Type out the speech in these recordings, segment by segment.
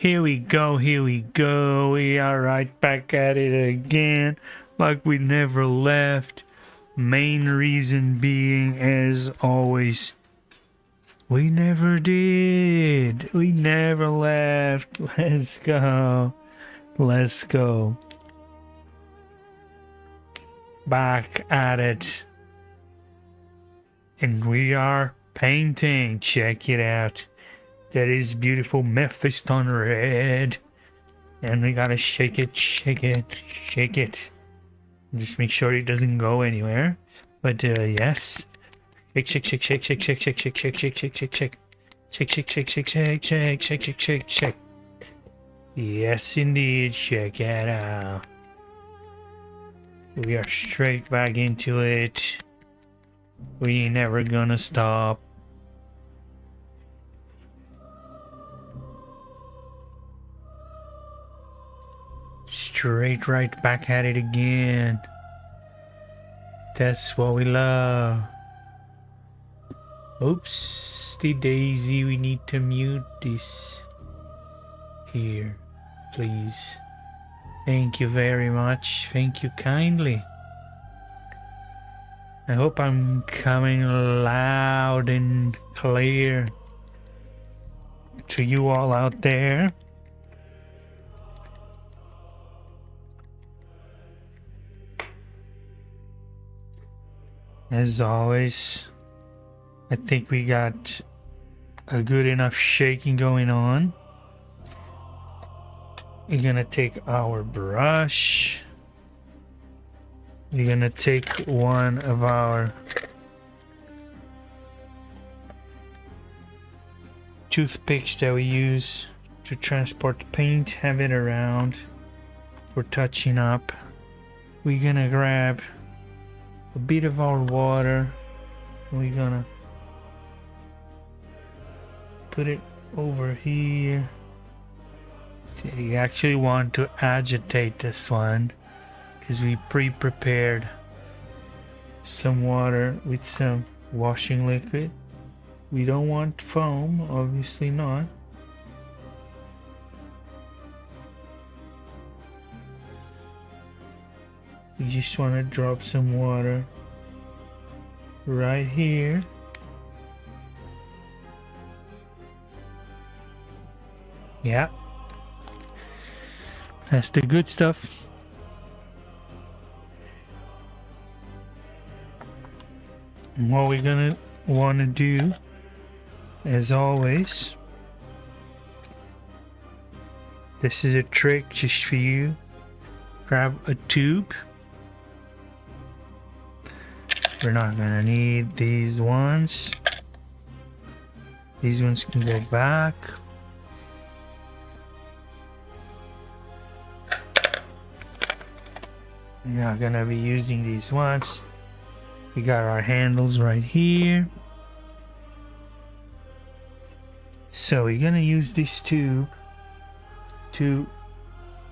Here we go, we are right back at it again, like we never left. Main reason being, as always, we never did. We never left. Let's go. Let's go. Back at it. And we are painting. Check it out. That is beautiful Mephiston red. And we gotta shake it, shake it, shake it. Just make sure it doesn't go anywhere. But yes. Shake, shake, shake, shake, shake, shake, shake, shake, shake, shake, shake, shake, shake. Shake, shake, shake, shake, shake, shake, shake, shake, shake, shake. Yes indeed, check it out. We are straight back into it. We ain't never gonna stop. Straight right back at it again. That's what we love. Oops, the daisy, we need to mute this. Here, please. Thank you very much. Thank you kindly. I hope I'm coming loud and clear to you all out there. As always, I think we got a good enough shaking going on. We're gonna take our brush. We're gonna take one of our toothpicks that we use to transport paint, have it around for touching up. We're gonna grab a bit of our water. We're gonna put it over here. You actually want to agitate this one because we pre-prepared some water with some washing liquid. We don't want foam, obviously not. You just want to drop some water right here. Yeah. That's the good stuff. And what we're gonna want to do, as always, this is a trick just for you. Grab a tube. We're not gonna need these ones. These ones can go back. We're not gonna be using these ones. We got our handles right here. So we're gonna use this tube to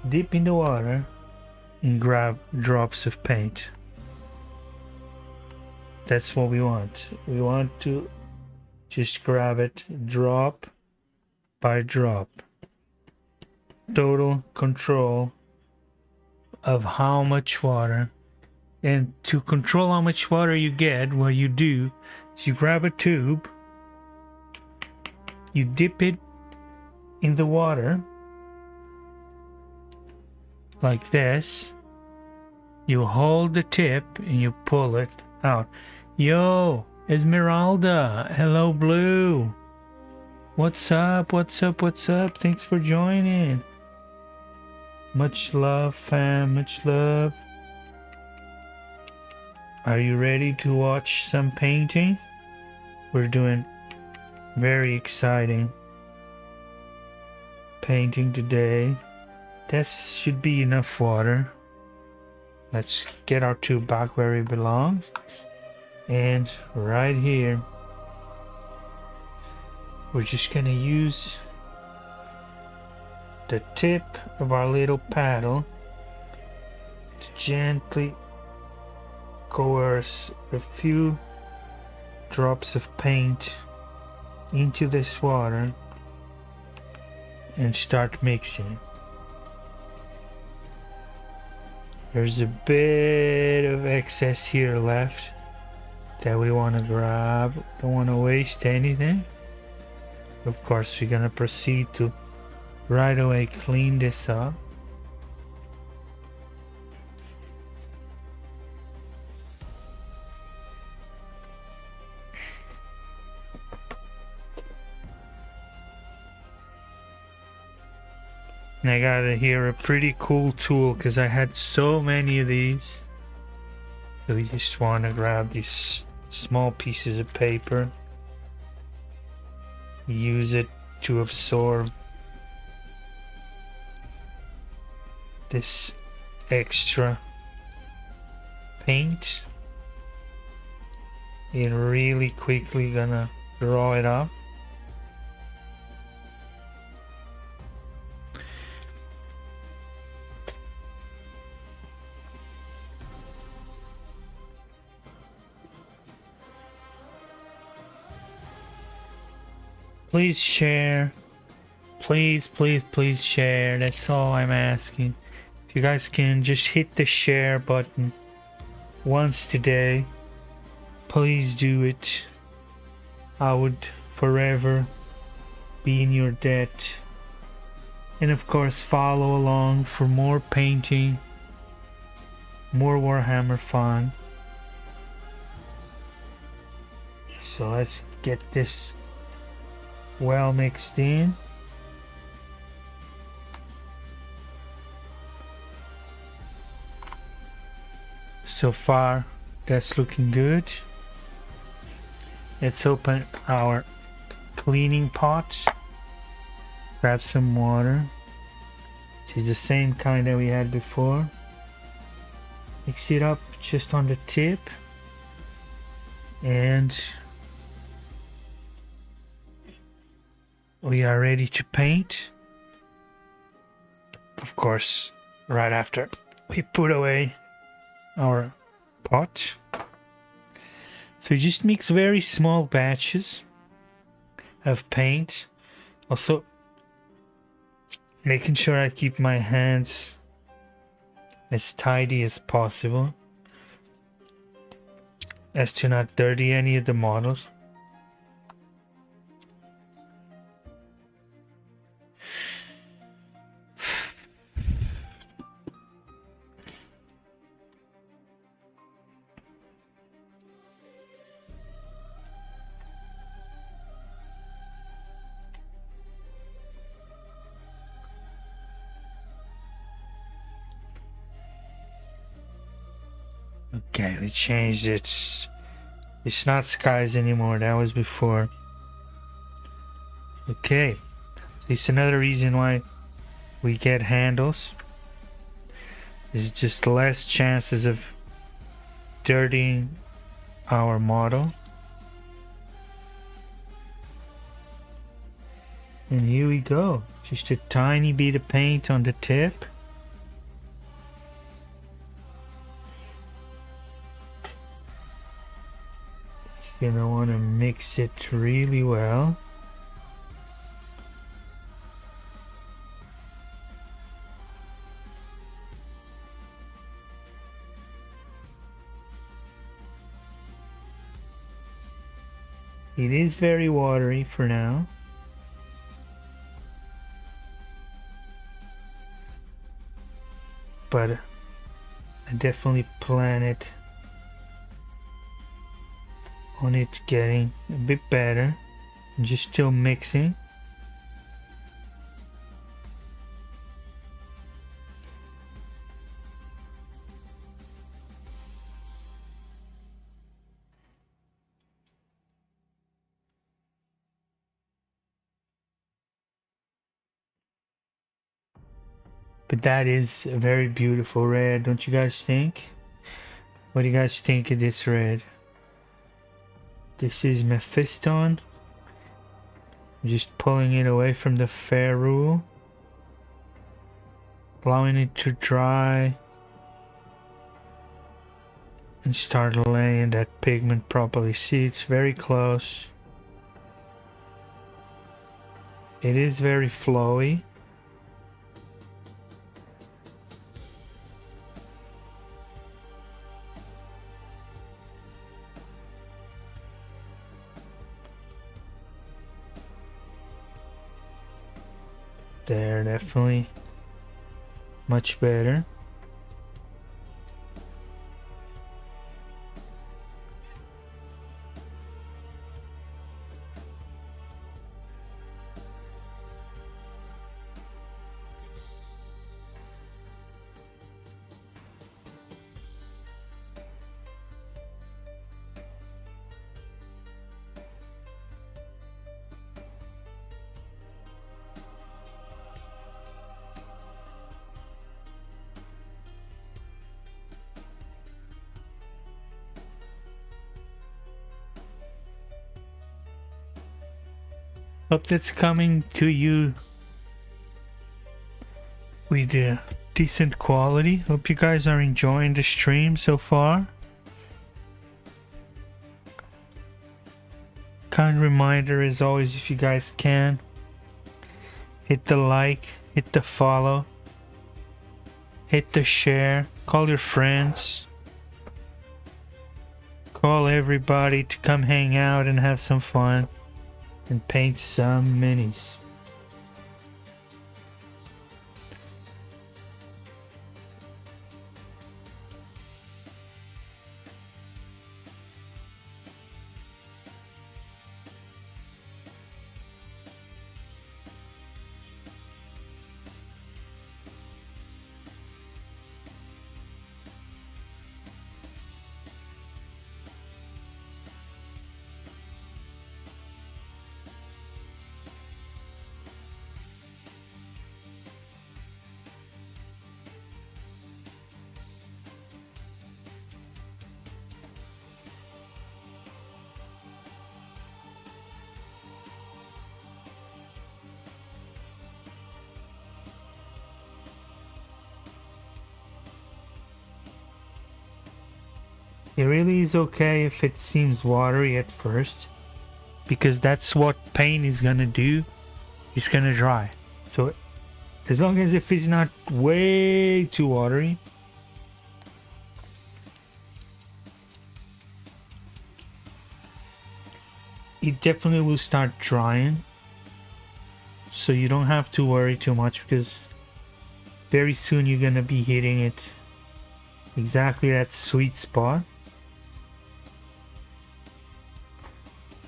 dip in the water and grab drops of paint. That's what we want. We want to just grab it drop by drop. Total control of how much water. And to control how much water you get, what you do is you grab a tube, you dip it in the water like this, you hold the tip and you pull it out. Yo, Esmeralda, hello Blue. What's up, what's up, what's up? Thanks for joining. Much love, fam, much love. Are you ready to watch some painting? We're doing very exciting painting today. That should be enough water. Let's get our tube back where it belongs. And right here, we're just gonna use the tip of our little paddle to gently coerce a few drops of paint into this water and start mixing. There's a bit of excess here left that we want to grab. Don't want to waste anything. Of course, we're gonna proceed to right away clean this up. And I got here a pretty cool tool because I had so many of these. So we just want to grab these small pieces of paper, use it to absorb this extra paint. And really quickly gonna draw it up. Please share. Please, please, please share. That's all I'm asking. If you guys can just hit the share button once today, please do it. I would forever be in your debt. And of course, follow along for more painting, more Warhammer fun. So let's get this well mixed in. So far that's looking good. Let's open our cleaning pot, grab some water, which is the same kind that we had before. Mix it up just on the tip, and we are ready to paint. Of course, right after we put away our pot. So just mix very small batches of paint. Also making sure I keep my hands as tidy as possible as to not dirty any of the models. Okay, we changed it. It's not skies anymore, that was before. Okay, it's another reason why we get handles. There's just less chances of dirtying our model. And here we go, just a tiny bit of paint on the tip. You're gonna want to mix it really well. It is very watery for now. But I definitely plan it on it getting a bit better. I'm just still mixing. But that is a very beautiful red, don't you guys think? What do you guys think of this red? This is Mephiston. I'm just pulling it away from the fair rule, allowing it to dry, and start laying that pigment properly. See, it's very close. It is very flowy. There, definitely much better. Hope that's coming to you with decent quality. Hope you guys are enjoying the stream so far. Kind reminder as always, if you guys can, hit the like, hit the follow, hit the share, call your friends, call everybody to come hang out and have some fun and paint some minis. It really is okay if it seems watery at first, because that's what paint is gonna do. It's gonna dry. So as long as if it's not way too watery, it definitely will start drying. So you don't have to worry too much, because very soon you're gonna be hitting it exactly that sweet spot.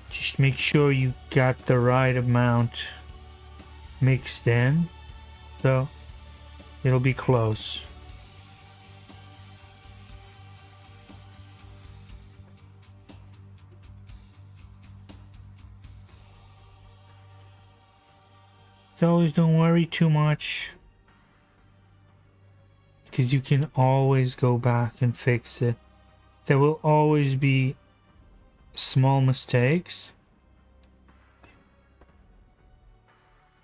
Just make sure you got the right amount mixed in, so it'll be close. So always don't worry too much, because you can always go back and fix it. There will always be small mistakes,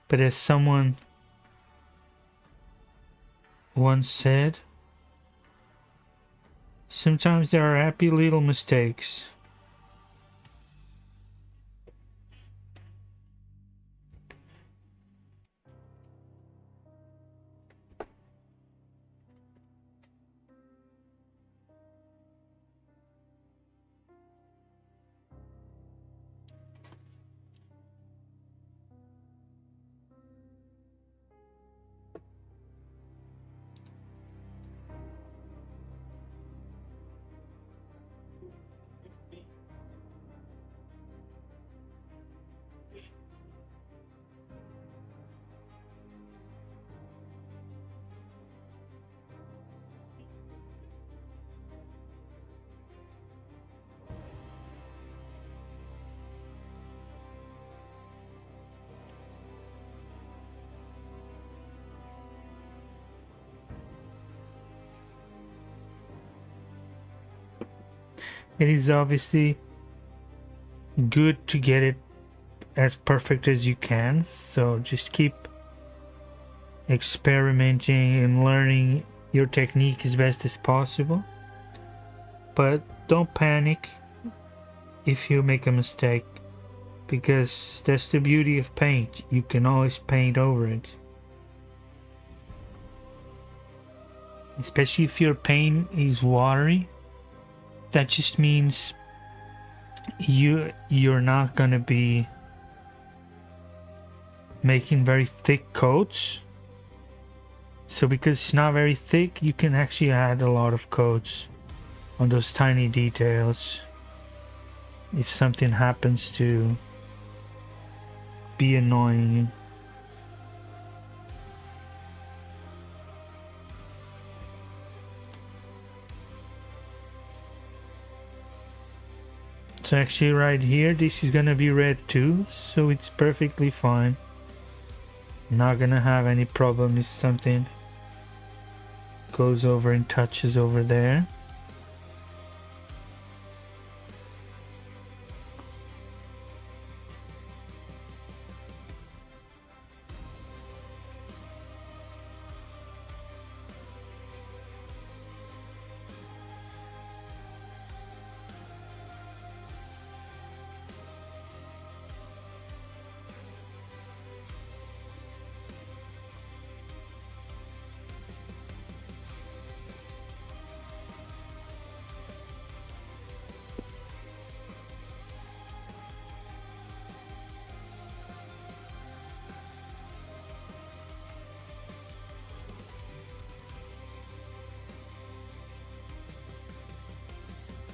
but as someone once said, sometimes there are happy little mistakes. It is obviously good to get it as perfect as you can, so just keep experimenting and learning your technique as best as possible. But don't panic if you make a mistake, because that's the beauty of paint. You can always paint over it. Especially if your paint is watery. That just means you're not gonna be making very thick coats. So because it's not very thick, you can actually add a lot of coats on those tiny details. If something happens to be annoying. So actually right here, this is gonna be red too, so it's perfectly fine. Not gonna have any problem if something goes over and touches over there.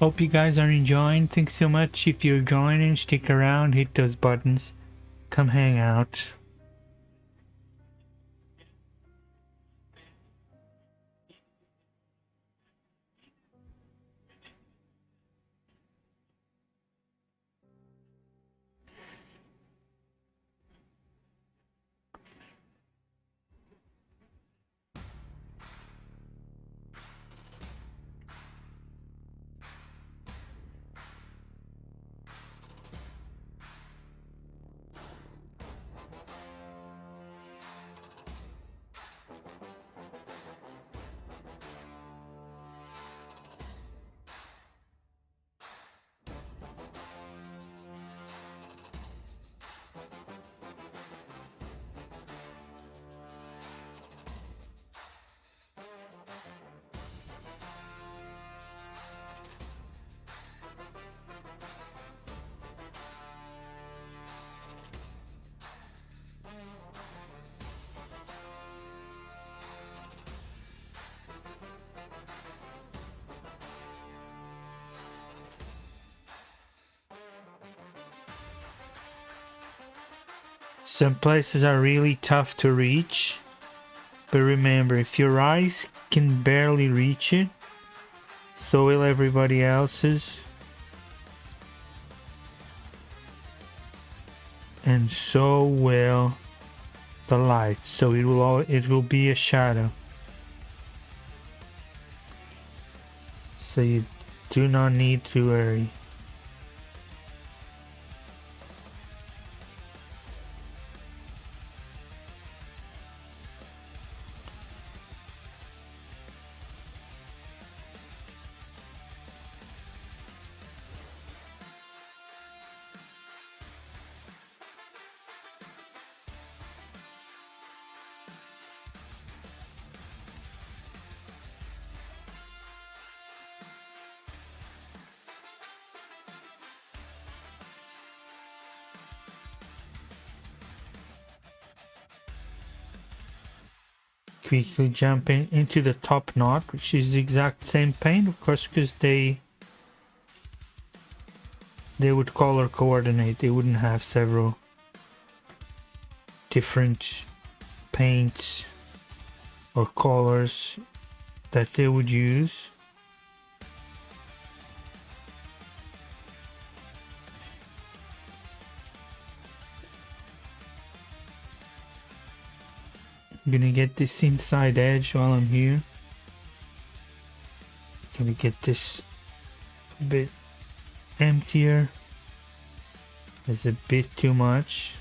Hope you guys are enjoying. Thanks so much. If you're joining, stick around, hit those buttons. Come hang out. Some places are really tough to reach, but remember, if your eyes can barely reach it, so will everybody else's, and so will the light. So it will be a shadow. So you do not need to worry. Quickly jumping into the top knot, which is the exact same paint, of course, because they would color coordinate. They wouldn't have several different paints or colors that they would use. I'm gonna get this inside edge while I'm here. Gonna get this a bit emptier. There's a bit too much.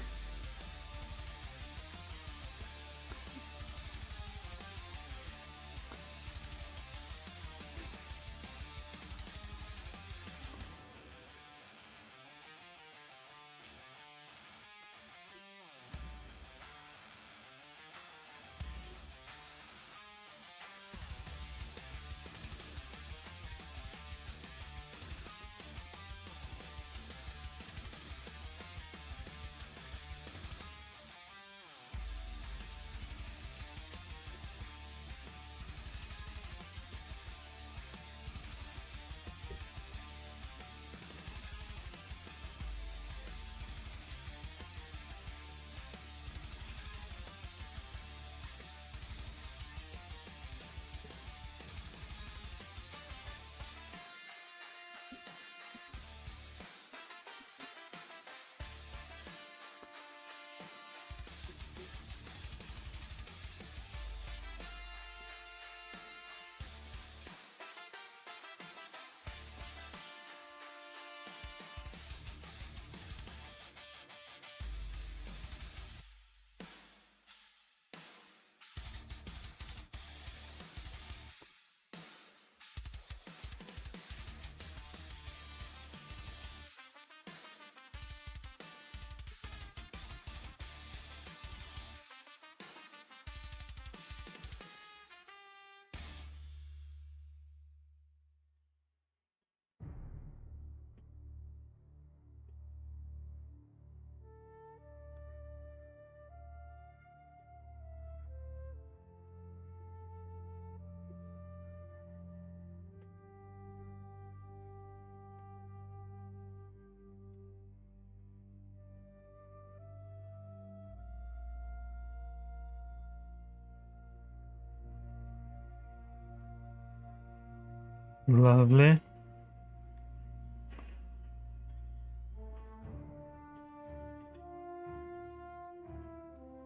Lovely.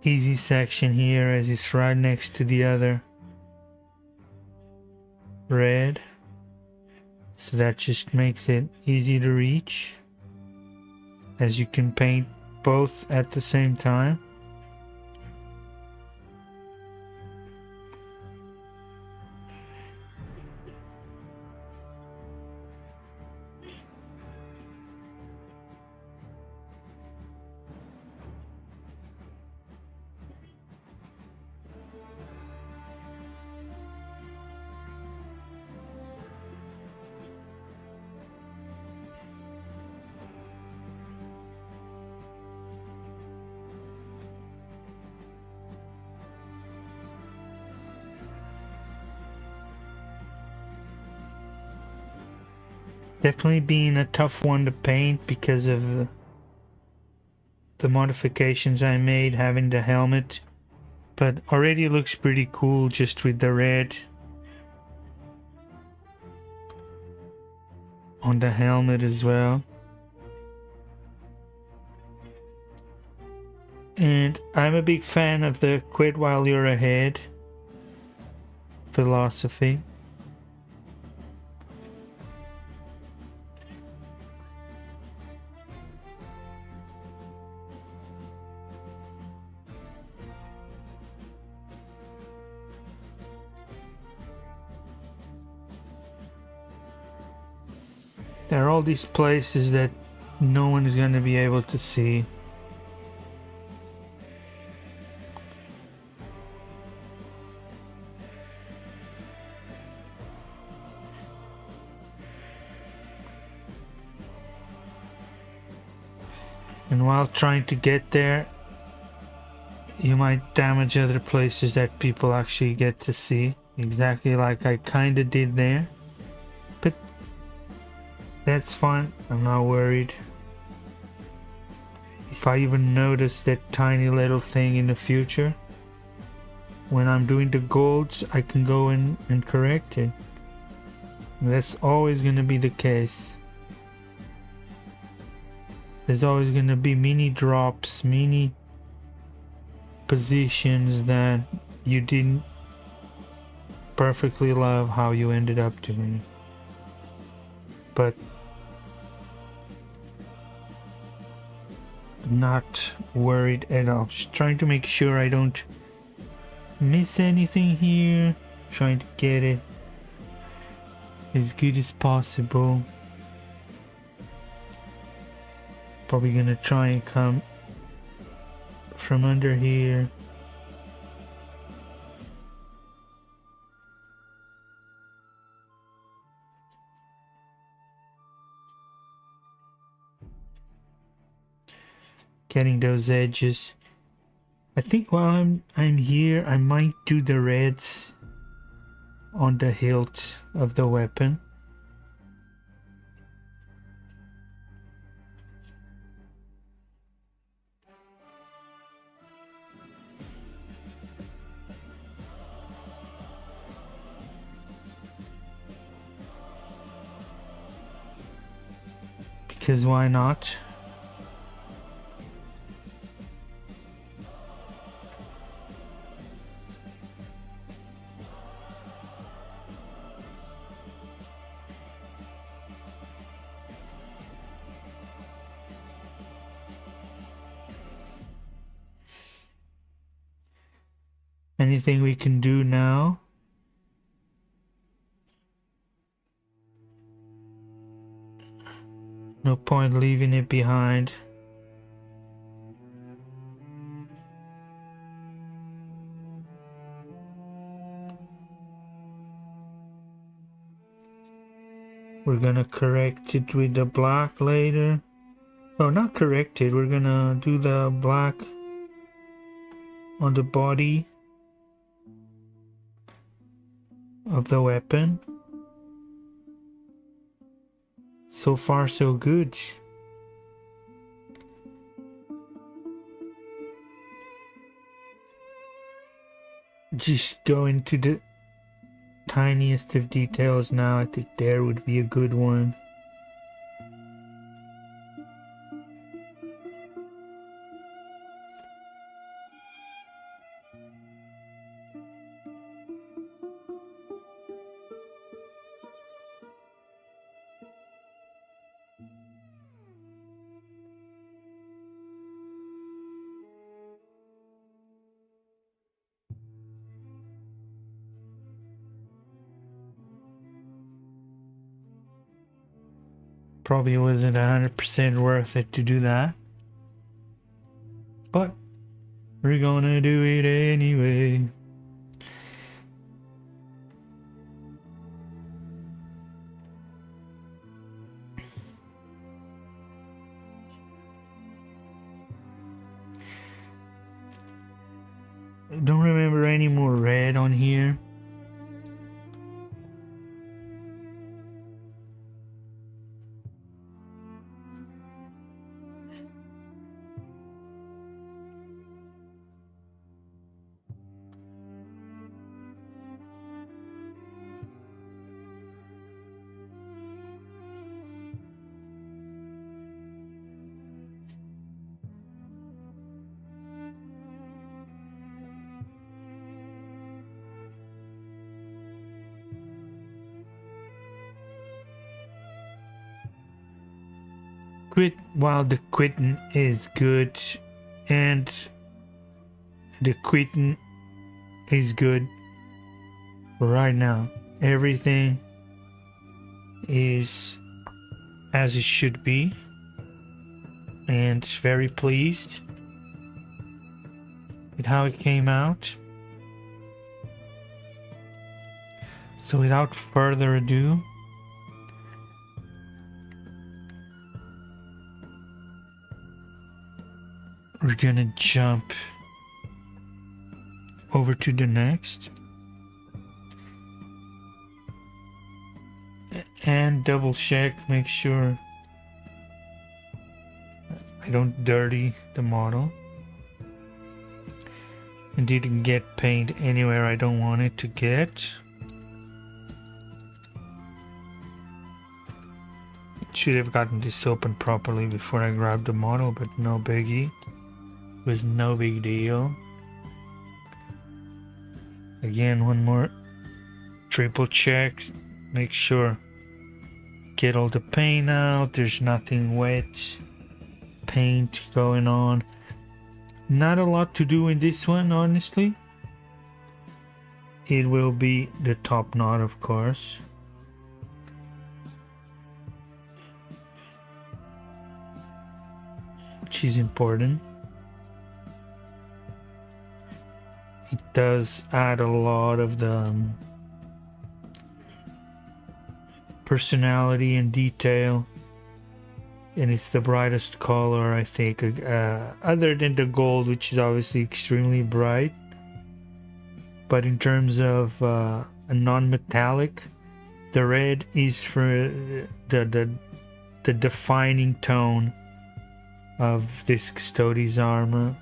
Easy section here as it's right next to the other red. So that just makes it easy to reach, as you can paint both at the same time. Definitely being a tough one to paint because of the modifications I made having the helmet, but already looks pretty cool just with the red on the helmet as well. And I'm a big fan of the quit while you're ahead philosophy. There are all these places that no one is going to be able to see. And while trying to get there, you might damage other places that people actually get to see. Exactly like I kinda did there. But that's fine, I'm not worried. If I even notice that tiny little thing in the future, when I'm doing the golds, I can go in and correct it. That's always gonna be the case. There's always gonna be mini drops, mini positions that you didn't perfectly love how you ended up doing. But not worried at all. Just trying to make sure I don't miss anything here. Trying to get it as good as possible. Probably gonna try and come from under here. Getting those edges. I think while I'm here, I might do the reds on the hilt of the weapon. Because why not? Anything we can do now? No point leaving it behind. We're gonna correct it with the black later. Oh, not correct it. We're gonna do the black on the body of the weapon. So far, so good. Just go into the tiniest of details now. I think there would be a good one. Probably wasn't 100% worth it to do that, but we're gonna do it anyway. I don't remember any more red on here. While the quitting is good and the quitting is good right now, everything is as it should be, and very pleased with how it came out. So without further ado, we're gonna jump over to the next and double check, make sure I don't dirty the model and didn't get paint anywhere I don't want it to get. Should have gotten this open properly before I grabbed the model, but no biggie. It was no big deal. Again, one more triple check, make sure, get all the paint out, there's nothing wet paint going on. Not a lot to do in this one, honestly. It will be the top knot, of course. Which is important. It does add a lot of the personality and detail, and it's the brightest color, I think, other than the gold, which is obviously extremely bright. But in terms of a non-metallic, the red is for the defining tone of this Custodes armor.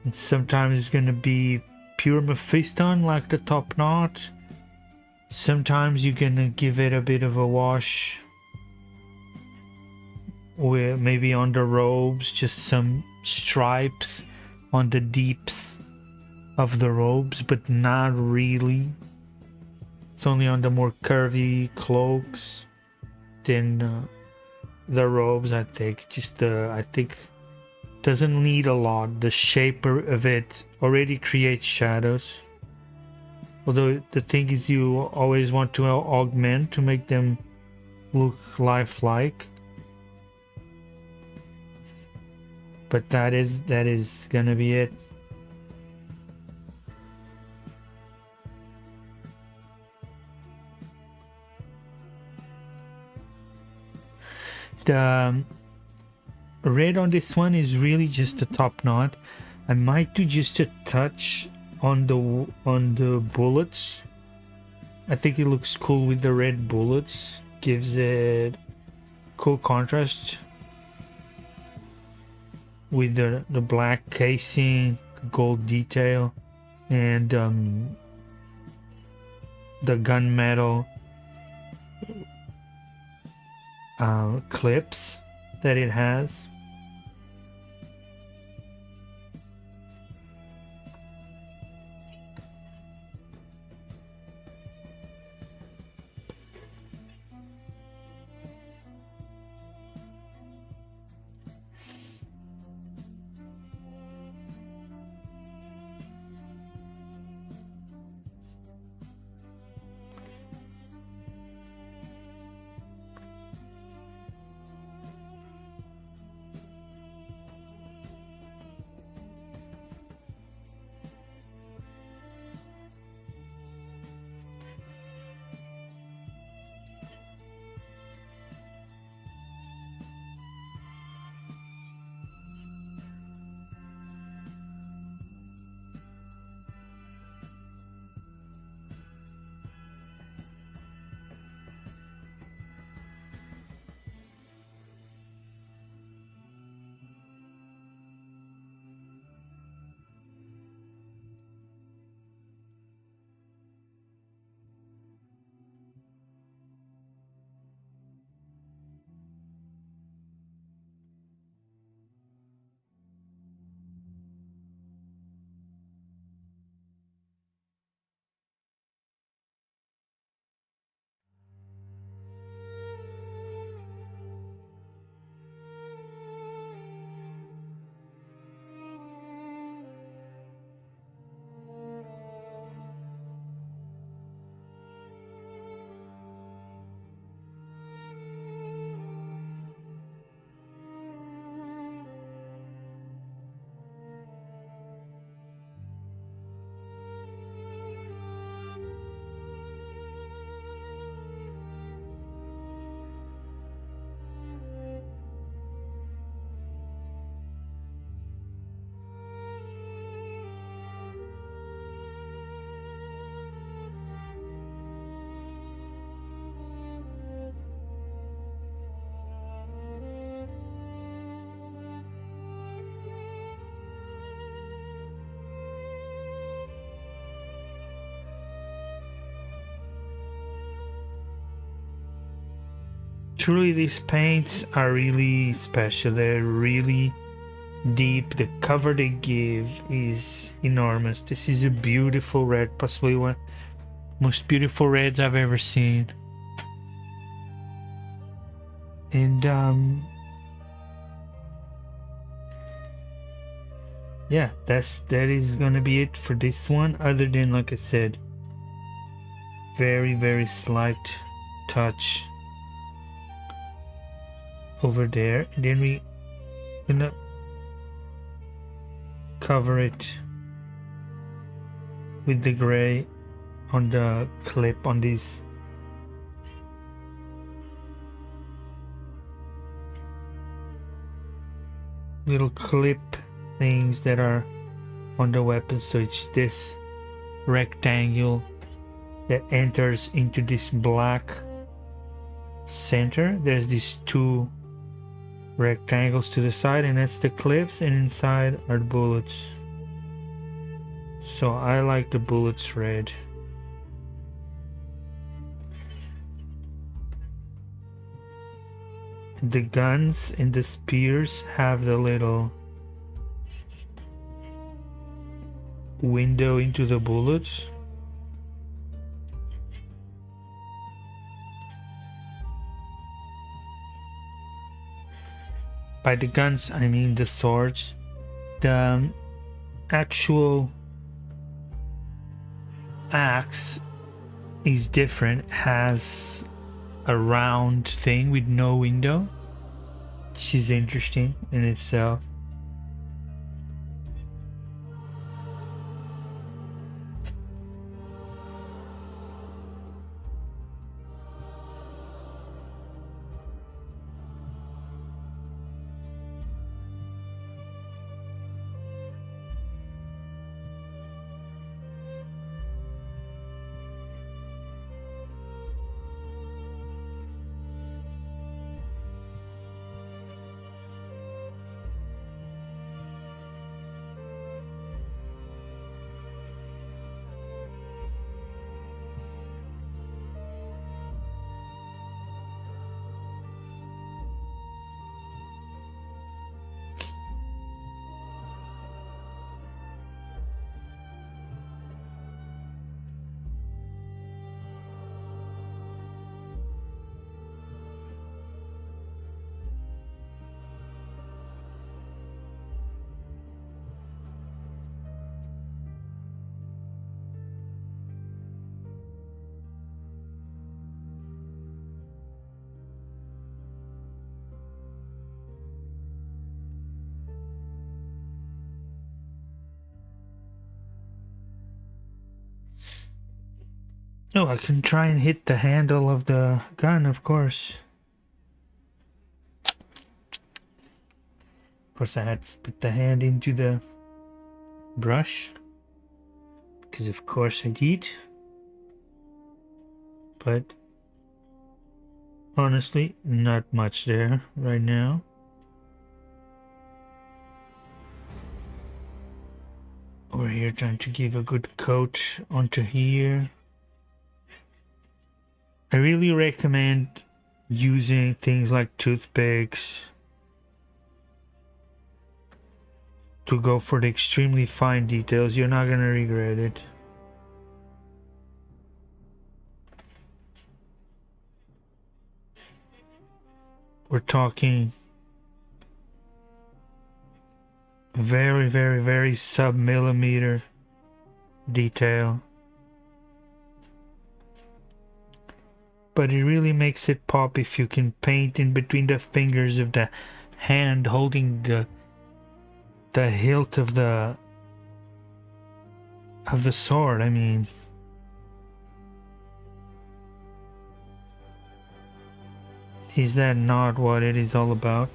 And sometimes it's gonna be pure Mephiston like the top knot. Sometimes you're gonna give it a bit of a wash with maybe on the robes, just some stripes on the deeps of the robes, but not really. It's only on the more curvy cloaks than the robes, I think. Just I think doesn't need a lot. The shape of it already creates shadows. Although the thing is, you always want to augment to make them look lifelike. But that is gonna be it. The red on this one is really just the top knot. I might do just a touch on the bullets. I think it looks cool with the red bullets. Gives it cool contrast. with the black casing, gold detail, and the gunmetal clips that it has. Truly, these paints are really special. They're really deep. The cover they give is enormous. This is a beautiful red, possibly one most beautiful reds I've ever seen. And yeah, that is gonna be it for this one. Other than, like I said, very slight touch over there, and then we gonna cover it with the gray on the clip on these little clip things that are on the weapon. So it's this rectangle that enters into this black center. There's these two rectangles to the side, and that's the clips, and inside are the bullets. So I like the bullets red. The guns and the spears have the little window into the bullets. By the guns, I mean the swords. The actual axe is different, has a round thing with no window, which is interesting in itself. Oh, I can try and hit the handle of the gun, of course. Of course, I had to put the hand into the brush. Because of course I did. But honestly, not much there right now. Over here trying to give a good coat onto here. I really recommend using things like toothpicks to go for the extremely fine details. You're not gonna regret it. We're talking very, very, very sub-millimeter detail. But it really makes it pop if you can paint in between the fingers of the hand holding the hilt of the sword. I mean, is that not what it is all about?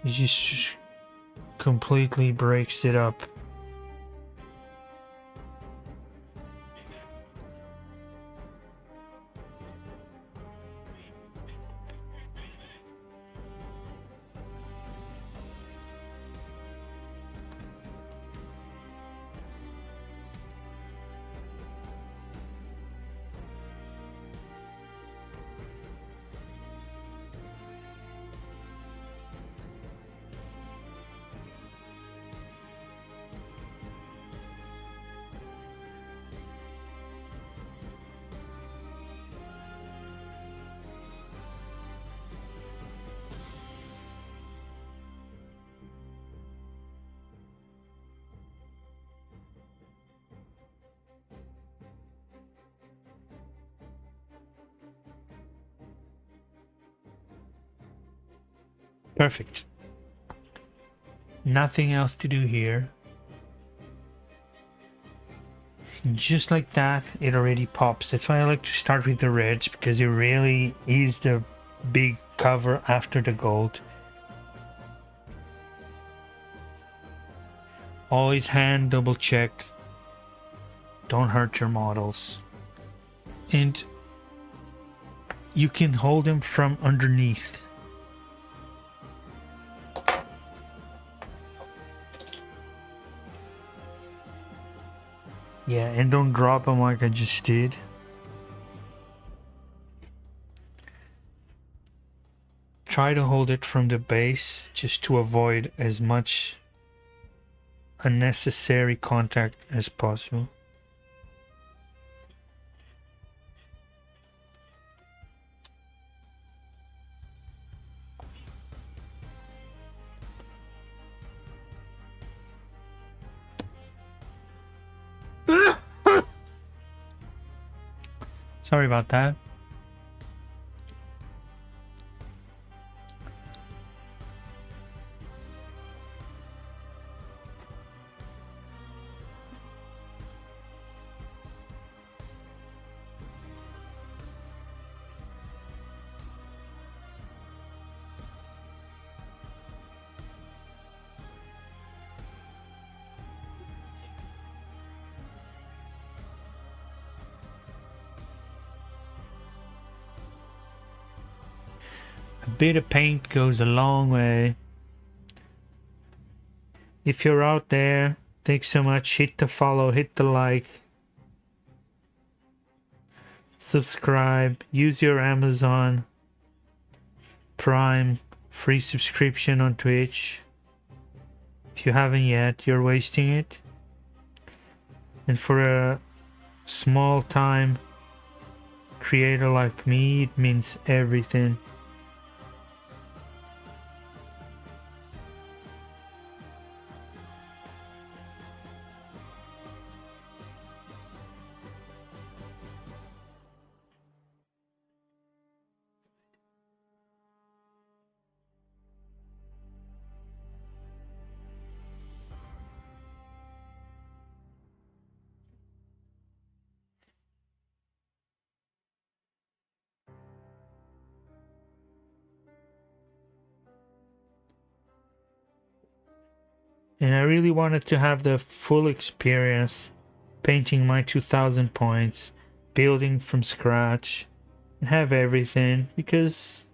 It just completely breaks it up. Perfect. Nothing else to do here. Just like that, it already pops. That's why I like to start with the reds, because it really is the big cover after the gold. Always hand double check. Don't hurt your models. And you can hold them from underneath. Yeah, and don't drop them like I just did. Try to hold it from the base just to avoid as much unnecessary contact as possible. Sorry about that. A bit of paint goes a long way. If you're out there, thanks so much. Hit the follow, hit the like, subscribe, use your Amazon Prime free subscription on Twitch. If you haven't yet, you're wasting it. And for a small time creator like me, it means everything. And I really wanted to have the full experience painting my 2000 points, building from scratch, and have everything, because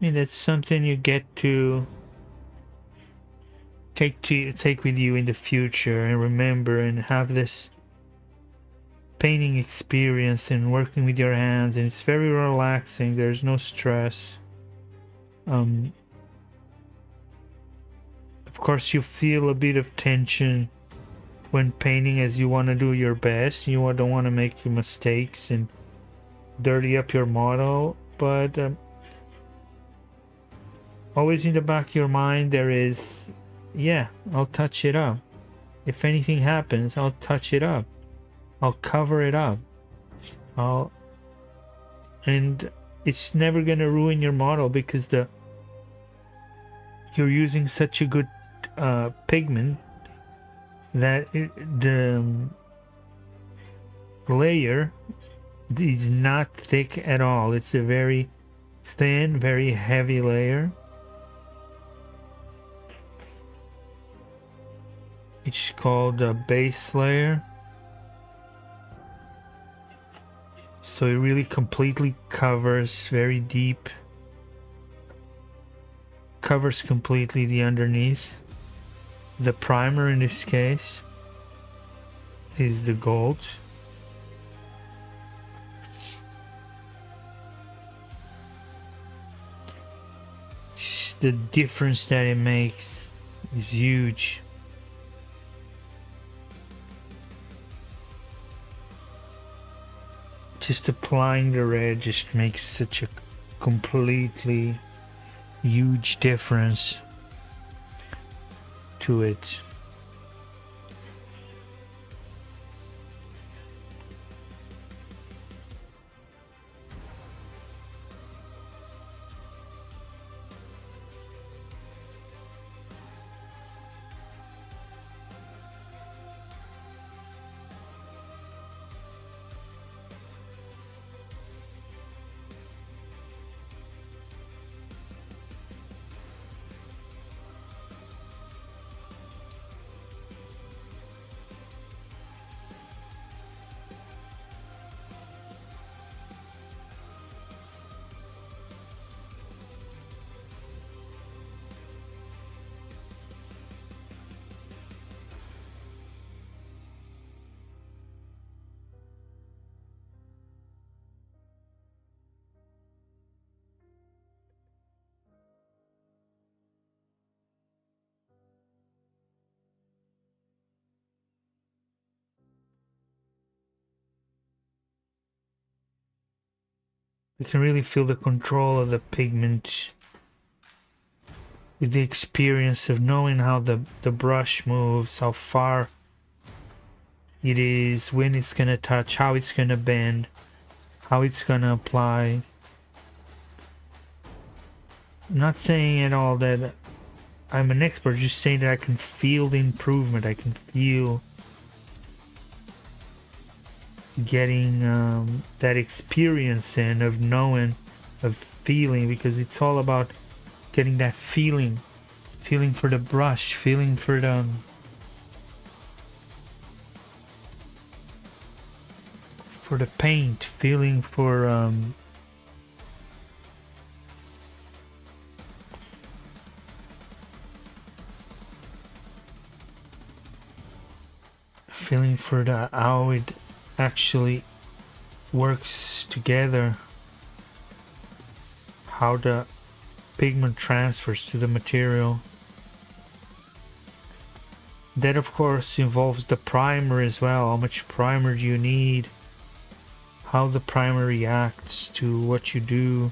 I mean it's something you get to take with you in the future and remember and have this painting experience and working with your hands, and it's very relaxing. There's no stress. Of course you feel a bit of tension when painting, as you want to do your best. You don't want to make mistakes and dirty up your model, but always in the back of your mind there is, yeah, I'll touch it up. If anything happens, I'll touch it up. I'll cover it up. And it's never gonna ruin your model, because you're using such a good pigment that the layer is not thick at all. It's a very thin, very heavy layer. It's called a base layer. So it really completely covers very deep. Covers completely the underneath. The primer in this case is the gold. The difference that it makes is huge. Just applying the red just makes such a completely huge difference to it. You can really feel the control of the pigment with the experience of knowing how the brush moves, how far it is, when it's gonna touch, how it's gonna bend, how it's gonna apply. I'm not saying at all that I'm an expert, just saying that I can feel the improvement. I can feel getting that experience in, of knowing, of feeling, because it's all about getting that feeling for the brush, feeling for the paint, feeling for feeling for the how it actually works together, how the pigment transfers to the material. That of course involves the primer as well. How much primer do you need? How the primer reacts to what you do.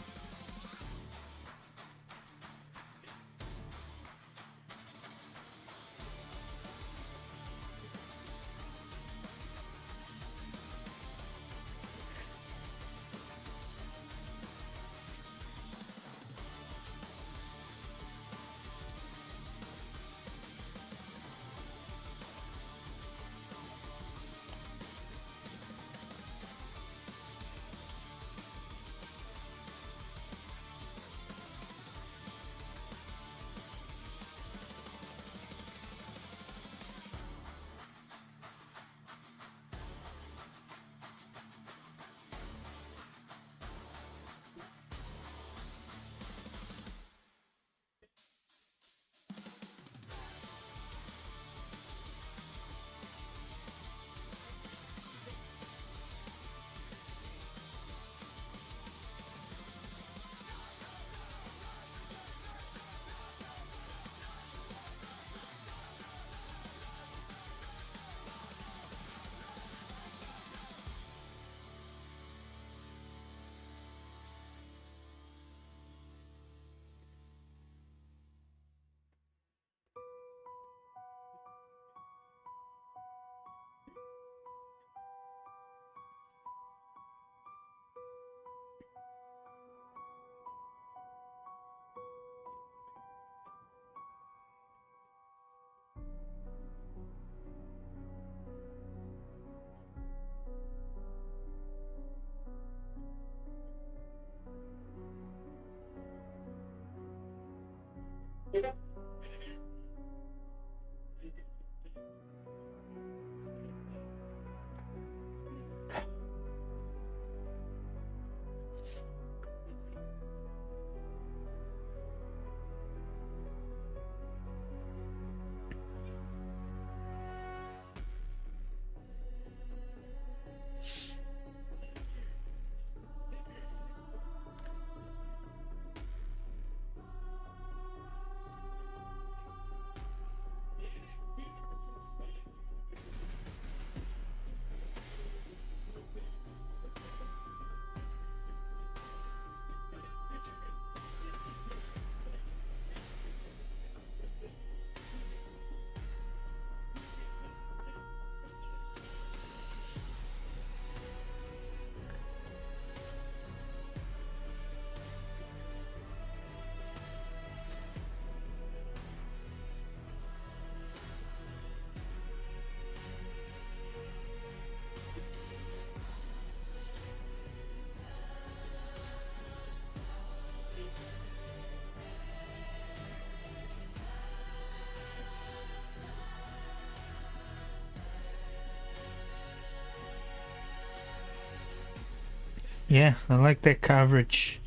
Yeah, I like that coverage.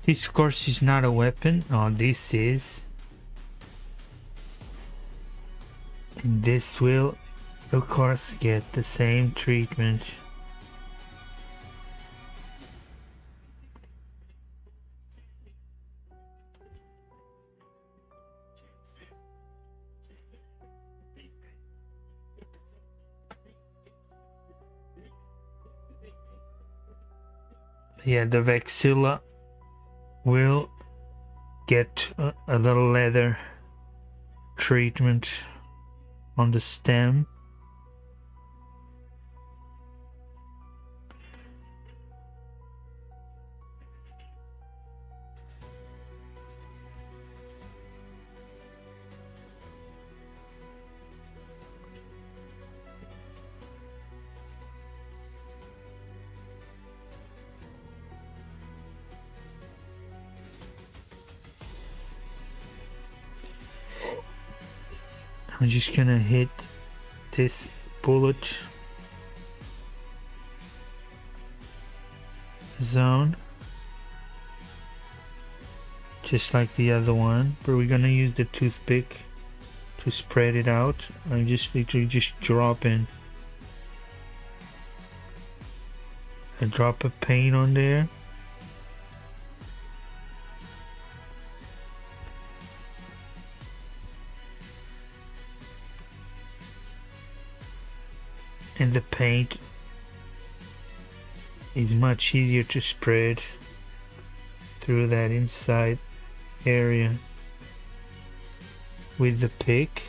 This of course is not a weapon. Oh, this is. And this will of course get the same treatment. Yeah, the Vexilla will get a little leather treatment on the stem. I'm just gonna hit this bullet zone just like the other one, but we're gonna use the toothpick to spread it out. I'm just literally just dropping a drop of paint on there. And the paint is much easier to spread through that inside area with the pick.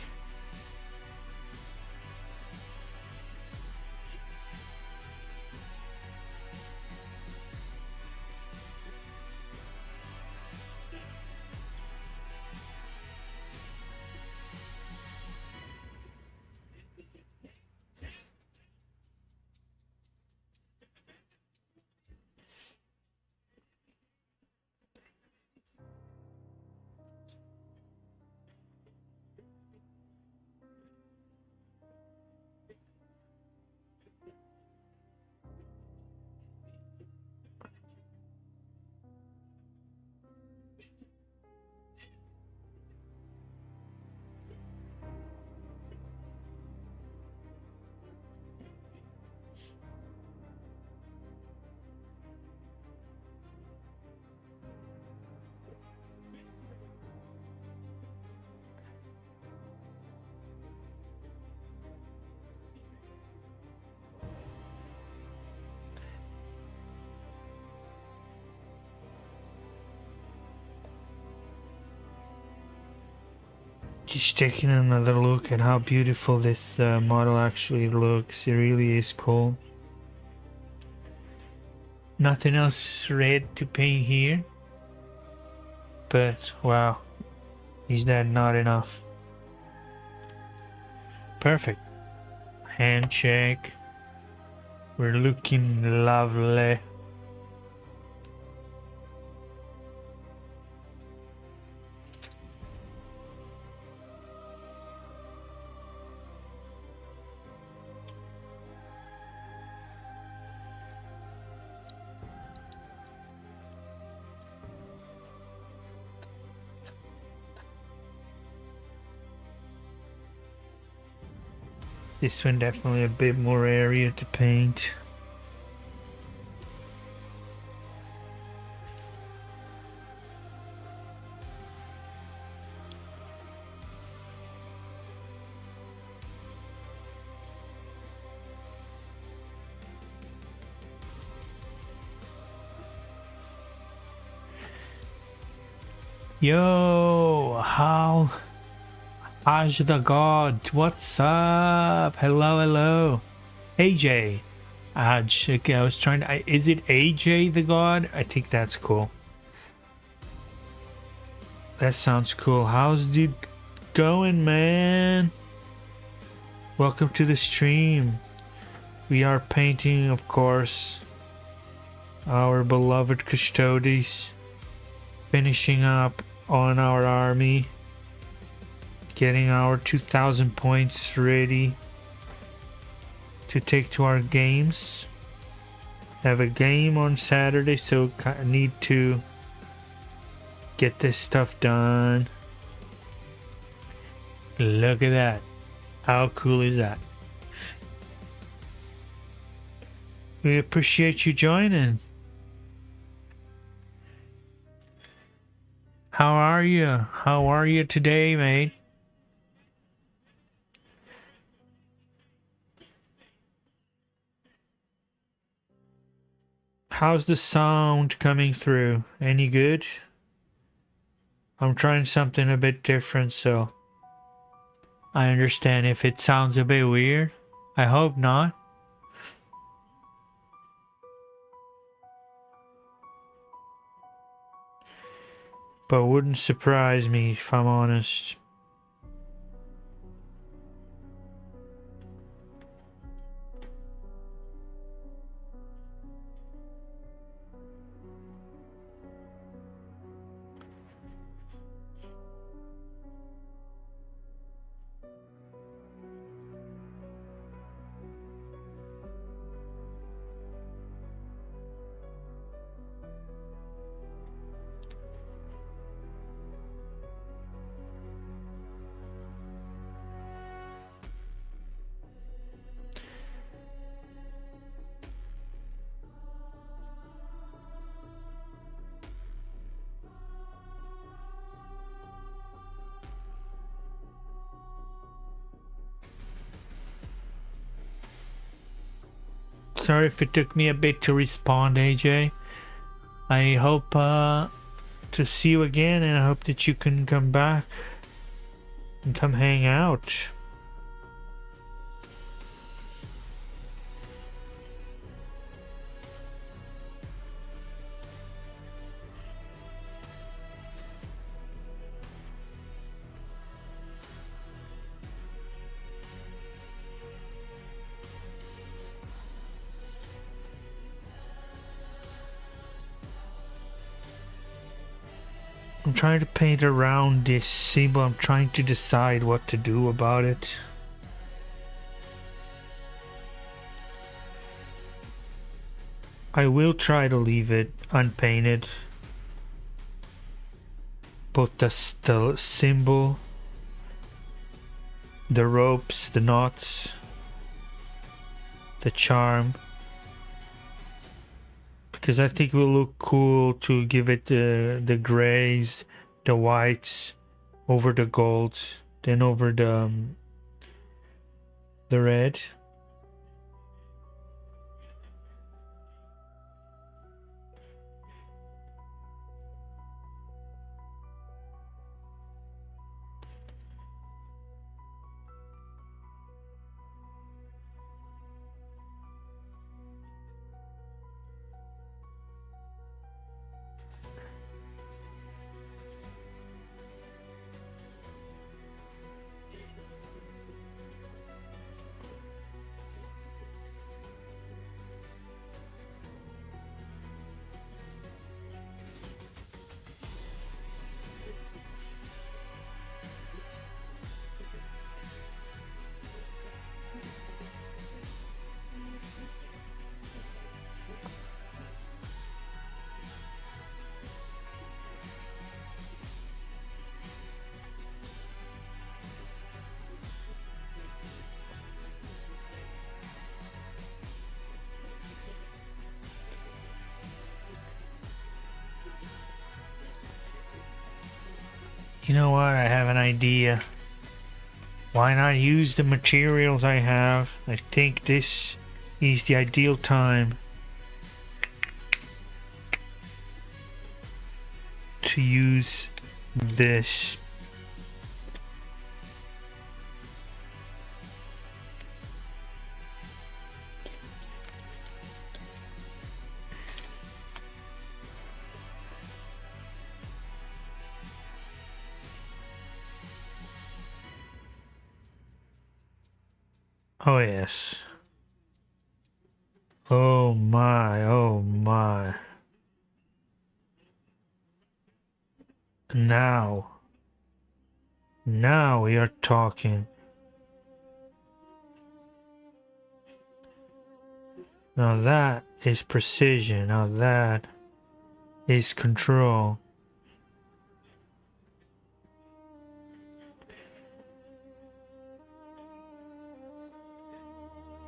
Just taking another look at how beautiful this model actually looks. It really is cool. Nothing else red to paint here, but wow, is that not enough? Perfect. Hand check. We're looking lovely. This one definitely a bit more area to paint. Yo, how's the god? What's up? Hello, hello. AJ. Okay, I was trying to. Is it AJ the god? I think that's cool. That sounds cool. How's it going, man? Welcome to the stream. We are painting, of course, our beloved Custodes. Finishing up on our army. Getting our 2,000 points ready to take to our games. Have a game on Saturday, so I need to get this stuff done. Look at that. How cool is that? We appreciate you joining. How are you? How are you today, mate? How's the sound coming through? Any good? I'm trying something a bit different, so I understand if it sounds a bit weird. I hope not. But wouldn't surprise me if I'm honest. Sorry if it took me a bit to respond, AJ. I hope to see you again, and I hope that you can come back and come hang out. I'm trying to paint around this symbol. I'm trying to decide what to do about it. I will try to leave it unpainted. Both the symbol, the ropes, the knots, the charm. Because I think it will look cool to give it the grays, the whites, over the golds, then over the red. You know what? I have an idea. Why not use the materials I have? I think this is the ideal time to use this. Oh yes. Oh my, oh my. Now we are talking. Now that is precision. Now that is control.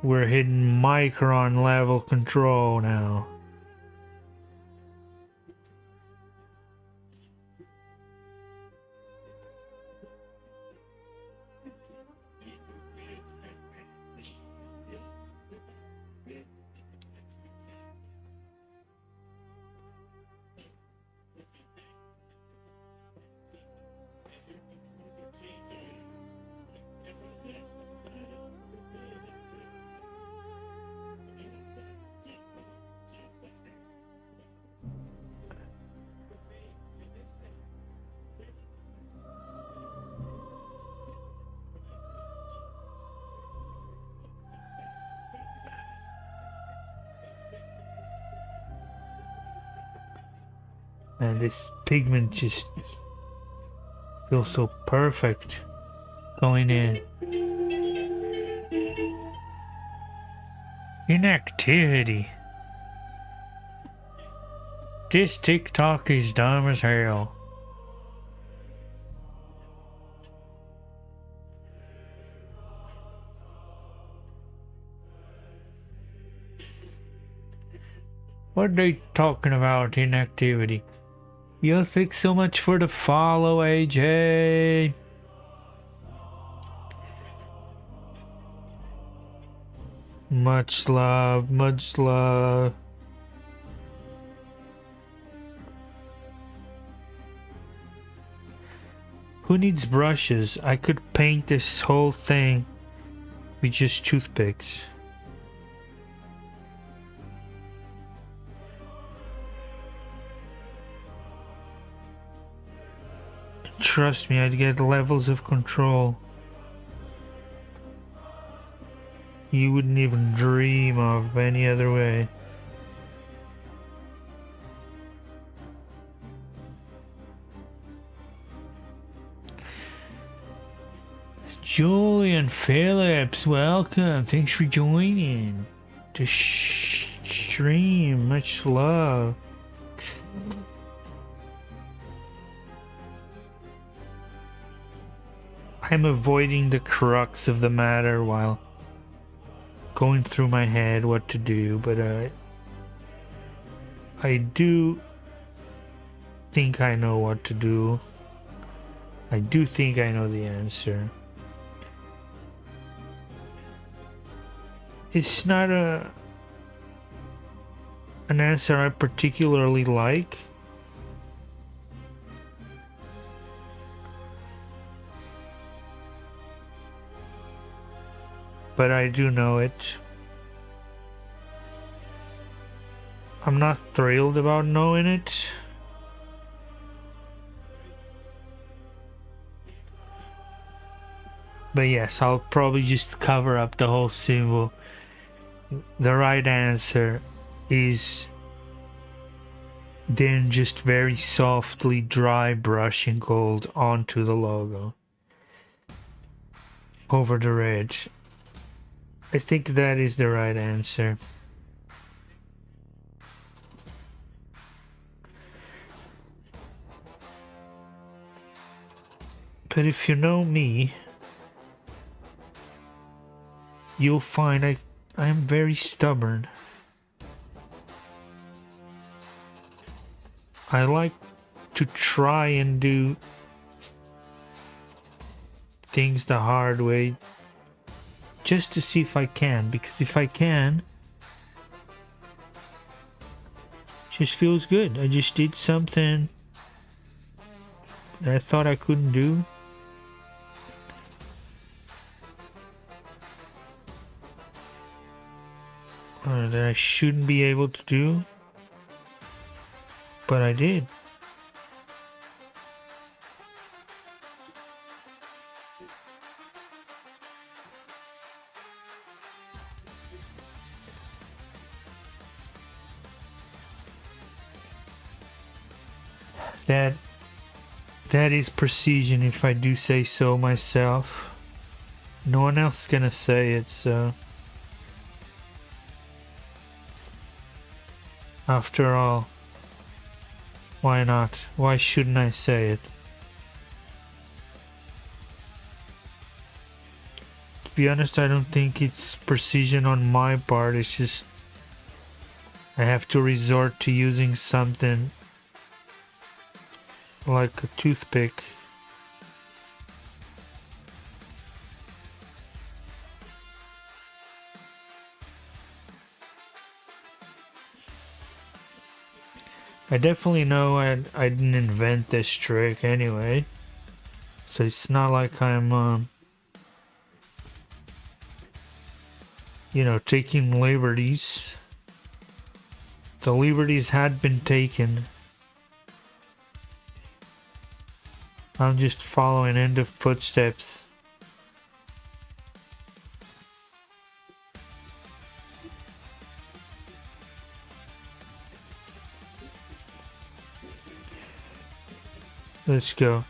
We're hitting micron level control now. And this pigment just feels so perfect going in. Inactivity. This TikTok is dumb as hell. What are they talking about, inactivity? Yo, thanks so much for the follow, AJ. Much love, much love. Who needs brushes? I could paint this whole thing with just toothpicks. Trust me, I'd get levels of control you wouldn't even dream of any other way. Julian Phillips, welcome. Thanks for joining the stream. Much love. I'm avoiding the crux of the matter while going through my head what to do, but I do think I know what to do. I do think I know the answer. It's not an answer I particularly like. But I do know it. I'm not thrilled about knowing it. But yes, I'll probably just cover up the whole symbol. The right answer is then just very softly dry brushing gold onto the logo. Over the red. I think that is the right answer. But if you know me, you'll find I am very stubborn. I like to try and do things the hard way just to see if I can, because if I can, it just feels good. I just did something that I thought I couldn't do. Or that I shouldn't be able to do, but I did. That is precision, if I do say so myself. No one else is gonna say it, so after all, why not? Why shouldn't I say it? To be honest, I don't think it's precision on my part. It's just I have to resort to using something like a toothpick. I definitely know I didn't invent this trick anyway, so it's not like I'm you know, taking liberties. The liberties had been taken. I'm just following in the footsteps. Let's go.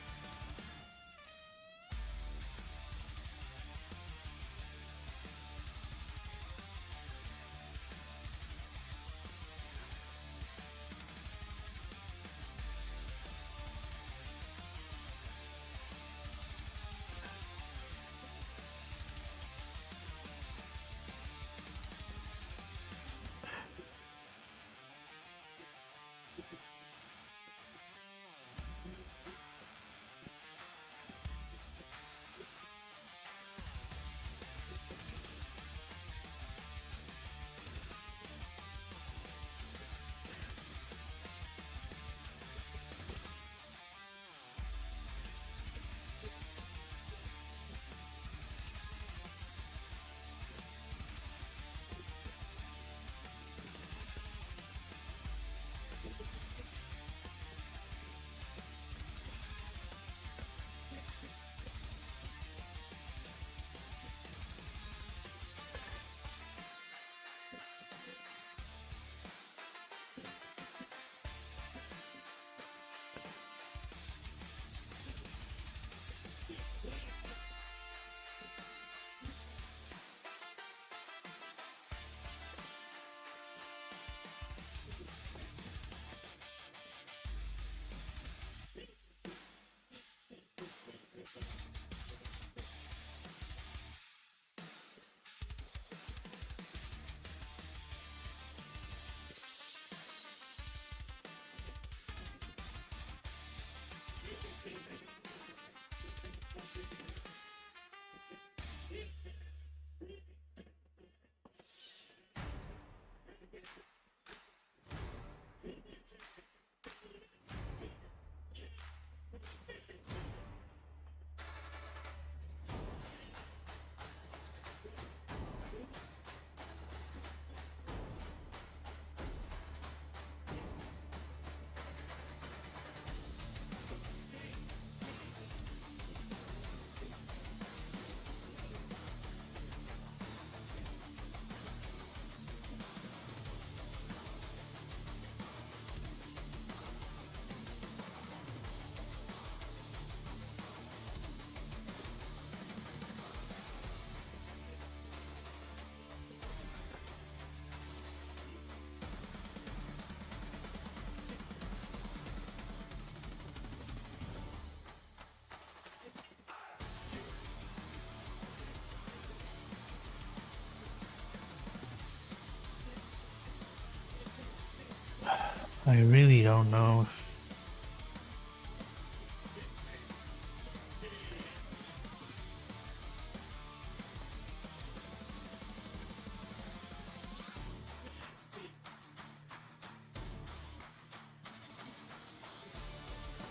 I really don't know.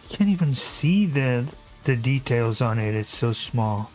Can't even see the details on it. It's so small.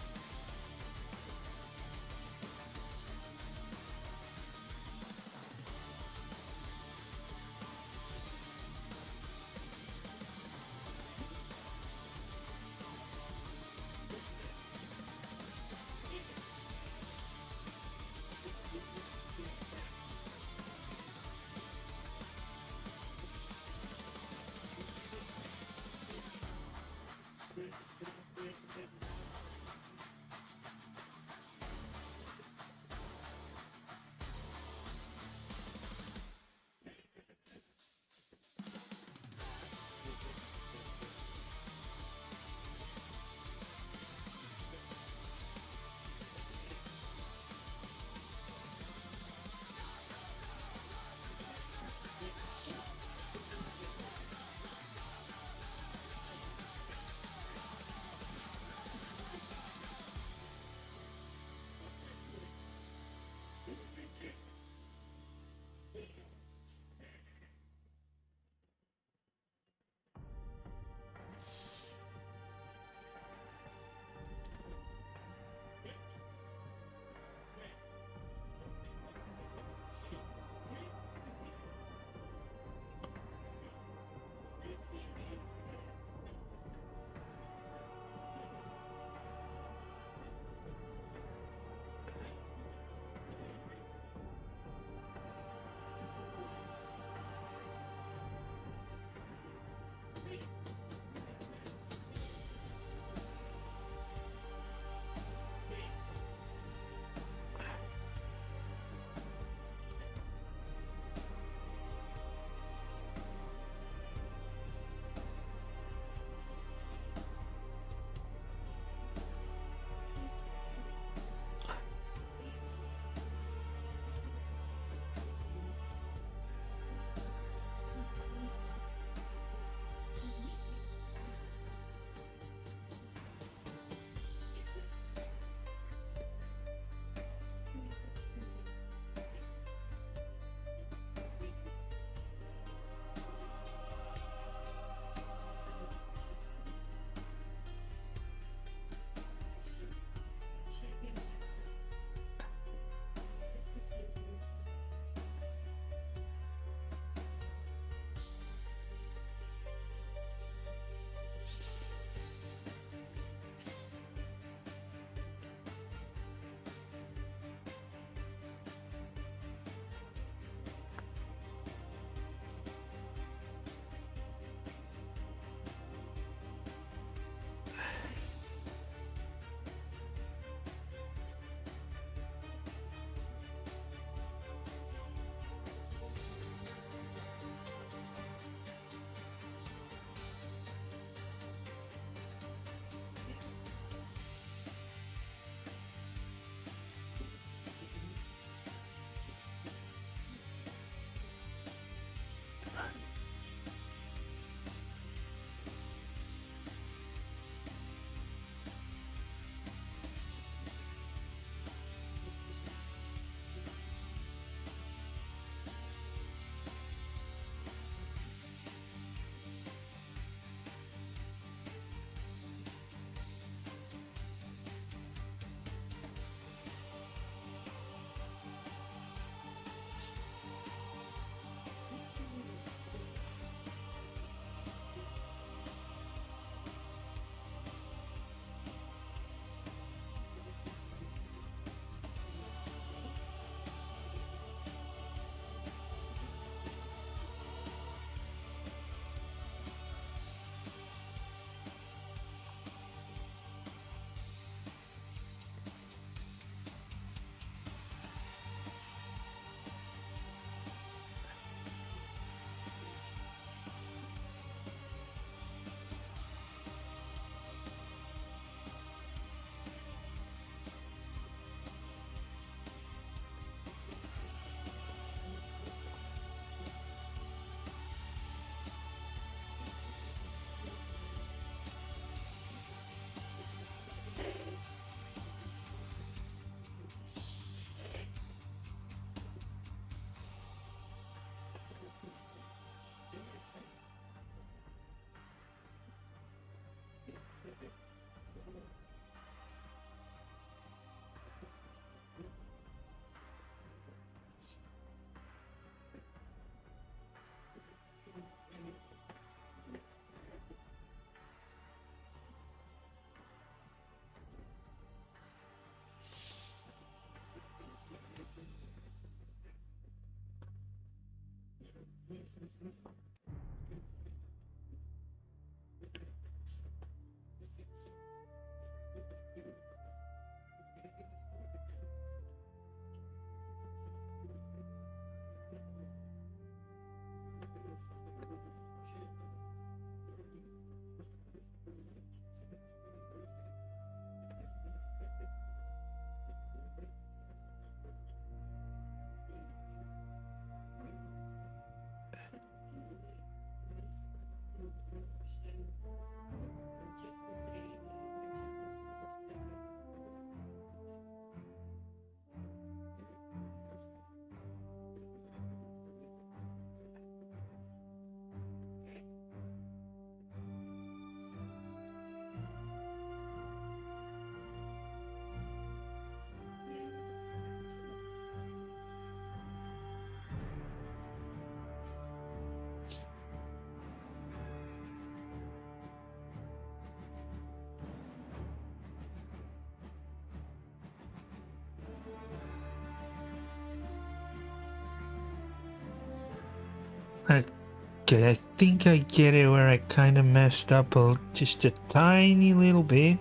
Okay, I think I get it where I kind of messed up just a tiny little bit.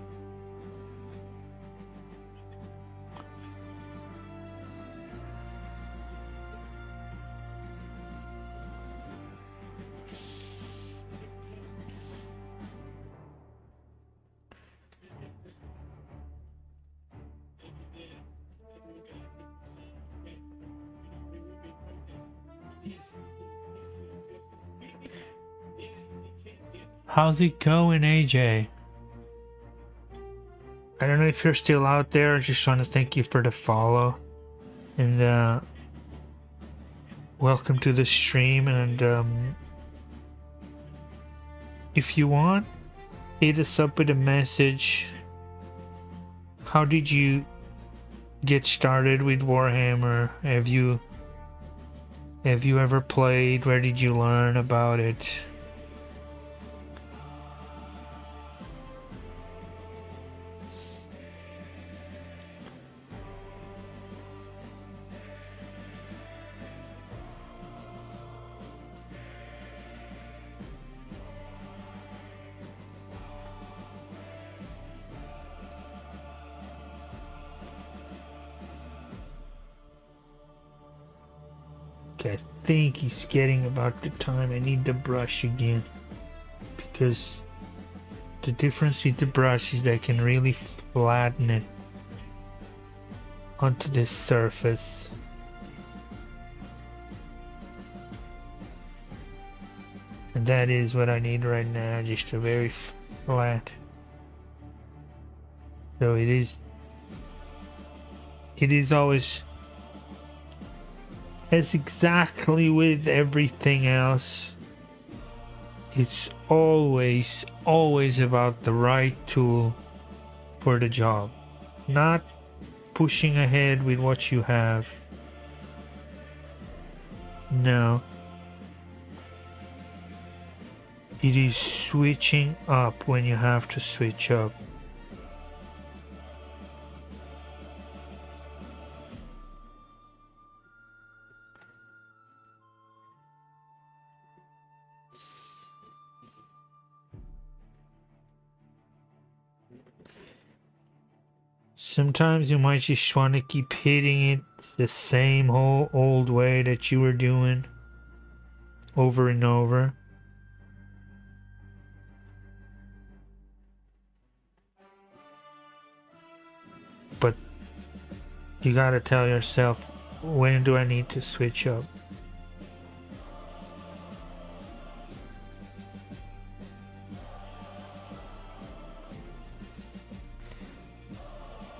How's it going, AJ? I don't know if you're still out there. Just trying to thank you for the follow. And welcome to the stream. And if you want, hit us up with a message. How did you get started with Warhammer? Have you ever played? Where did you learn about it? I think he's getting about the time I need the brush again, because the difference with the brush is that I can really flatten it onto this surface. And that is what I need right now, just a very flat. So it is always, as exactly with everything else, it's always about the right tool for the job, not pushing ahead with what you have. No, it is switching up when you have to switch up. Sometimes you might just want to keep hitting it the same whole old way that you were doing over and over. But you gotta tell yourself, when do I need to switch up?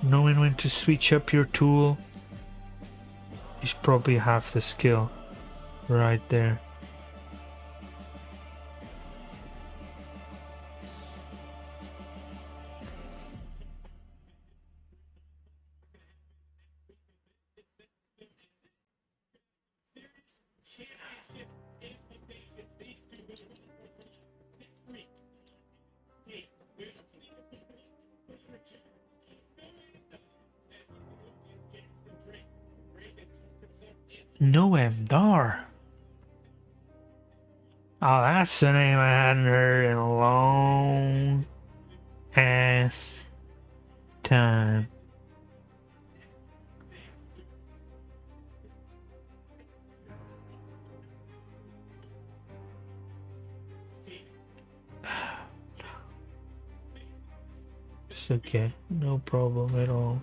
Knowing when to switch up your tool is probably half the skill right there. No Dar. Oh, that's the name I hadn't heard in a long ass time. It's okay, no problem at all.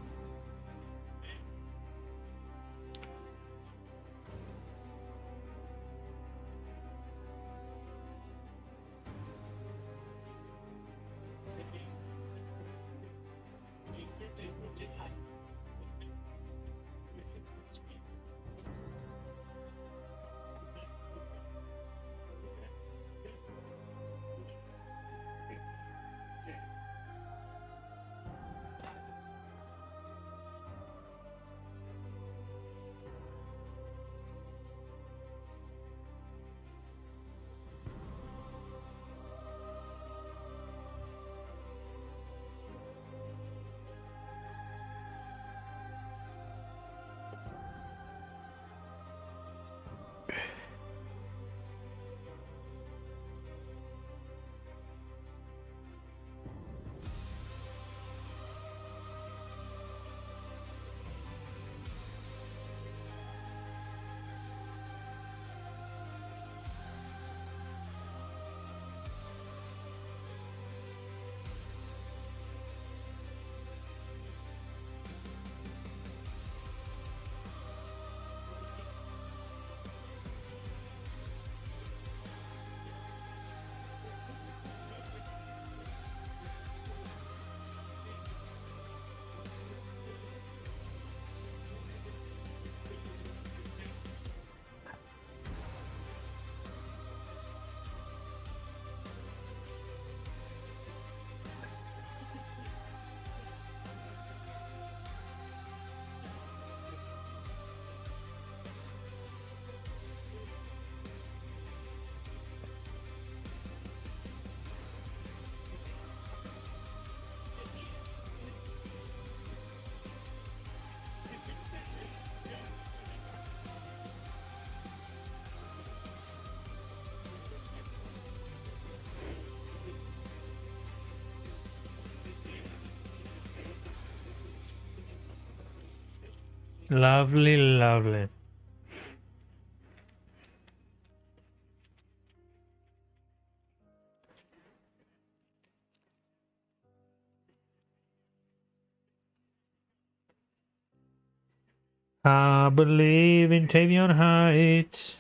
Lovely, lovely. I believe in Tavion Heights.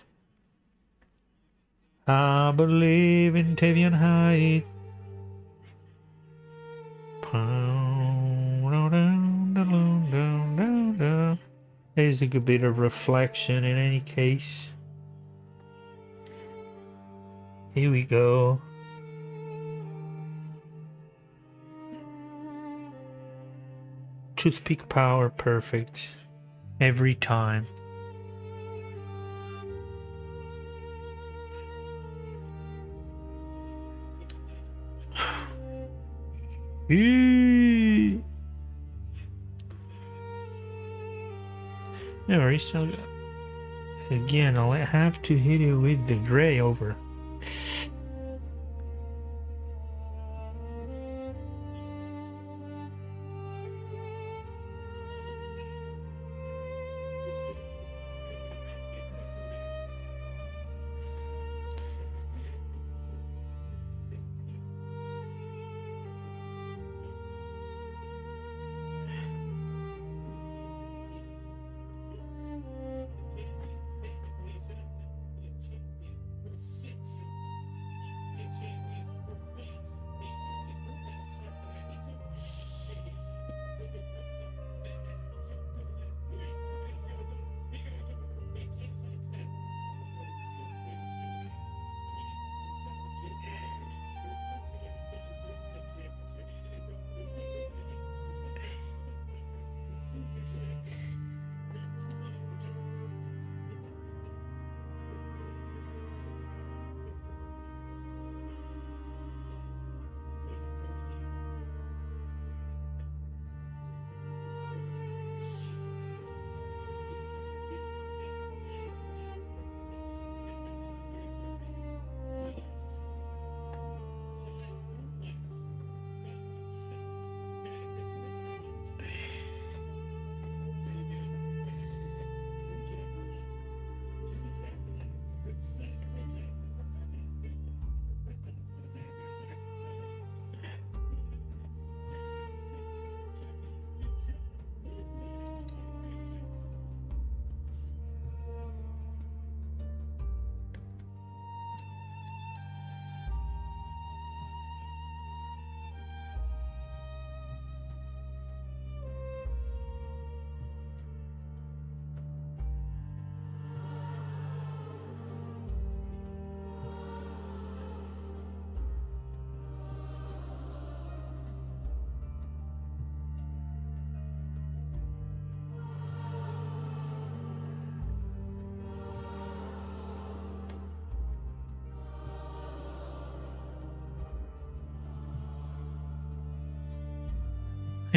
I believe in Tavion Heights. There's a good bit of reflection in any case. Here we go. Toothpick power, perfect. Every time. No worries. Again, I'll have to hit it with the gray over.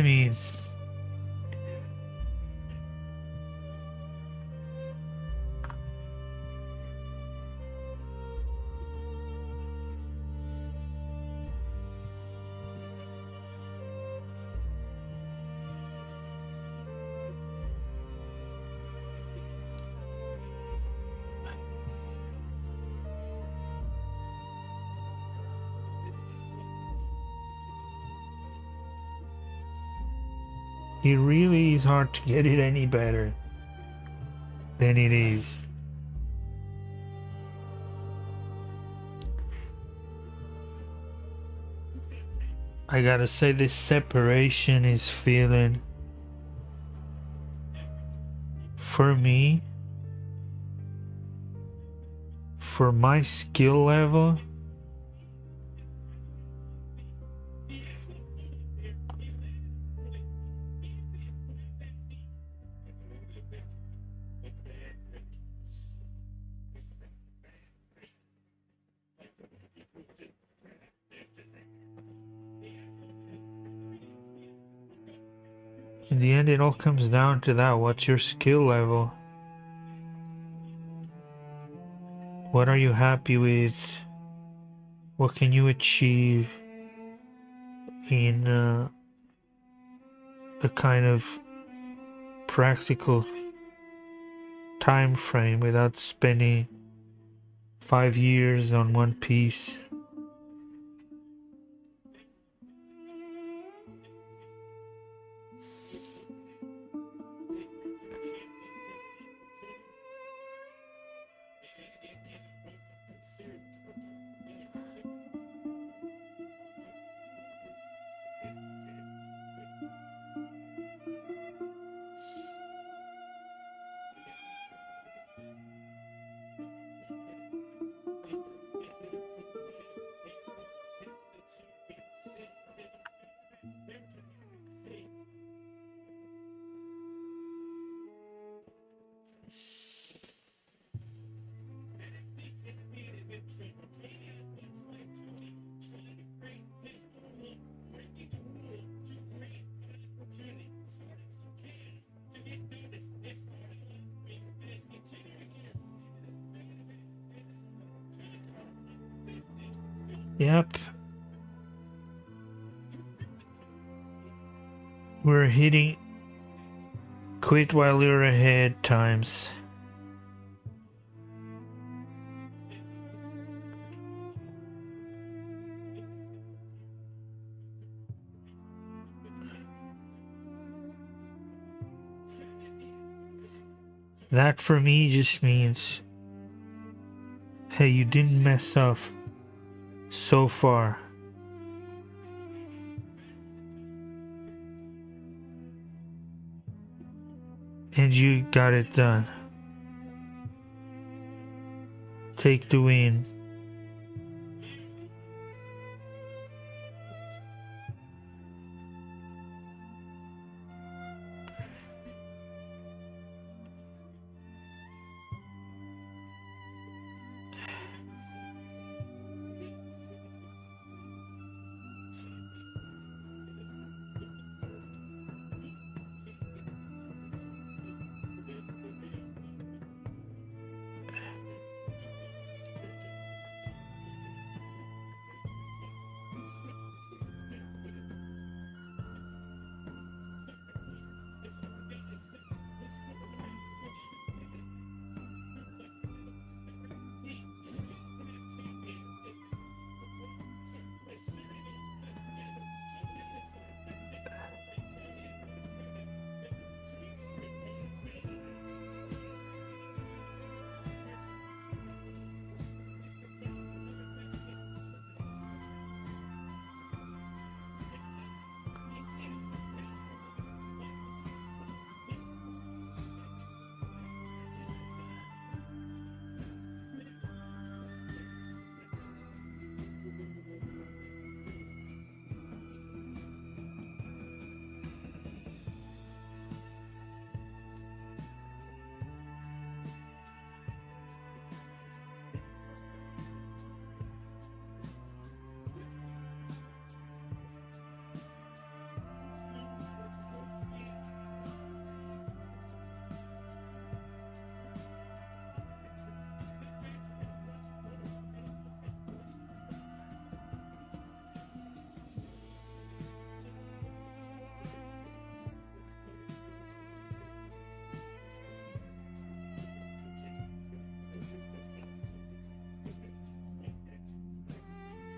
mean, it really is hard to get it any better than it is. I gotta say, this separation is feeling, for me, for my skill level, in the end it all comes down to that. What's your skill level? What are you happy with? What can you achieve in a kind of practical time frame without spending 5 years on one piece? Yep. We're hitting quit while you're ahead times. That for me just means, hey, you didn't mess up so far. And you got it done. Take the win.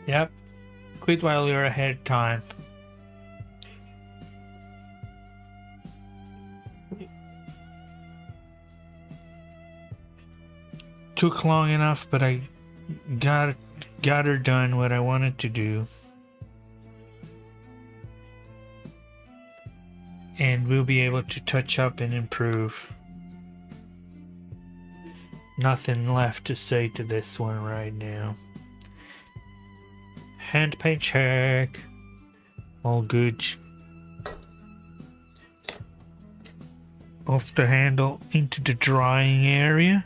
Yep. Quit while you're ahead of time. Took long enough, but I got her done what I wanted to do. And we'll be able to touch up and improve. Nothing left to say to this one right now. Hand paint check. All good. Off the handle into the drying area.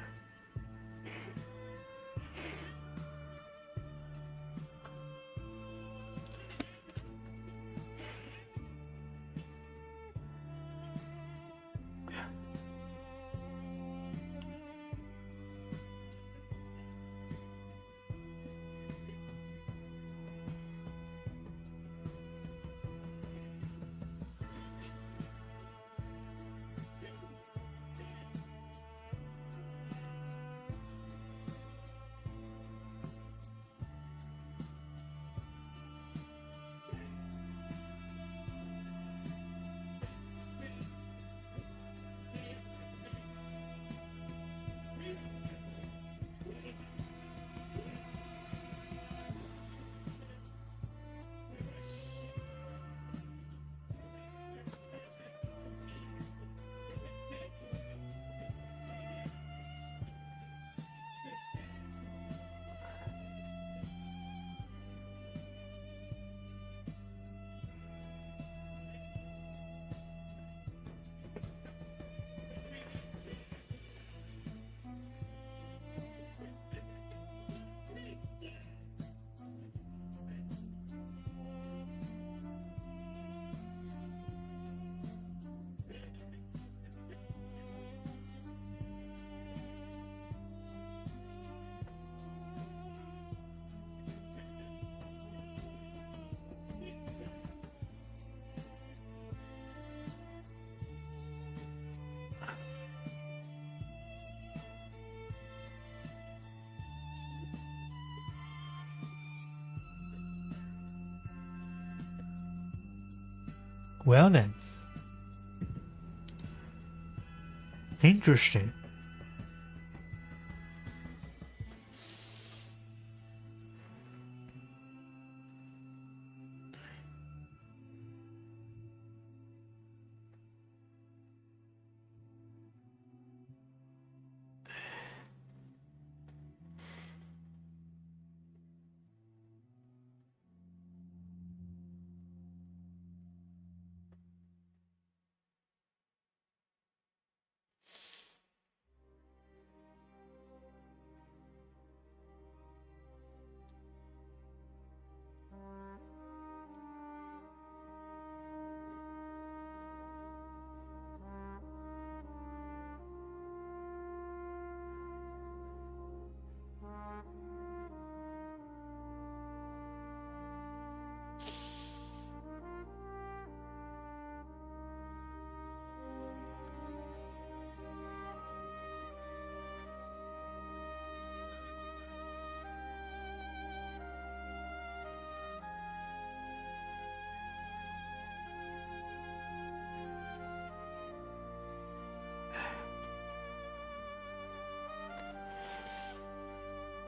Well then. Interesting.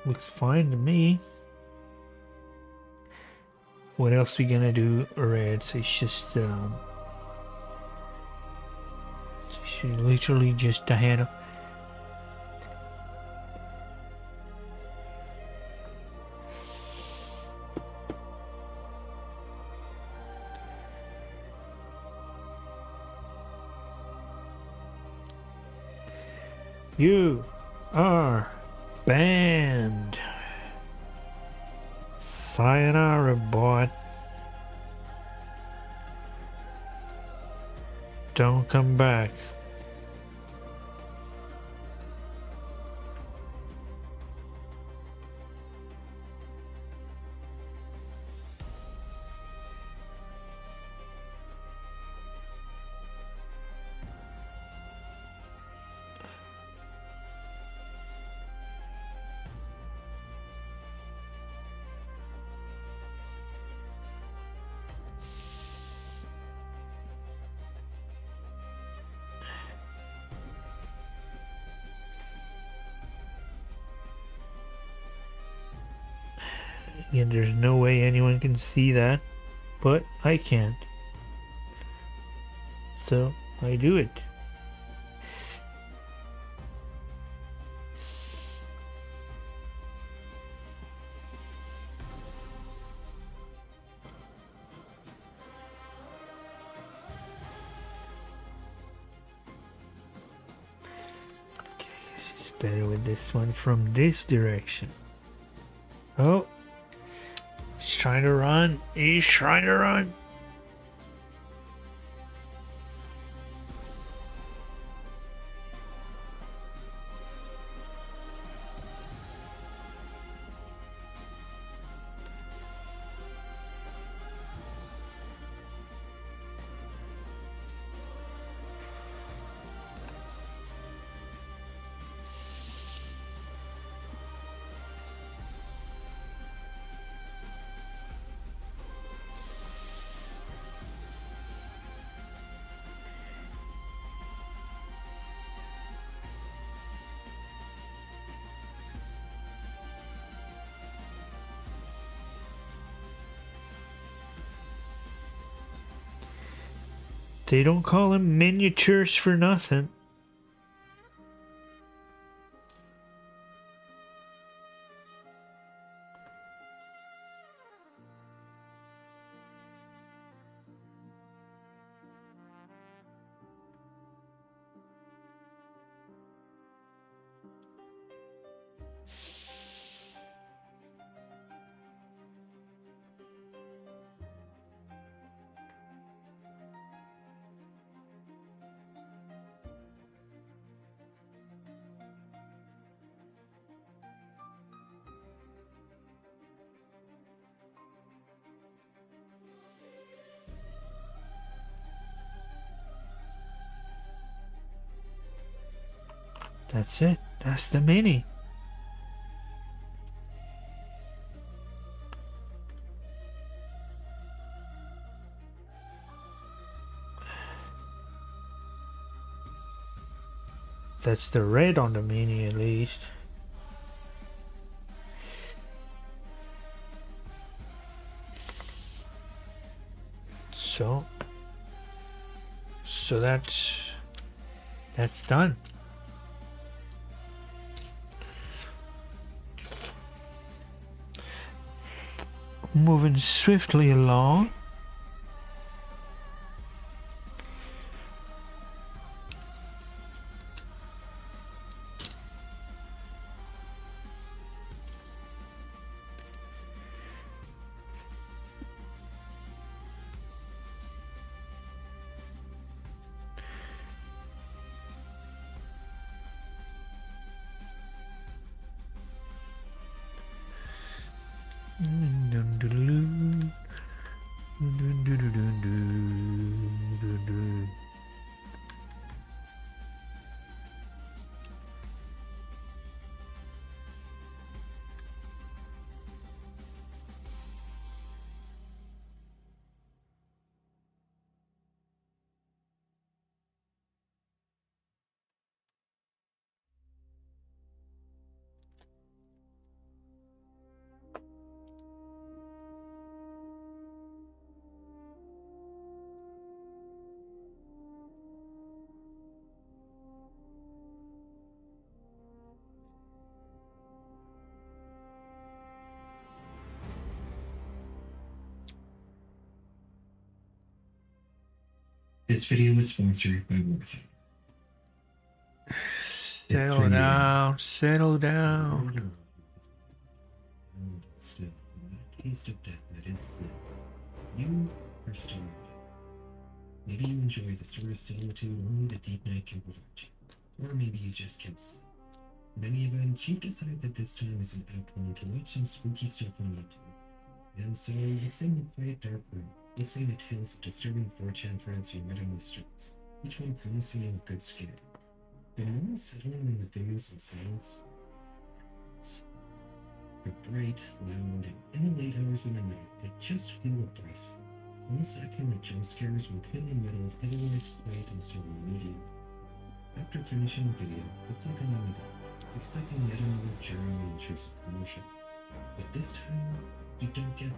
Looks fine to me. What else we gonna do, red? So it's just literally just a handle. You are banned. Sayonara, boy. Don't come back. And there's no way anyone can see that, but I can't. So I do it. Okay, this is better with this one from this direction. Oh, he's trying to run. He's trying to run. They don't call them miniatures for nothing. That's it. That's the mini. That's the red on the mini at least. So that's done. Moving swiftly along. This video was sponsored by Warfare. Settle down, settle down. Still, a taste of death that is sin. You are still alive. Maybe you enjoy the sort of solitude only the deep night can provide you. Or maybe you just can't sleep. In any event, you've decided that this time is an apt one to watch some spooky stuff on YouTube. And so you sit in a quiet dark room, listening to tales of disturbing 4chan threads you read on the streets, each one promising you a good scare. The more unsettling than the videos themselves, they're bright, loud, and in the late hours of the night, they just feel oppressive, almost acting like jump scares when put in the middle of otherwise quiet and serene media. After finishing the video, you click on another, expecting yet another jarring and intrusive commotion. But this time, You don't get that.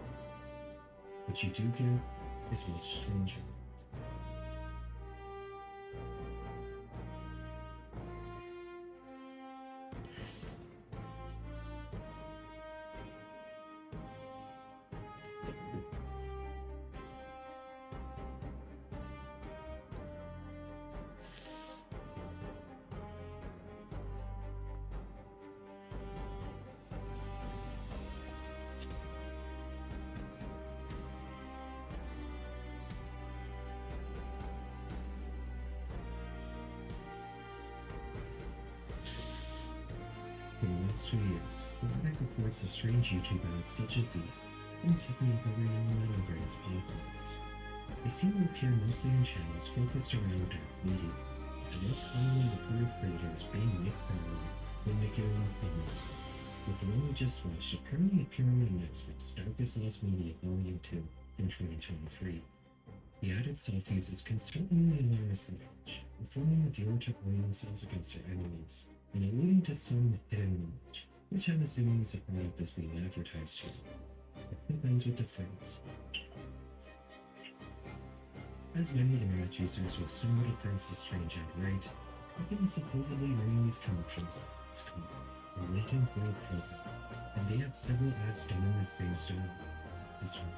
What you do get is much stranger. For the last 2 years, sporadic reports of strange YouTube ads such as these have been kept me up every now and then on various platforms. They seem to appear mostly in channels focused around dark media, the most commonly reported creators being Nick Carter, Windigo, and Moscow, with the one we just watched apparently appearing in Netflix's Darkest Lost Media Volume 2 from 2023. The ad itself uses considerably alarmist language, informing the viewer to arm themselves against their enemies, and alluding to some hidden knowledge, which I'm assuming is the product that's being advertised here. The clip ends with the phrase, as many internet users will stumble across the strange ad right, the company supposedly running these commercials is called the Latent World Program, and they have several ads done in the same style. This one.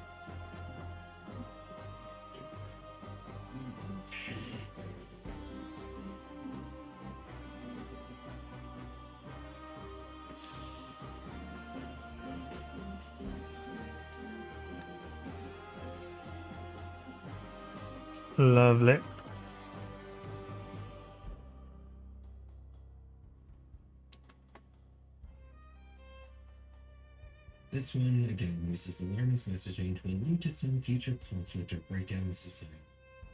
Lovely. This one, again, uses alarmist messaging to allude to some future conflict or breakdown in society.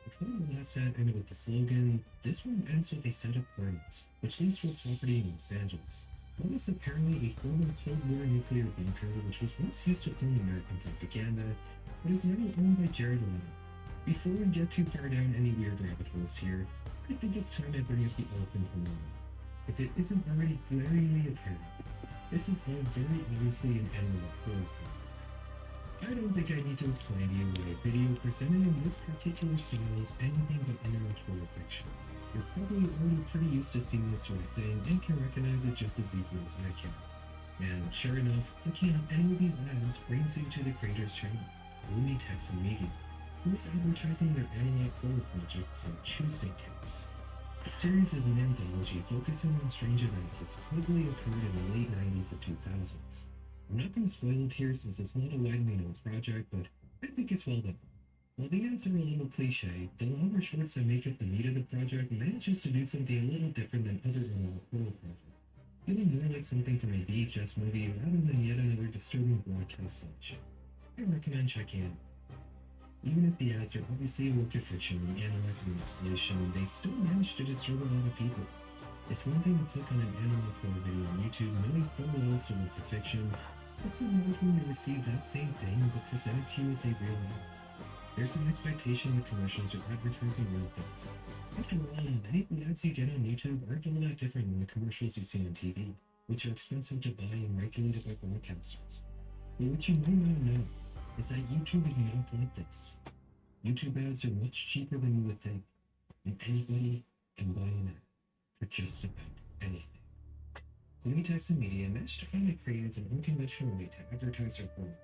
But while the last ad ended with the slogan, this one ends with a set of coordinates, which leads to a property in Los Angeles. One is apparently a former Cold War nuclear bunker which was once used to film American propaganda, but is now owned by Jared Leto. Before we get too far down any weird rabbit holes here, I think it's time I bring up the elephant in the room. If it isn't already glaringly apparent, this is all very obviously an analog horror. I don't think I need to explain to you why a video presented in this particular style is anything but internet horror fiction. You're probably already pretty used to seeing this sort of thing and can recognize it just as easily as I can. And sure enough, clicking on any of these ads brings you to the creator's channel, Gloomy Text and Media, who is advertising their analog horror project called Tuesday Tapes. The series is an anthology focusing on strange events that supposedly occurred in the late 90s and 2000s. I'm not going to spoil it here since it's not a widely known project, but I think it's well done. While the ads are a little cliche, the longer shorts that make up the meat of the project manages to do something a little different than other analog horror projects, feeling more like something from a VHS movie rather than yet another disturbing broadcast slideshow. I recommend checking it out. Even if the ads are obviously a work of fiction and analyzing in isolation, they still manage to disturb a lot of people. It's one thing to click on an analog horror video on YouTube knowing full well it's a work of fiction. It's another thing to receive that same thing but presented to you as a real ad. There's an expectation that commercials are advertising real things. After all, many of the ads you get on YouTube aren't all that different than the commercials you see on TV, which are expensive to buy and regulated by broadcasters. But what you may not know is that YouTube is not like this. YouTube ads are much cheaper than you would think, and anybody can buy an ad for just about anything. Gloomy Text and Media managed to find a creative and unconventional way to advertise their horror.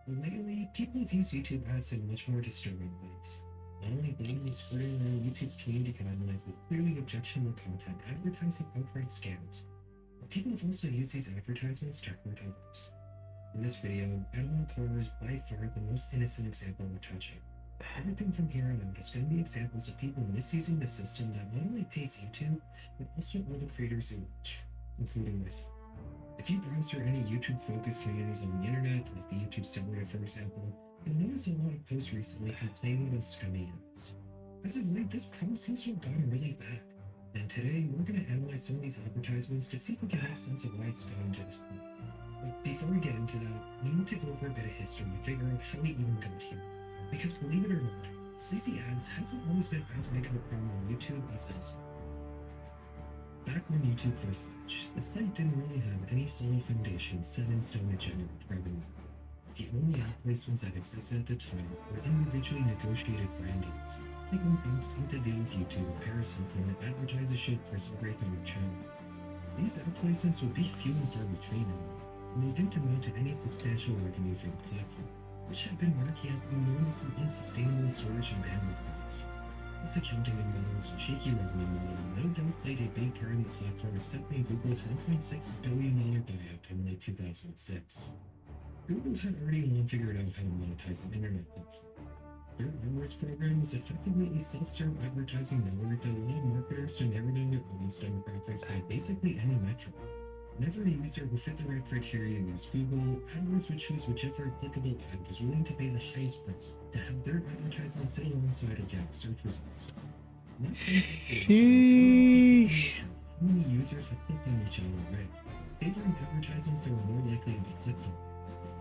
But lately, people have used YouTube ads in much more disturbing ways. Not only blatantly skirting around YouTube's community guidelines with clearly objectionable content advertising outright scams, but people have also used these advertisements to hurt others. In this video, analog horror is by far the most innocent example we're touching. Everything from here on out is going to be examples of people misusing the system that not only pays YouTube, but also all the creators who watch, including myself. If you browse through any YouTube-focused communities on the internet, like the YouTube subreddit for example, you'll notice a lot of posts recently complaining about scummy ads. As of late, this problem seems to have gotten really bad, and today we're going to analyze some of these advertisements to see if we can make sense of why it's gotten to this point. But before we get into that, we need to go over a bit of history to figure out how we even got here. Because believe it or not, sleazy ads hasn't always been as big of a problem on YouTube as it is. Back when YouTube first launched, the site didn't really have any solid foundation set in stone to generate revenue. The only ad placements that existed at the time were individually negotiated brand deals, like when folks inked a deal with YouTube or Paris Hilton to advertise a show Prison Break on their channel. These ad placements would be few and far between, and they didn't amount to any substantial revenue for the platform, which had been marking up enormous and unsustainable storage and bandwidth bills. This accounting imbalance and shaky revenue model no doubt played a big part in the platform accepting Google's $1.6 billion buyout in late 2006. Google had already long figured out how to monetize an internet platform. Their AdWords program was effectively a self-serve advertising network that allowed marketers to narrow down their audience demographics by basically any metric. Whenever a user who fit the right criteria used Google, AdWords would choose whichever applicable ad was willing to pay the highest price to have their advertisement sit alongside organic search results. Not saying Sheesh. how many users have clicked on each ad already, favoring advertisements that were more likely to be clicked on.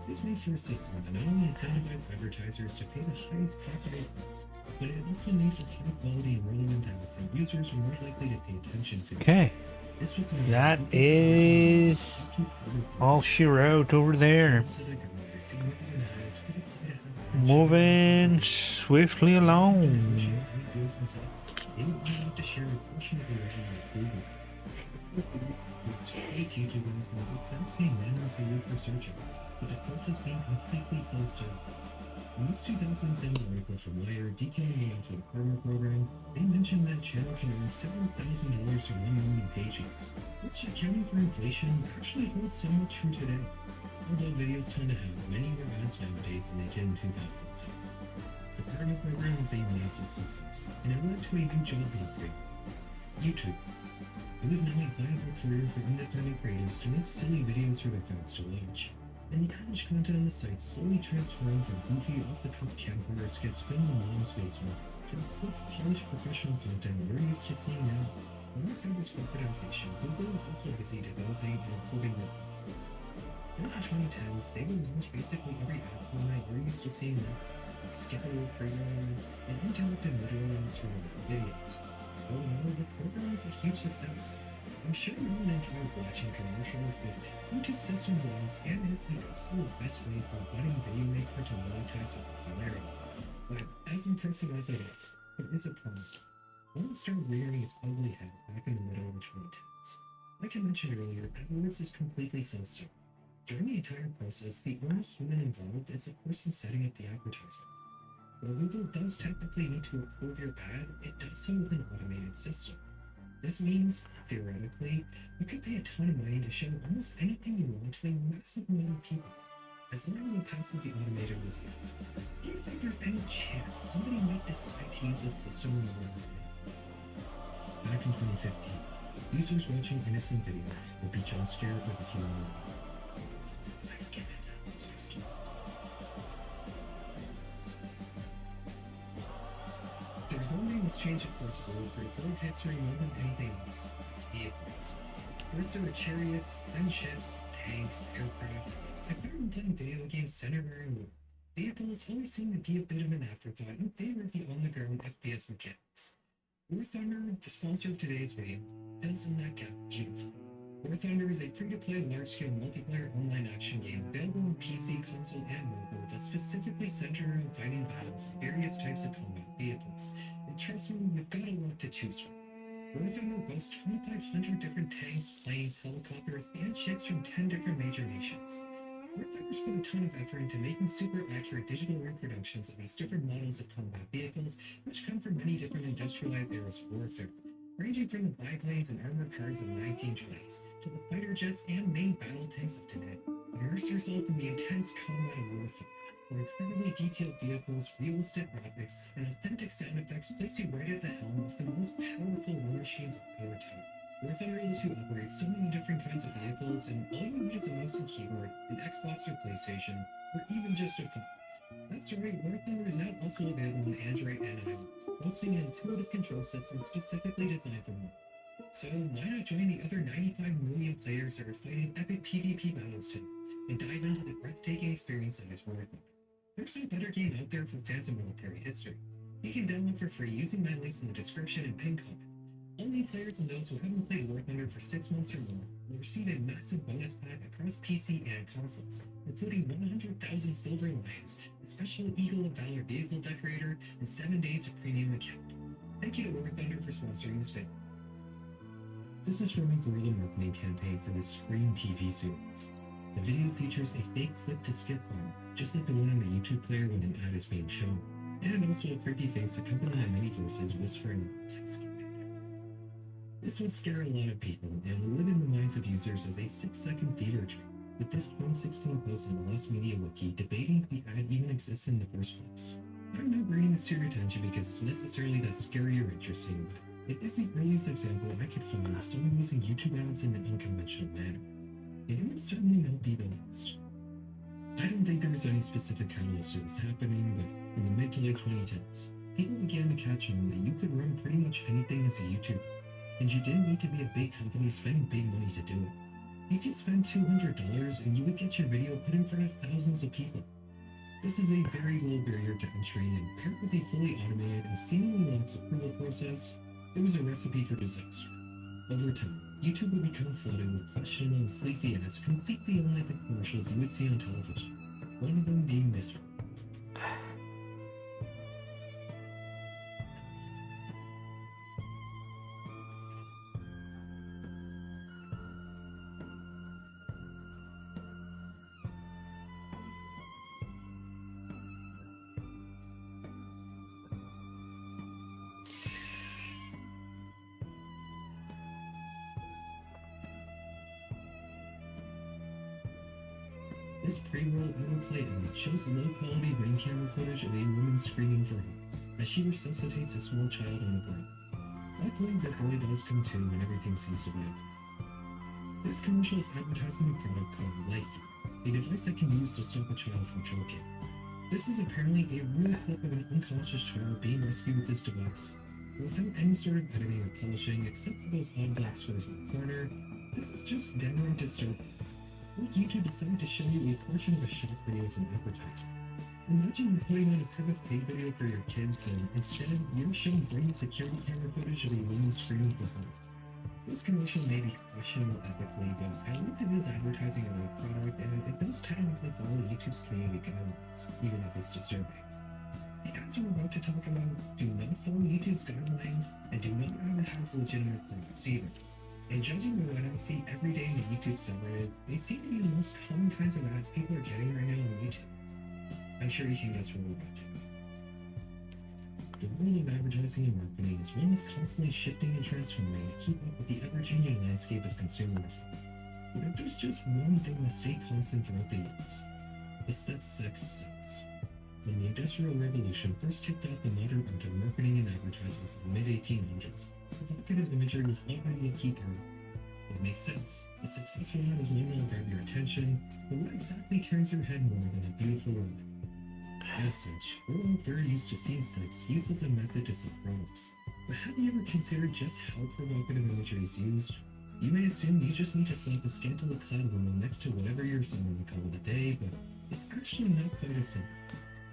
This made for a system that not only incentivized advertisers to pay the highest possible price, but it also made for high quality and relevant ads that users were more likely to pay attention to. Okay, This was that is all she wrote over there. Moving swiftly along. They would have to share a portion of the revenue with Google. YouTube ads in the exact same manner as they would for search ads, but the process being completely self-serve. In this 2007 article from Wire detailing the for the partner program, they mentioned that channel can earn several $1,000s from 1 million page views, which, accounting for inflation, actually holds somewhat true today. Although videos tend to have many more ads nowadays than they did in 2007. The partner program was a massive success, and it led to a new job being created: YouTube. It was now a viable career for independent creators to make silly videos for their fans to watch, and the average content on the site slowly transformed from goofy, off-the-cuff campfire skits filmed in mom's basement to the slick, polished professional content we're used to seeing now. Alongside this corporatization, Google was also busy developing and improving their platform. During the 2010s, they would launch basically every ad format you're used to seeing now: skippable pre-roll ads and interrupted mid-roll ads for videos. All in all, the program was a huge success. I'm sure no one enjoyed watching commercials, but YouTube's system was and is the absolute best way for a budding video maker to monetize their popularity. But as impressive as it is, there is a problem. One started rearing its ugly head back in the middle of the 2010s. Like I mentioned earlier, AdWords is completely self-serve. During the entire process, the only human involved is the person setting up the advertisement. While Google does technically need to approve your ad, it does so with an automated system. This means, theoretically, you could pay a ton of money to show almost anything you want to a massive amount of people, as long as it passes the automated review. Do you think there's any chance somebody might decide to use this system in the long run? Back in 2015, users watching innocent videos would be jump scared with a few more. There's one thing that's changed across the world through world history more than anything else: it's vehicles. First there were chariots, then ships, tanks, aircraft. I've been playing video games centered around war. Vehicles always seem to be a bit of an afterthought in favor of the on-the-ground FPS mechanics. War Thunder, the sponsor of today's video, fills in that gap beautifully. War Thunder is a free-to-play large-scale multiplayer online action game available on PC, console, and mobile that's specifically centered around fighting battles and various types of combat vehicles. And trust me, you've got a lot to choose from. War Thunder boasts 2,500 different tanks, planes, helicopters, and ships from 10 different major nations. War Thunder's put a ton of effort into making super accurate digital reproductions of these different models of combat vehicles, which come from many different industrialized eras of warfare, ranging from the biplanes and armored cars of the 1920s to the fighter jets and main battle tanks of today. Immerse yourself in the intense combat of War Thunder, where incredibly detailed vehicles, realistic graphics, and authentic sound effects place you right at the helm of the most powerful war machines of our time. War Thunder lets you operate so many different kinds of vehicles, and all you need is a mouse and keyboard, an Xbox or PlayStation, or even just a phone. That's right, War Thunder is now also available on Android and iOS, boasting an intuitive control system specifically designed for mobile. So why not join the other 95 million players that are fighting epic PvP battles today, and dive into the breathtaking experience that is War Thunder. There's no better game out there for fans of military history. You can download for free using my links in the description and pinned comment. Only players and those who haven't played War Thunder for 6 months or more will receive a massive bonus pack across PC and consoles, including 100,000 Silver Lions, a special Eagle of Valor vehicle decorator, and 7 days of premium account. Thank you to War Thunder for sponsoring this video. This is from a guerrilla marketing campaign for the Scream TV series. The video features a fake clip to skip on, just like the one on the YouTube player when an ad is being shown, and also a creepy face accompanied by many voices whispering, This would scare a lot of people and will live in the minds of users as a 6-second fever dream, with this 2016 post on the Lost Media Wiki debating if the ad even exists in the first place. I'm not bringing this to your attention because it's necessarily that scary or interesting, but it is the earliest example I could find of someone using YouTube ads in an unconventional manner. And it would certainly not be the last. I don't think there was any specific catalyst to this happening, but in the mid to late 2010s, people began to catch on that you could run pretty much anything as a YouTuber, and you didn't need to be a big company spending big money to do it. You could spend $200 and you would get your video put in front of thousands of people. This is a very low barrier to entry, and paired with a fully automated and seemingly lax approval process, it was a recipe for disaster. Over time, YouTube would become flooded with questionable and sleazy ads completely unlike the commercials you would see on television, one of them being this one. This pre-roll autoplay ad shows low-quality ring camera footage of a woman screaming for help as she resuscitates a small child on a brain. Luckily, the boy does come to and everything seems to be okay. This commercial is advertising a product called Life, a device that can be used to stop a child from choking. This is apparently a real clip of an unconscious child being rescued with this device. Without any sort of editing or polishing except for those odd black squares in the corner, this is just downright disturbing. What YouTube decided to show you a portion of a shock video as an advertisement. Imagine you're putting on a private paid video for your kids and instead you're showing grainy security camera footage of a woman screaming for help. This commercial may be questionable ethically, but at least it is advertising a real product and it does technically follow YouTube's community guidelines, even if it's disturbing. The ads we're about to talk about do not follow YouTube's guidelines and do not advertise legitimate products either. And judging by what I see every day in the YouTube subreddit, they seem to be the most common kinds of ads people are getting right now on YouTube. I'm sure you can guess what we're about to. The world of advertising and marketing is one that's constantly shifting and transforming to keep up with the ever-changing landscape of consumerism. But if there's just one thing that stayed constant throughout the years, it's that sex sells. When the Industrial Revolution first kicked off the modern art of marketing and advertisements in the mid-1800s, provocative imagery was already a key part. It makes sense. A successful ad is one that will grab your attention, but what exactly turns your head more than a beautiful woman? As such, we're all very used to seeing sex used as a method to sell products. But have you ever considered just how provocative imagery is used? You may assume you just need to slap a scantily clad woman next to whatever you're selling and call it a day, but it's actually not quite as simple.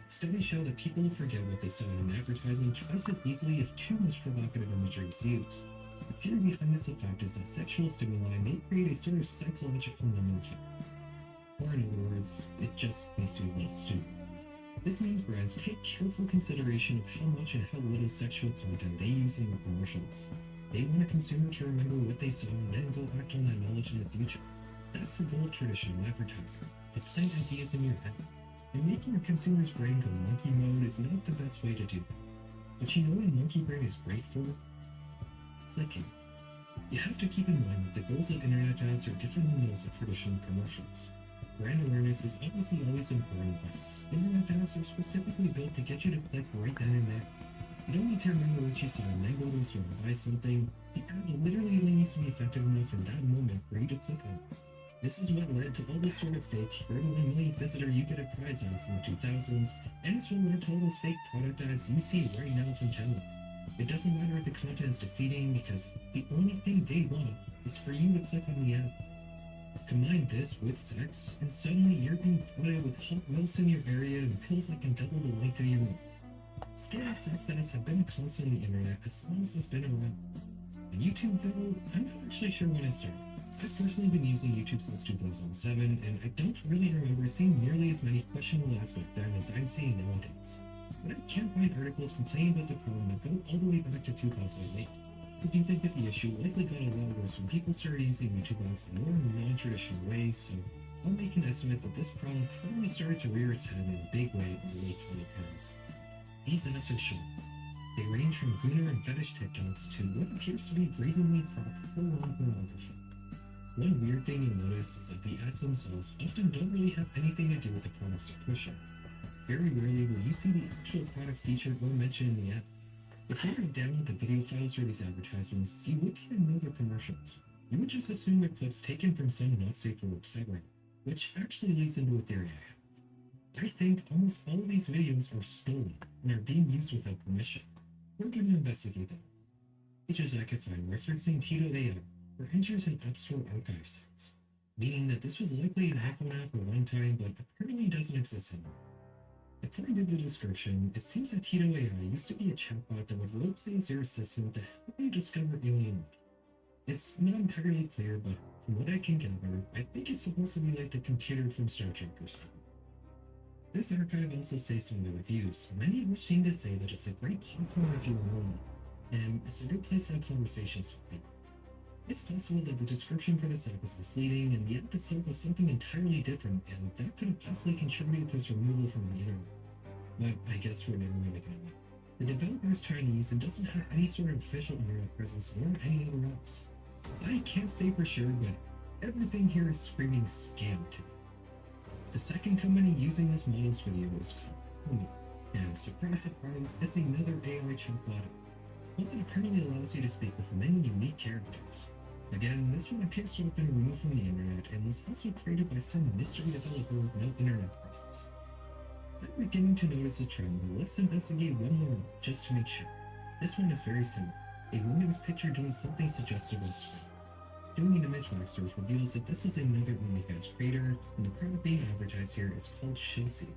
Studies show that people will forget what they saw in an advertisement twice as easily if too much provocative imagery is used. The theory behind this effect is that sexual stimuli may create a sort of psychological numbing effect. Or in other words, it just makes you less stupid. This means brands take careful consideration of how much and how little sexual content they use in their commercials. They want a consumer to remember what they saw and then go act on that knowledge in the future. That's the goal of traditional advertising, to plant ideas in your head. And making your consumer's brain go monkey mode is not the best way to do it. But you know what monkey brain is great for? Clicking. You have to keep in mind that the goals of internet ads are different than those of traditional commercials. Brand awareness is obviously always important, but internet ads are specifically built to get you to click right then and there. You don't need to remember what you saw and then go to the store and buy something. The ad literally only needs to be effective enough in that moment for you to click on it. This is what led to all this sort of fake, you're the 1 millionth visitor you get a prize ads in the 2000s, and it's what led to all those fake product ads you see right now from Canada. It doesn't matter if the content is deceiving because the only thing they want is for you to click on the ad. Combine this with sex, and suddenly you're being flooded with hot milfs in your area and pills that can double the length of your milk. Scary sex ads have been a constant on the internet as long as it's been around. And YouTube though, I'm not actually sure when it started. I've personally been using YouTube since 2007, and I don't really remember seeing nearly as many questionable ads back then as I'm seeing nowadays. But I can't find articles complaining about the problem that go all the way back to 2008. I do think that the issue likely got a lot worse when people started using YouTube ads in more non-traditional ways, so I'll make an estimate that this problem probably started to rear its head in a big way in the late 2010s. These ads are short. They range from gooner and fetish TikToks to what appears to be brazenly propped full-on pornography. One weird thing you'll notice is that the ads themselves often don't really have anything to do with the products they're pushing. Very rarely will you see the actual product featured or mentioned in the ad. If you were to download the video files for these advertisements, you wouldn't even know they're commercials. You would just assume they're clips taken from some not safe for work segment, which actually leads into a theory I have. I think almost all of these videos are stolen and are being used without permission. We're going to investigate them. Pages I could find referencing Tito AI were entries in App Store archive sites, meaning that this was likely an iPhone app at one time, but apparently doesn't exist anymore. According to the description, it seems that Tito AI used to be a chatbot that would roleplay as your assistant to help you discover alien life. It's not entirely clear, but from what I can gather, I think it's supposed to be like the computer from Star Trek or something. This archive also says some of the reviews, many of which seem to say that it's a great platform if you're lonely, and it's a good place to have conversations with people. It's possible that the description for this app is misleading, and the app itself was something entirely different, and that could have possibly contributed to its removal from the internet. But I guess we're never really gonna know. The developer is Chinese and doesn't have any sort of official internet presence or any other apps. I can't say for sure, but everything here is screaming scam to me. The second company using this model's video is called Homie, and surprise surprise, it's another AI chatbot, one that apparently allows you to speak with many unique characters. Again, this one appears to have been removed from the internet and was also created by some mystery developer with no internet presence. I'm beginning to notice a trend, but let's investigate one more just to make sure. This one is very similar. A woman is pictured doing something suggestive on screen. Doing an image mark search reveals that this is another OnlyFans creator, and the product being advertised here is called Showsy.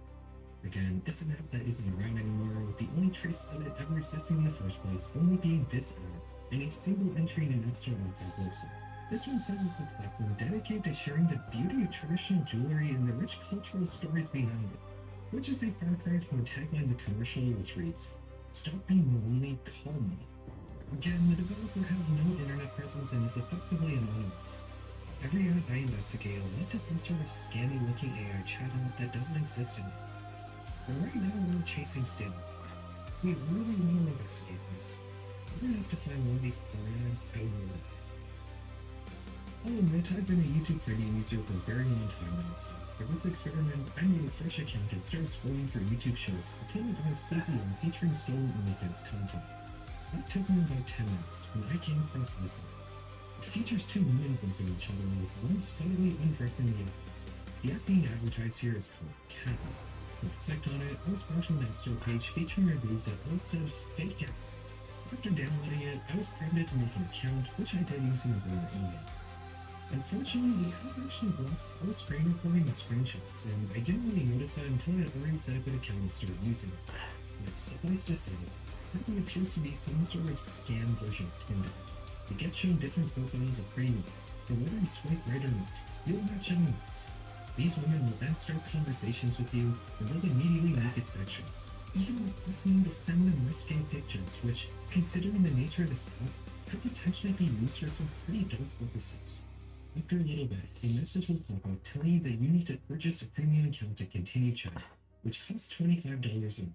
Again, it's an app that isn't around anymore, with the only traces of it ever existing in the first place only being this ad and a single entry in an App Store archive website. This one says it's a platform dedicated to sharing the beauty of traditional jewelry and the rich cultural stories behind it, which is a far cry from the tagline of the commercial, which reads, "Stop being lonely, call me." Again, the developer has no internet presence and is effectively anonymous. Every ad I investigate led to some sort of scammy-looking AI chatbot that doesn't exist anymore. But right now, we're chasing standards. If we really want to investigate this, we're gonna have to find one of these porn ads out in the world. I'll admit I've been a YouTube Premium user for a very long time now, so for this experiment, I made a fresh account and started scrolling through YouTube shows until I got a sleazy one featuring stolen OnlyFans content. That took me about 10 minutes when I came across this one. It features two women bumping each other with one subtly undressing the other. The app being advertised here is called Cat. When I clicked on it, I was brought to an App Store page featuring reviews that all said fake app. After downloading it, I was prompted to make an account, which I did using a burner email. Unfortunately, the app actually blocks all screen recording and screenshots, and I didn't really notice that until I had already set up an account and started using it. But suffice to say, it probably appears to be some sort of scam version of Tinder. You get shown different profiles of pretty women, and whether you swipe right or not, you'll match anyways. These women will then start conversations with you, and they'll immediately make it sexual, even requesting you to send them risque pictures, which, considering the nature of this app, could potentially be used for some pretty dark purposes. After a little bit, a message will pop up telling you that you need to purchase a premium account to continue chatting, which costs $25 a month.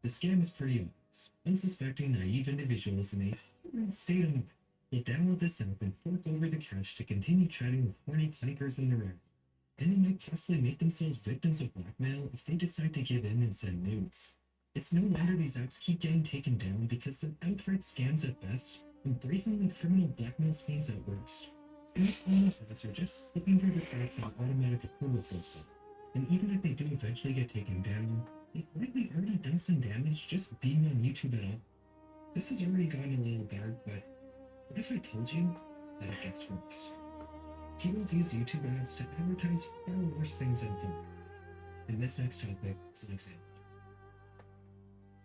The scam is pretty obvious. Unsuspecting, naive individuals in a student state of mind will download this app and fork over the cash to continue chatting with horny clankers in their area. And they might possibly make themselves victims of blackmail if they decide to give in and send nudes. It's no wonder these apps keep getting taken down because they're outright scams at best and brazenly criminal blackmail schemes at worst. And it's almost ads are just slipping through the cracks of the automatic approval process. And even if they do eventually get taken down, they've likely already done some damage just being on YouTube at all. This has already gotten a little dark, but what if I told you that it gets worse? People use YouTube ads to advertise far worse things than fun. And this next topic is an example.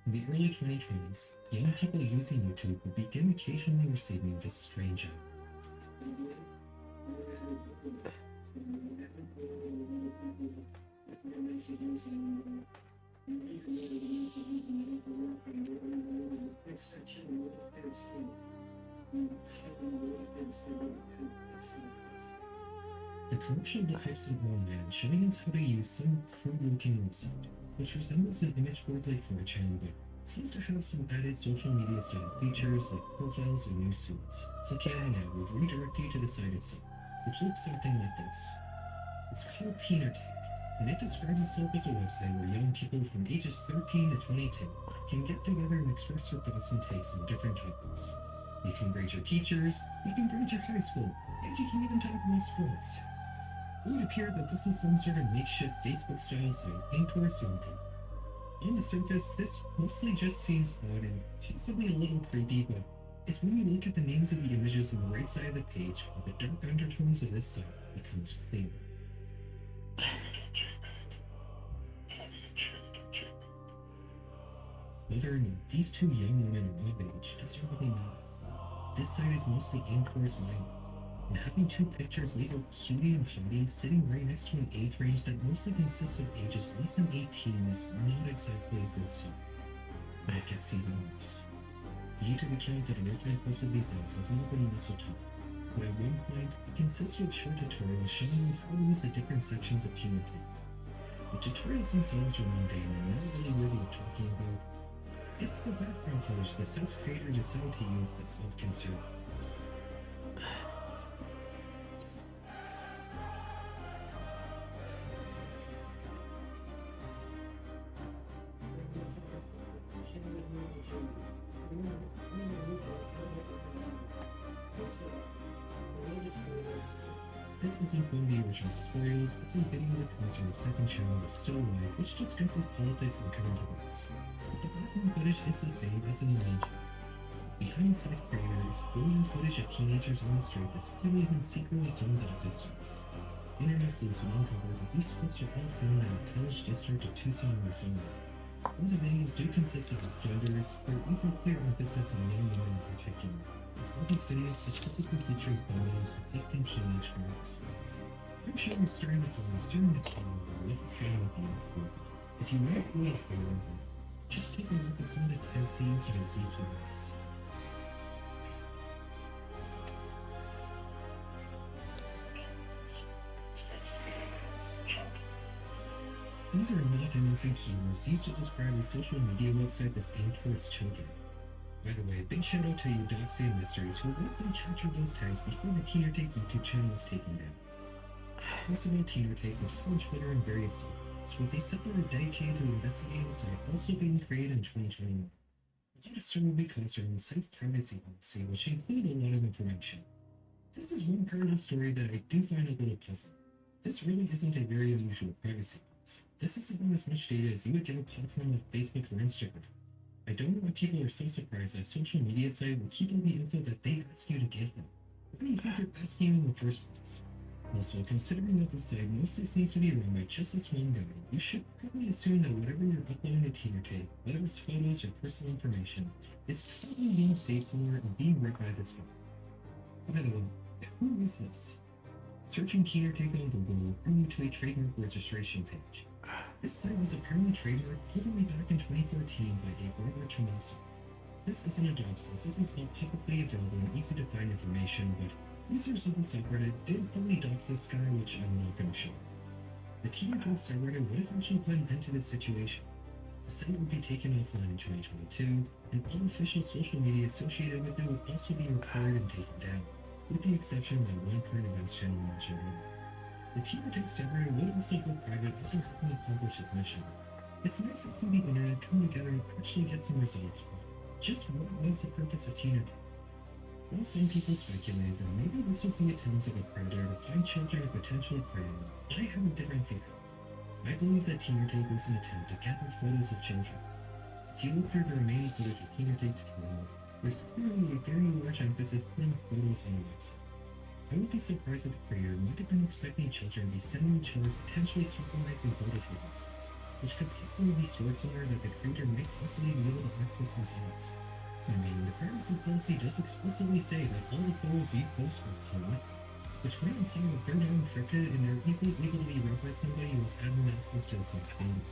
In the early 2020s, young people using YouTube would begin occasionally receiving this strange The commercial depicts an old man showing us how to use some crude-looking website, which resembles an image board like 4chan, but seems to have some added social media style features like profiles and news feeds. Clicking on an ad would redirect you to the site itself, which looks something like this. It's called TeenerTake, and it describes itself as a website where young people from ages 13 to 22 can get together and express their thoughts and takes on different topics. You can grade your teachers, you can grade your high school, and you can even talk about sports. It would appear that this is some sort of makeshift Facebook-style site aimed towards young people. On the surface, this mostly just seems odd and possibly a little creepy, but it's when you look at the names of the images on the right side of the page where the dark undertones of this site becomes clear. Whether or not these two young women are of age doesn't really matter. This site is mostly aimed towards minors, and having two pictures labeled cutie and hottie sitting right next to an age range that mostly consists of ages less than 18 is not exactly a good sign. But it gets even worse. The YouTube account that originally posted these sites has not been also top, but at one point, it consisted of short tutorials showing you how to use the different sections of TeenerTake. The tutorials themselves are mundane and not really worthy of talking about. It's the background footage the site's creator decided to use that's self-consumed. This isn't one of the original tutorials, it's a video that comes from the second channel that's still alive, which discusses politics and current events. But the background footage is the same as in the main channel. Behind the site's creator is floating footage of teenagers on the street that's clearly been secretly filmed at a distance. Internet sleuths would uncover that these clips are all filmed in a college district of Tucson, Arizona. While the videos do consist of both genders, there is a clear emphasis on young women in particular, with all these videos specifically featuring photos depicting teenage girls. I'm sure you're starting to feel a certain opinion on what this video might be included. If you might be a fan, just take a look at some of the tent scenes you can see tonight. These are not innocent keywords used to describe a social media website that's aimed towards children. By the way, big shout out to you Doxy and Mysteries who likely captured those tags before the TeenerTake YouTube channel was taken down. Posts about TeenerTake would flood Twitter and various sites, with a separate dedicated to investigating the site also being created in 2021. A lot of started because around the site's privacy policy, which included a lot of information. This is one part of the story that I do find a little puzzling. This really isn't a very unusual privacy policy. This is about as much data as you would get a platform like Facebook or Instagram. I don't know why people are so surprised that a social media site will keep all the info that they ask you to give them. What do you think they're asking in the first place? Also, considering that the site mostly seems to be run by just this one guy, you should probably assume that whatever you're uploading to TeenerTake, whether it's photos or personal information, is probably being saved somewhere and being read by this guy. By the way, who is this? Searching TeenerTake on Google will bring you to a trademark registration page. This site was apparently trademarked all the way back in 2014 by a Robert Tomaso. This isn't a dog since this is all publicly available and easy to find information, but users of the subreddit did fully dox this guy, which I'm not going to show. The TeenerTake subreddit would eventually put an end to this situation. The site would be taken offline in 2022, and all official social media associated with it would also be required and taken down, with the exception of that one current events channel mentioned earlier. The TeenerTake subreddit would also go private after having accomplished its mission. It's nice to see the internet come together and actually get some results, but just what was the purpose of TeenerTake? While some people speculated that maybe this was the attempts of a predator to find children to potentially prey on, I have a different theory. I believe that TeenerTake was an attempt to gather photos of children. If you look through the remaining footage of TeenerTake tutorials, there's clearly a very large emphasis put on photos on the website. I would be surprised if the creator might have been expecting children to be sending each other potentially compromising photos of themselves. which could possibly be stored somewhere that the creator might possibly be able to access themselves. I mean, the privacy policy does explicitly say that all the photos you post are public, which might imply that they're not encrypted and they're easily able to be read by somebody who has admin access to the site's data.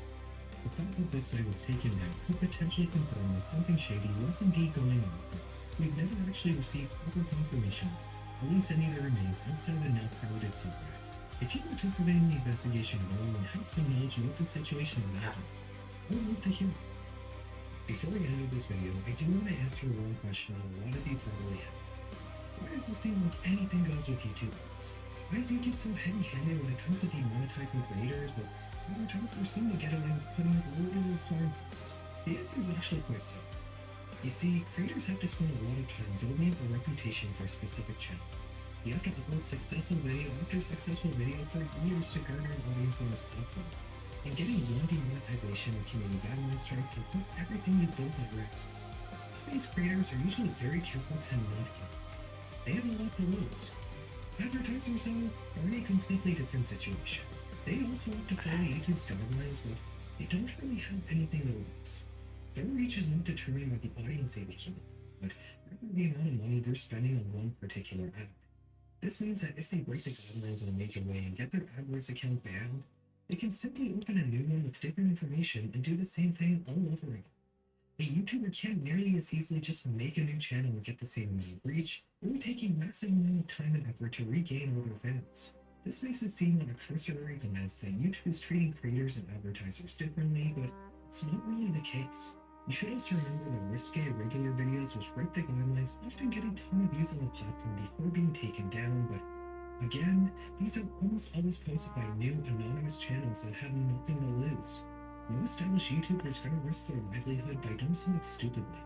The fact that this site was taken down could potentially confirm that something shady was indeed going on. We've never actually received proper confirmation, at least any that remains outside the now crowded subreddit. If you participate in the investigation at all and have some knowledge of what the situation is happening, I would love to hear it. Before we end this video, I do want to answer one question that a lot of you probably have. Why does it seem like anything goes with YouTube ads? Why is YouTube so heavy-handed when it comes to demonetizing creators, but advertisers seem to get away with putting up literal porn clips? The answer is actually quite simple. You see, creators have to spend a lot of time building a reputation for a specific channel. You have to upload successful video after successful video for years to garner an audience on this platform. And getting one demonetization or community guidelines strike can put everything you've built at risk. Space creators are usually very careful to not get. They have a lot to lose. Advertisers, though, are in a completely different situation. They also have to follow YouTube's guidelines, but they don't really have anything to lose. Their reach is not determined by the audience they become, but rather the amount of money they're spending on one particular ad. This means that if they break the guidelines in a major way and get their AdWords account banned, they can simply open a new one with different information and do the same thing all over again. A YouTuber can't nearly as easily just make a new channel and get the same amount of reach. It would take a massive amount of time and effort to regain all their fans. This makes it seem on a cursory glance that YouTube is treating creators and advertisers differently, but it's not really the case. You should also remember that risque irregular videos which break the guidelines often get a ton of views on the platform before being taken down, but again, these are almost always posted by new anonymous channels that have nothing to lose. No established YouTubers are going to risk their livelihood by doing something stupidly.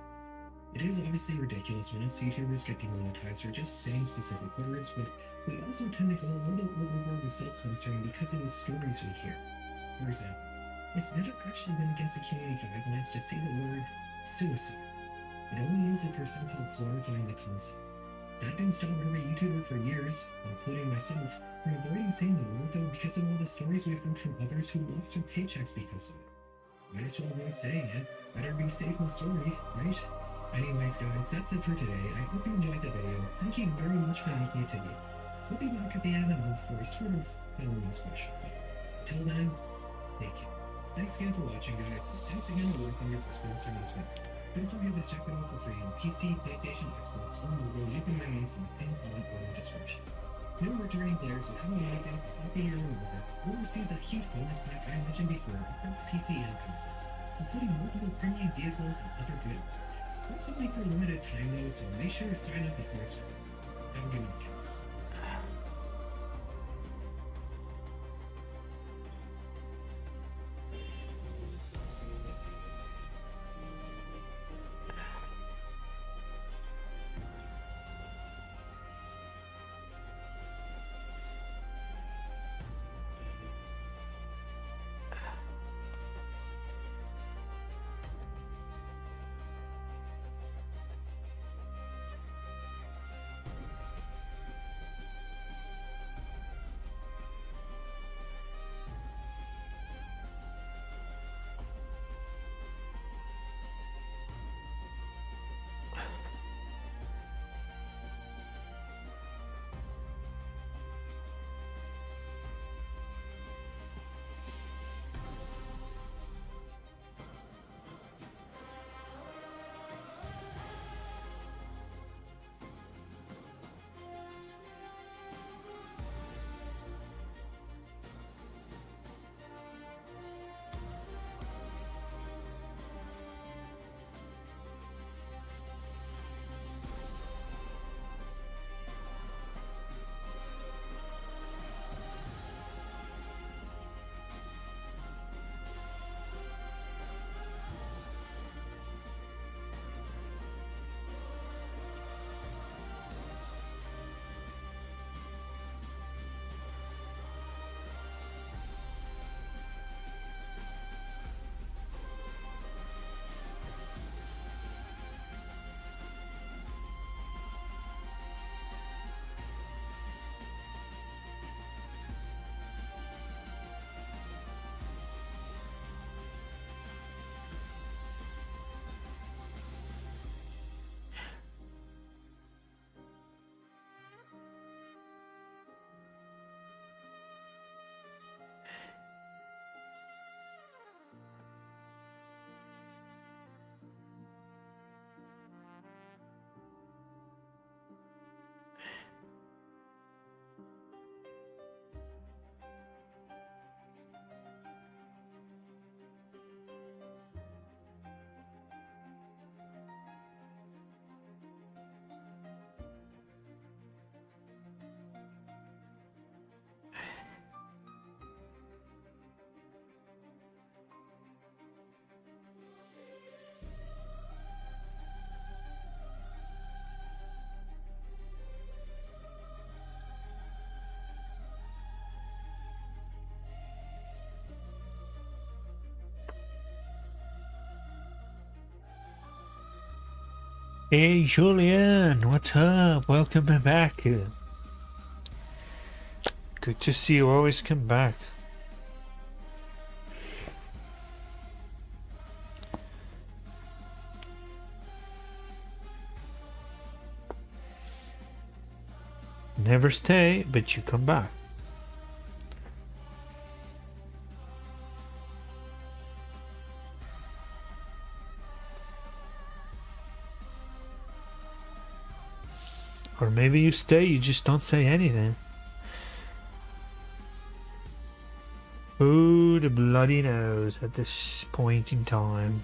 It is obviously ridiculous when us YouTubers get demonetized for just saying specific words, but we also tend to go a little overboard with self-censoring because of the stories we hear. For example, it's never actually been against the community guidelines to say the word suicide. It only is if you're somehow glorifying the concept. That didn't stop every YouTuber for years, including myself, from avoiding saying the word though because of all the stories we've heard from others who lost their paychecks because of it. Might as well avoid saying it. Better be safe in the story, right? Anyways guys, that's it for today. I hope you enjoyed the video. Thank you very much for making it to the end. We'll be back at the end of for a sort of Halloween special. Till then, thank you. Thanks again for watching, guys, and thanks again to WorkHunger for sponsoring this video. Don't forget to check it out for free on PC, PlayStation, Xbox, or mobile using my links in the pinned comment or the description. New returning players who haven't logged in for Happy Year or more will receive that huge bonus pack I mentioned before across PC and consoles, including multiple premium vehicles and other goods. That's only for a limited time though, so make sure to sign up before it's over. Have a good night, guys. Hey Julian, what's up? Welcome back. Good to see you. Always come back. Never stay, but you come back. Or maybe you stay, you just don't say anything. Who the bloody knows at this point in time?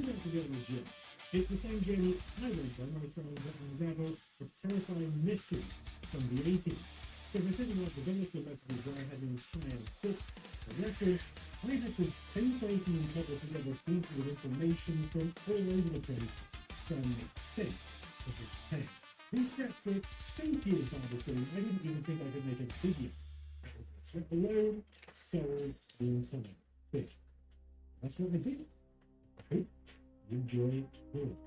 you have to go on a journey. It's the same journey I went on when I tried to unravel a terrifying mystery from the 80s. So this isn't like the gospel messages where I had an entire book of records. I had to painstakingly cobble together pieces of information from all over the place trying to make sense of its tale. These scraps were so few and far between, I didn't even think I could make a video. Let alone solve the entire thing. That's what I did. I hope you enjoy the work.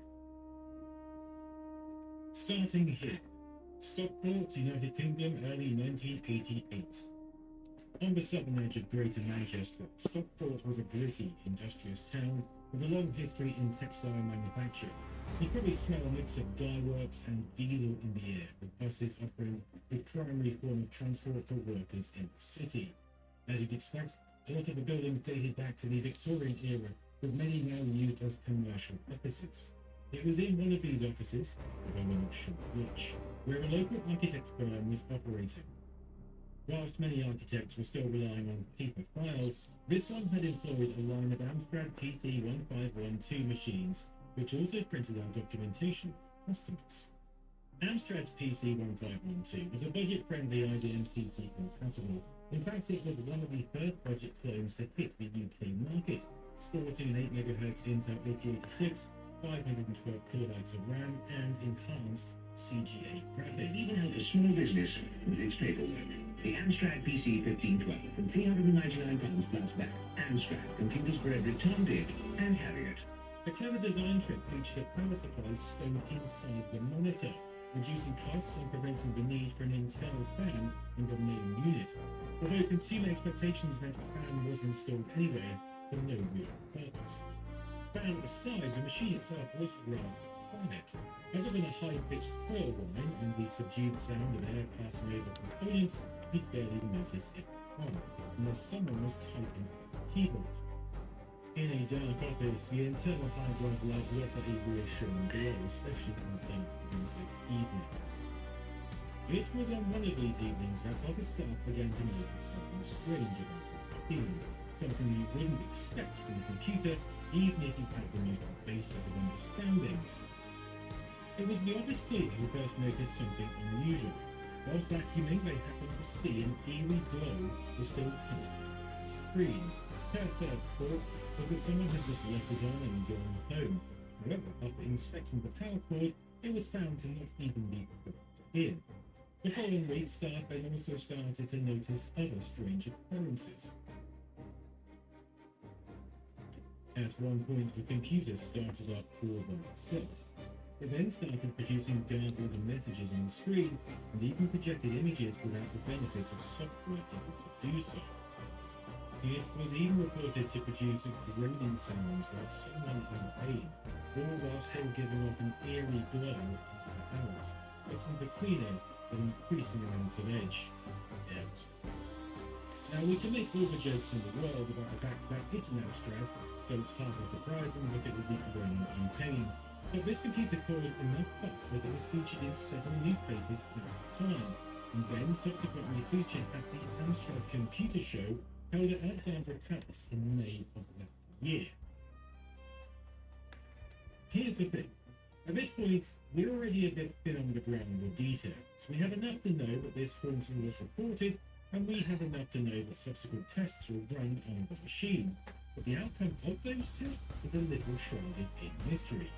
Starting here. Stockport, United Kingdom, early 1988. On the southern edge of Greater Manchester, Stockport was a gritty, industrious town with a long history in textile manufacture. You probably smell a mix of dye works and diesel in the air, with buses offering the primary form of transport for workers in the city. As you'd expect, a lot of the buildings dated back to the Victorian era, with many now used as commercial offices. It was in one of these offices, although we're not sure which, where a local architect firm was operating. Whilst many architects were still relying on paper files, this one had employed a line of Amstrad PC 1512 machines, which also printed out documentation for customers. Amstrad's PC 1512 was a budget-friendly IBM PC compatible. In fact, it was one of the first budget clones to hit the UK market, sporting an 8MHz Intel 8086, 512 kilobytes of RAM, and enhanced CGA graphics. Even help a small business with its paperwork. The Amstrad PC 1512 from £399 plus VAT. Amstrad, computers for every Tom, Dick, and Harriet. A clever design trick featured a power supply stowed inside the monitor, reducing costs and preventing the need for an internal fan in the main unit. Although consumer expectations meant a fan was installed anywhere for no real purpose. Fan aside, the machine itself was rather quiet. Other than a high-pitched coil whine and the subdued sound of air passing over components, you'd barely notice it on, unless someone was typing on the keyboard. In a dark office, the internal hard drive light lit a reassuring glow, especially on a dark winter's evening. It was on one of these evenings that office staff began to notice something strange about the machine, something you wouldn't expect from a computer, even if you had the most basic of understandings. It was the office cleaner who first noticed something unusual. Whilst vacuuming, they happened to see an eerie glow was still coming from the screen. Her third thought was that someone had just left it on and gone home. However, after inspecting the power cord, it was found to not even be plugged in. The following week, staff then also started to notice other strange occurrences. At one point, the computer started up all by itself. It then started producing garbled messages on the screen and even projected images without the benefit of software able to do so. It was even reported to produce groaning sounds like someone in pain, all while still giving off an eerie glow for hours, fixing the cleaner with increasing amounts of edge and doubt. Now, we can make all the jokes in the world about the fact that it's an Amstrad, so it's hardly surprising that it would be groaning in pain. But this computer caused enough fuss that it was featured in several newspapers at the time, and then subsequently featured at the Amstrad Computer Show held at Alexandra Palace in May of that year. Here's the thing. At this point, we're already a bit thin on the ground with details. We have enough to know that this haunting was reported, and we have enough to know that subsequent tests were run on the machine. But the outcome of those tests is a little shrouded in mystery.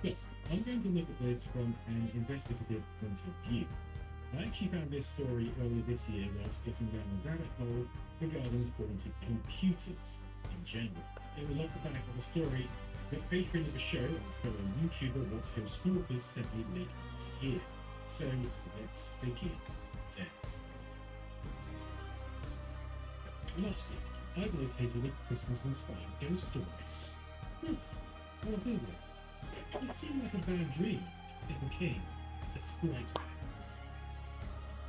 But I'm going to look at this from an investigative point of view. I actually found this story earlier this year whilst getting down a rabbit hole regarding haunted computers in general. It was off the back of a story that patron of the show and fellow YouTuber What Host Stalkers sent me late last year. So let's begin there. Lost it. I've located a Christmas-inspired ghost story. What is it? It seemed like a bad dream. It became a sprite.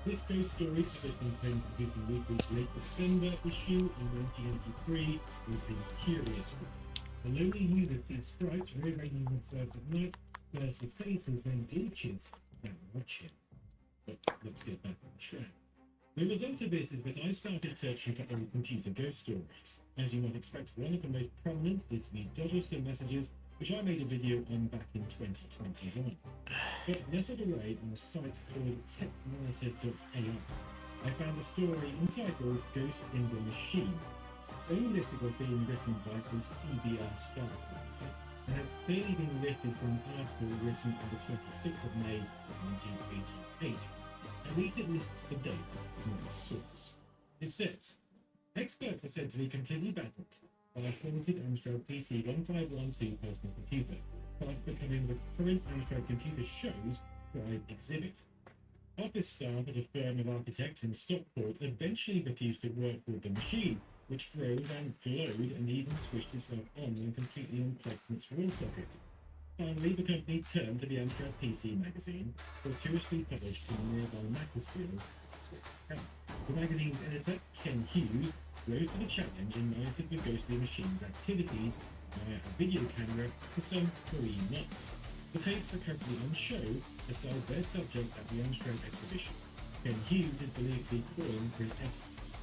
This ghost story, published in Plain Computing Weekly's late December issue in 1983, has been curious. A lonely user sees sprites rearranging themselves at night, flashes his faces, then glitches and watch him. But let's get back on track. The result of this is that I started searching for old computer ghost stories. As you might expect, one of the most prominent is the Dodgester Messages, which I made a video on back in 2021. But nestled away on a site called techmonitor.ai, I found a story entitled Ghost in the Machine. It's only listed as being written by a CBR star writer, and has clearly been lifted from an article written on the 26th of May 1988. At least it lists the date, not the source. It says, experts are said to be completely baffled by a haunted Amstrad PC 1512 personal computer, part becoming the current Amstrad computer show's prize exhibit. Office staff at a firm of architects in Stockport eventually refused to work with the machine, which droned and glowed and even switched itself on when completely unplugged from its wall socket. Finally, the company turned to the Amstrad PC magazine, fortuitously published in the nearby Macclesfield. The magazine's editor, Ken Hughes, rose to the challenge and monitored the ghostly machine's activities via a video camera for some 3 months. The tapes are currently on show beside their subject at the Amstrad exhibition. Ken Hughes is believed to be calling for an exorcism.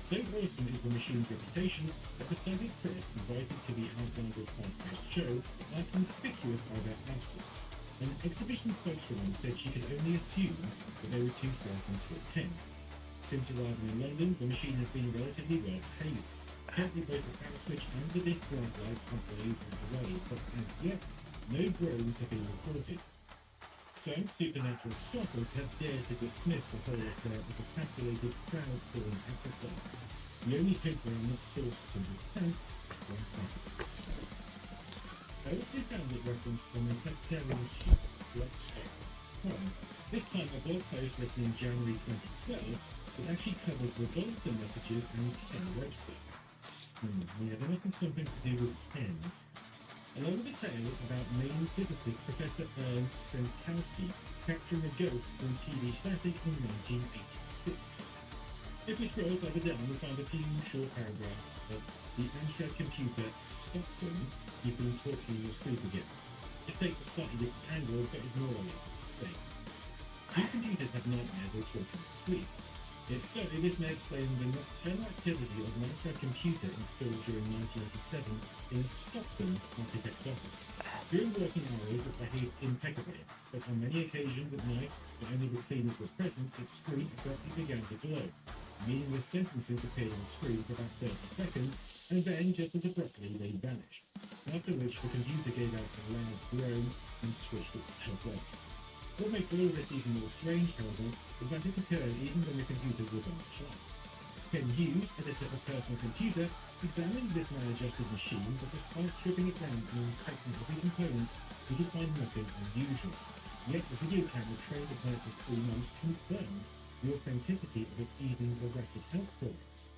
So awesome is the machine's reputation that the Sunday press invited to the Alexander past show are conspicuous by their absence. An exhibition spokeswoman said she could only assume that they were too frightened to attend. Since arriving in London, the machine has been relatively well behaved. Currently both the power switch and the disc bright lights are blazing away, but as yet, no groans have been reported. Some supernatural scoffers have dared to dismiss the whole affair as a calculated crowd-pulling exercise. The only people who are not forced to repent was the stories. I also found it referenced from a Pectorial sheep, Black Star. This time a blog post written in January 2012 that actually covers the Dodgester Messages and Ken Webster. Yeah, there must be something to do with pens. Along with a tale about Maine's physicist Professor Ernst Senskowski capturing a ghost from TV static in 1986. If we scroll further down, we find a few short paragraphs of the Amstrad computer Stockton keeping talking in your sleep again. This takes a slightly different angle, but is more or less the same. Do computers have nightmares or talking in sleep? If so, this may explain the nocturnal activity of an Amstrad computer installed during 1987 in a Stockton architect's office. During working hours, it behaved impeccably, but on many occasions at night, when only the cleaners were present, its screen abruptly began to glow. Meaningless sentences appeared on the screen for about 30 seconds, and then, just as abruptly, they vanished. After which, the computer gave out a loud groan and switched itself off. What makes all of this even more strange, however, is that it occurred even when the computer was on charge. Ken Hughes, editor of Personal Computer, examined this maladjusted machine, but despite stripping it down and inspecting every component, he could find nothing unusual. Yet the video camera trained upon it for 3 months confirmed the authenticity of its evening's erratic outpours.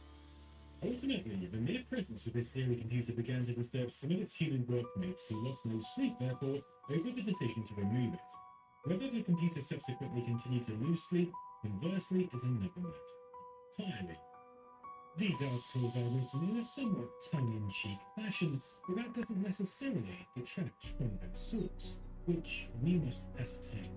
Ultimately, the mere presence of this eerie computer began to disturb some of its human workmates who lost no sleep, therefore, over the decision to remove it. Whether the computer subsequently continued to lose sleep, conversely, is another matter entirely. These articles are written in a somewhat tongue-in-cheek fashion, but that doesn't necessarily detract from their source, which we must ascertain.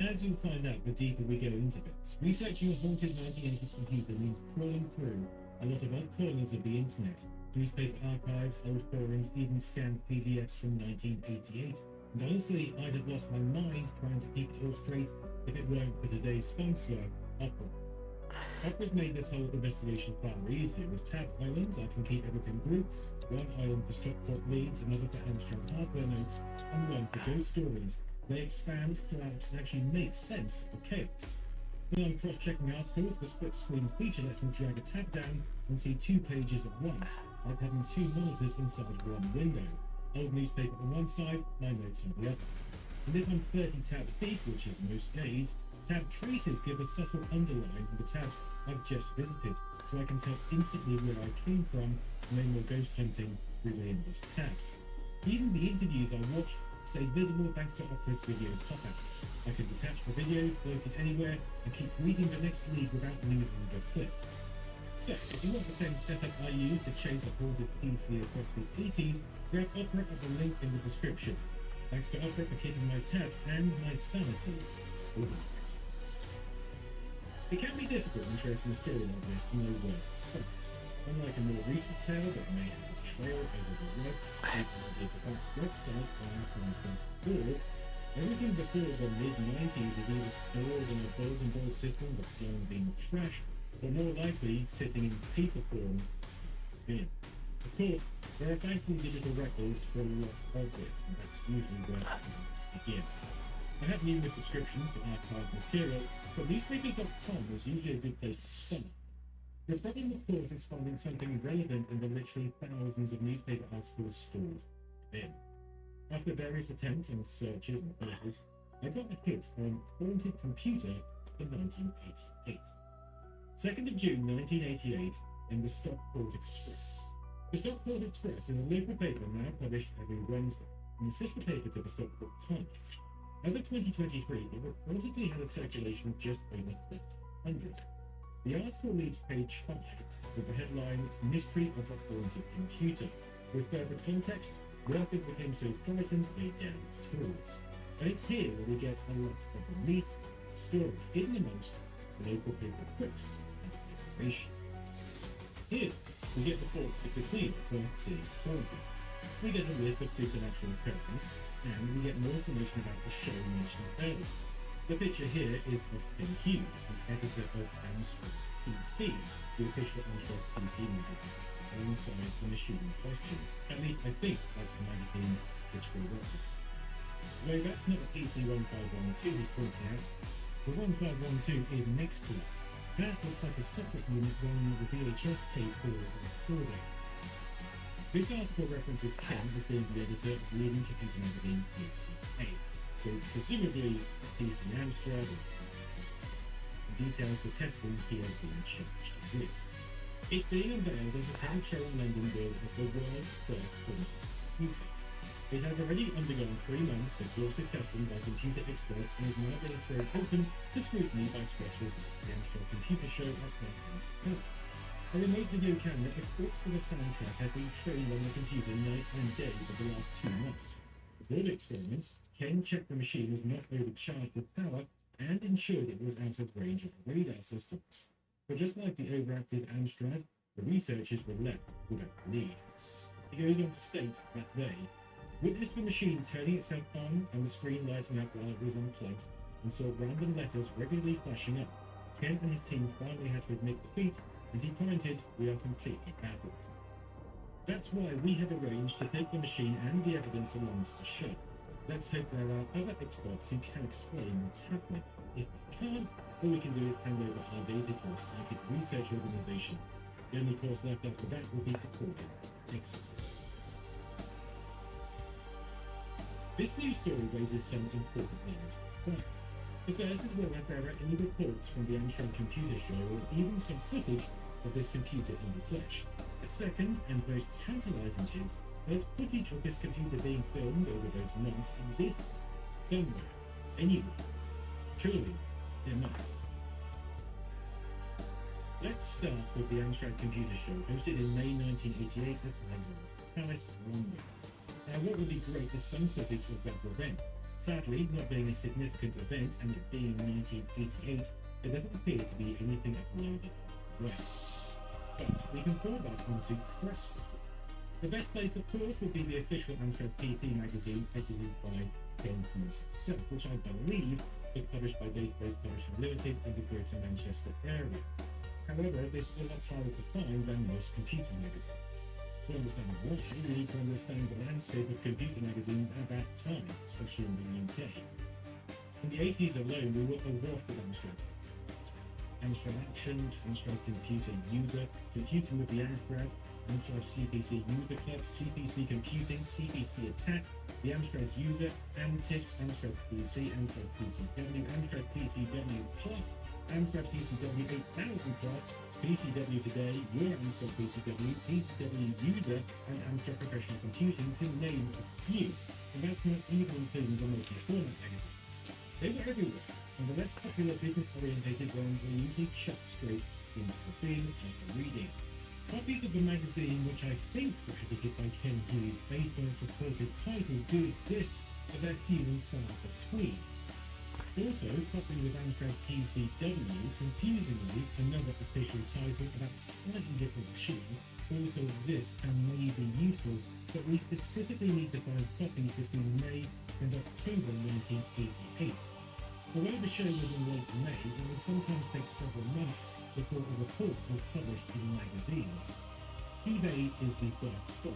As you'll find out the deeper we go into this, researching a haunted 1980s computer means crawling through a lot of odd corners of the internet, newspaper archives, old forums, even scanned PDFs from 1988. And honestly, I'd have lost my mind trying to keep it all straight if it weren't for today's sponsor, Opera. Opera's made this whole investigation far easier. With tab islands, I can keep everything grouped, one island for Stockport leads, another for Amstrad hardware notes, and one for ghost stories. They expand, collapse, and actually make sense of chaos. When I'm cross-checking articles, the split-screen feature lets me drag a tab down and see 2 pages at once, like having 2 monitors inside one window. Old newspaper on one side, my notes on the other. And if I'm 30 tabs deep, which is most days, tab traces give a subtle underline of the tabs I've just visited, so I can tell instantly where I came from, and no more ghost hunting through the endless tabs. Even the interviews I watched stayed visible thanks to Opera's video pop-out. I could detach the video, float it anywhere, and keep reading the next lead without losing the clip. So, if you want the same setup I used to chase a haunted PC across the 80s, grab Opera at the link in the description. Thanks to Opera for keeping my tabs and my sanity organized. It can be difficult when tracing a story like this to know where to start. Unlike a more recent tale that may have a trail over the web, the defunct website archive.org, everything before the mid-90s is either stored in a bulletin board system that's long been trashed, or more likely sitting in paper form bin. Of course, there are thankfully digital records for a lot of this, and that's usually where I begin. I have numerous subscriptions to archive material, but newspapers.com is usually a good place to start. The problem, of course, is finding something relevant in the literally thousands of newspaper articles stored within. After various attempts and searches and filters, I got a hit on Haunted Computer in 1988. 2nd of June 1988 in the Stockport Express. The Stockport Express is a local paper now published every Wednesday, and the sister paper to the Stockport Times. As of 2023, it reportedly had a circulation of just over 1,300. The article leads page 5 with the headline, Mystery of a Haunted Computer. With further context, Workers became so frightened they damned tools. And it's here where we get a lot of the meat, story hidden amongst local paper clips and alliteration. Here, we get the thoughts of the cleaner first seeing hauntings. We get a list of supernatural occurrences, and we get more information about the show mentioned earlier. The picture here is of Ken Hughes, the editor of Amstrad PC, the official Amstrad PC magazine, alongside the machine in question. At least I think that's the magazine which we reference. Though that's not the PC 1512 he's pointing out, the 1512 is next to it. That looks like a separate unit running the VHS tape or recording. This article references Ken as being the editor of the leading computer magazine PCA, so presumably PC Amstrad or PC. The details for testing here being changed with. It's being unveiled as a talent show in London billed as the world's first haunted computer. It has already undergone 3 months exhaustive testing by computer experts and is now being thrown open to scrutiny by specialists at the Amstrad Computer Show at Platinum Palace. A remote video camera equipped with a soundtrack has been trained on the computer night and day for the last 2 months. Before the experiment, Ken checked the machine was not overcharged with power and ensured it was out of range of radar systems. But just like the overactive Amstrad, the researchers were left without a lead. He goes on to state that they witnessed the machine turning itself on and the screen lighting up while it was unplugged, and saw random letters regularly flashing up. Ken and his team finally had to admit defeat, and he commented, "We are completely baffled." That's why we have arranged to take the machine and the evidence along to the show. Let's hope there are other experts who can explain what's happening. If they can't, all we can do is hand over our data to a psychic research organization. The only course left after that will be to call it exorcism. This news story raises some important ones. One, the first is whether there are any reports from the Amstrad Computer Show or even some footage of this computer in the flesh. The second and most tantalizing is, does footage of this computer being filmed over those months exist? Somewhere. Anywhere. Surely, there must. Let's start with the Amstrad Computer Show, hosted in May 1988 at Alexandra Palace, London. Now, what would be great is some footage of that event. Sadly, not being a significant event and it being 1988, there doesn't appear to be anything uploaded on the web. But we can fall back onto press reports. The best place, of course, would be the official Amstrad PC magazine, edited by Ken Hughes himself, which I believe was published by Database Publishing Limited in the Greater Manchester area. However, this is a lot harder to find than most computer magazines. To understand why, we need to understand the landscape of computer magazines at that time, especially in the UK. In the 80s alone, we were awash with Amstrad magazines. Amstrad Action, Amstrad Computer User, Computing with the Amstrad, Amstrad CPC User Club, CPC Computing, CPC Attack, the Amstrad User, Amtix, Amstrad PC, Amstrad PCW, Amstrad PCW Plus, Amstrad PCW 8000 Plus, PCW Today, Your Amstrad PCW, PCW User, and Amstrad Professional Computing, to name a few. And that's not even including the multi-format magazines. They were everywhere, and the less popular business-orientated ones were usually chucked straight into the bin after reading. Copies of the magazine, which I think were edited by Ken Hughes based on its reported title, do exist, but they're few and far between. Also, copies of Amstrad PCW, confusingly another official title about a slightly different machine, also exist and may be useful, but we specifically need to find copies between May and October 1988. Although the show was in late May, it would sometimes take several months before a report was published in magazines. eBay is the third stop,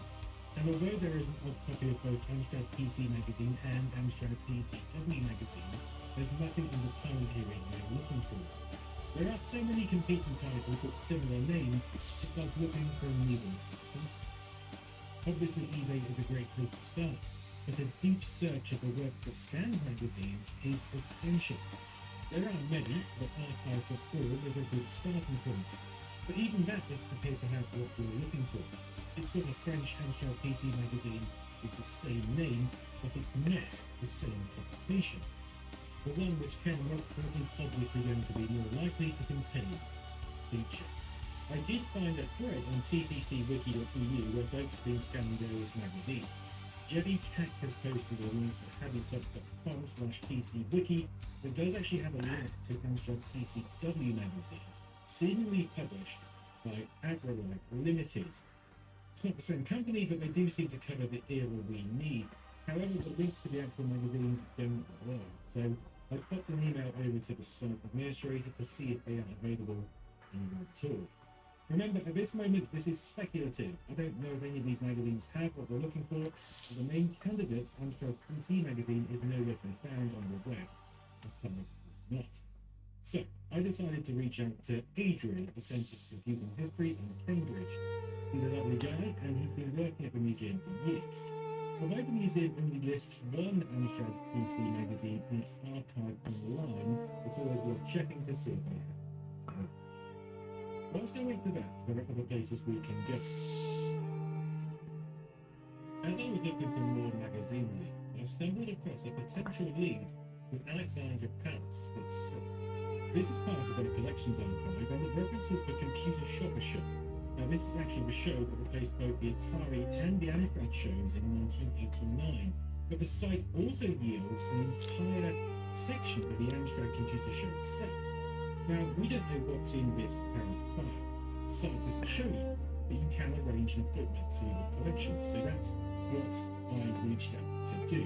and although there is an odd copy of both Amstrad PC Magazine and Amstrad PCW Magazine, there's nothing in the time period we're looking for. There are so many competing titles with similar names, it's like looking for a needle. Obviously, eBay is a great place to start, but a deep search of the web for scanned magazines is essential. There are many, but archive.org is a good starting point. But even that doesn't appear to have what we're looking for. It's got a French Amstrad PC magazine with the same name, but it's not the same publication. The one which Ken wrote for is obviously going to be more likely to contain feature. I did find a thread on cpcwiki.eu where folks have been scanning various magazines. Jebby Cat has posted a link to habisoft.com/PCWiki that does actually have a link to Amstrad PCW magazine, seemingly published by AgroWork Limited. It's not the same company, but they do seem to cover the era we need. However, the links to the actual magazines don't work, so I popped an email over to the site administrator to see if they are available anywhere at all. Remember, at this moment, this is speculative. I don't know if any of these magazines have what we're looking for, but the main candidate, Amstrad PC magazine, is nowhere to be found on the web. Apparently not. So, I decided to reach out to Adrian at the Centre for Computing History in Cambridge. He's a lovely guy, and he's been working at the museum for years. Although the museum only lists one Amstrad PC magazine in its archive online, it's always worth checking to see if they have. Whilst I wait for that, there are other places we can go. As I was looking for more magazine leads, I stumbled across a potential lead with Alexandra Palace itself. This is part of their collections archive, and it references the Computer Shopper Show. Now, this is actually the show that replaced both the Atari and the Amstrad shows in 1989, but the site also yields an entire section for the Amstrad Computer Show itself. Now, we don't know what's in this apparent file. The site doesn't show you, but you can arrange an appointment to the collection, so that's what I reached out to do.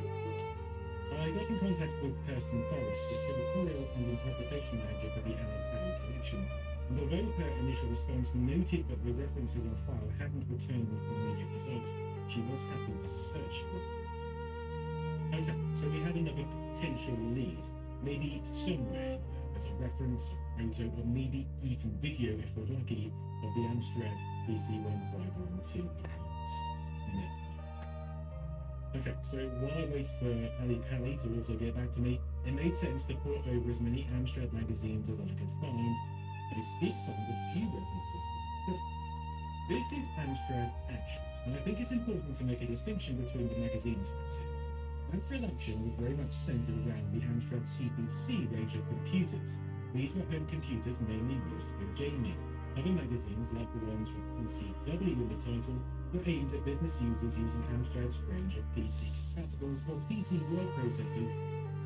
I got in contact with Kirsten Forrest, the editorial and interpretation manager for the Alan Pound collection, and although her initial response noted that the references on file hadn't returned an immediate result, she was happy to search for them. Okay, so we had another potential lead, maybe somewhere as a reference, photo, or maybe even video if we're lucky, of the Amstrad PC1512 leads. No. Okay, so while I wait for Ali Pally to also get back to me, it made sense to port over as many Amstrad magazines as I could find, but it did find a few references. This is Amstrad Action, and I think it's important to make a distinction between the magazines we're seeing. Amstrad Action was very much centered around the Amstrad CPC range of computers. These were home computers mainly used for gaming. Other magazines, like the ones with PCW in the title, were aimed at business users using Amstrad's range of PC compatibles or PC word processors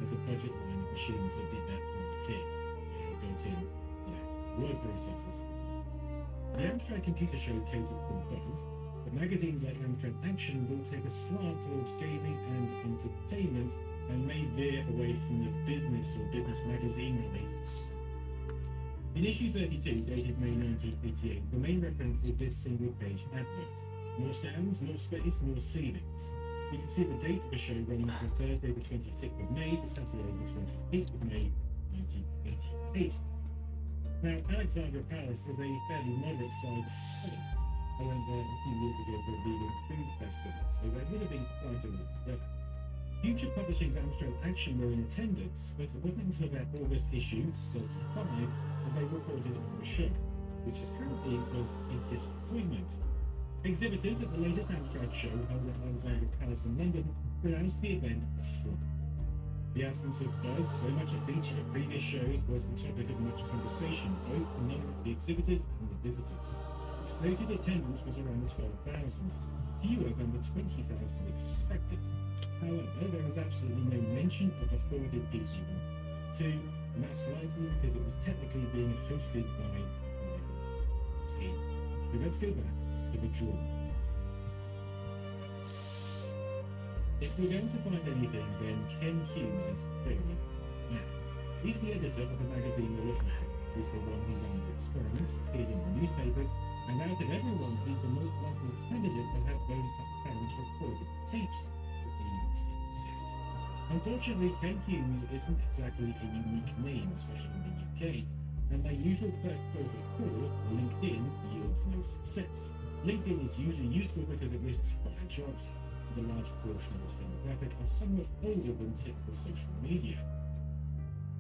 as a budget line of machines that did that one thing. Built-in word processors. The Amstrad Computer Show catered for both, but magazines like Amstrad Action will take a slant towards gaming and entertainment and may veer away from the business or business magazine related stuff. In issue 32, dated May 1988, the main reference is this single-page advert. More stands, more space, more ceilings. You can see the date of the show running from Thursday the 26th of May to Saturday the 28th of May 1988. Now, Alexandra Palace is a fairly moderate-sized site. I went there a few years ago for a vegan food festival, so there would have been quite a lot there. Future Publishing's Amstrad Action were in attendance, but it wasn't until their August issue, 35, that they reported on the show, which apparently was a disappointment. Exhibitors at the latest Amstrad show held at Alexandra Palace in London pronounced the event a flop. The absence of buzz, so much a feature of previous shows, was the topic of much conversation, both among the exhibitors and the visitors. Its noted attendance was around 12,000, fewer than the 20,000 expected. However, there was absolutely no mention of a hoarded PC room, 2, and that's likely because it was technically being hosted by See. So let's go back to the drawing. If we're going to find anything, then Ken Hughes is clearly now. He's the editor of the magazine we're looking at. He's the one who's done the experiments, appeared in the newspapers, and out of everyone, he's the most likely candidate to have those apparent recorded tapes that even still exist. Unfortunately, Ken Hughes isn't exactly a unique name, especially in the UK, and my usual first port of call, LinkedIn, yields no success. LinkedIn is usually useful because it lists 5 jobs, and a large portion of its demographic are somewhat older than typical social media.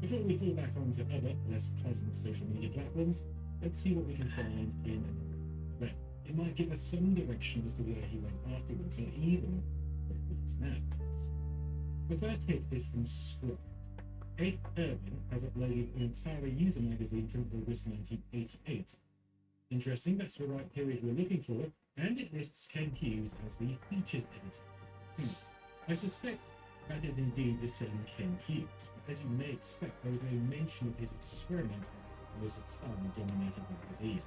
Before we fall back onto other, less pleasant social media platforms, let's see what we can find in well, it might give us some direction as to where he went afterwards, or even where he is now. The first hit is from Scribe. Ed Irvin has uploaded an entire user magazine from August 1988. Interesting, that's the right period we're looking for, and it lists Ken Hughes as the features editor. I suspect that is indeed the same Ken Hughes, but as you may expect, there is no mention of his experiment in this time-dominated magazine.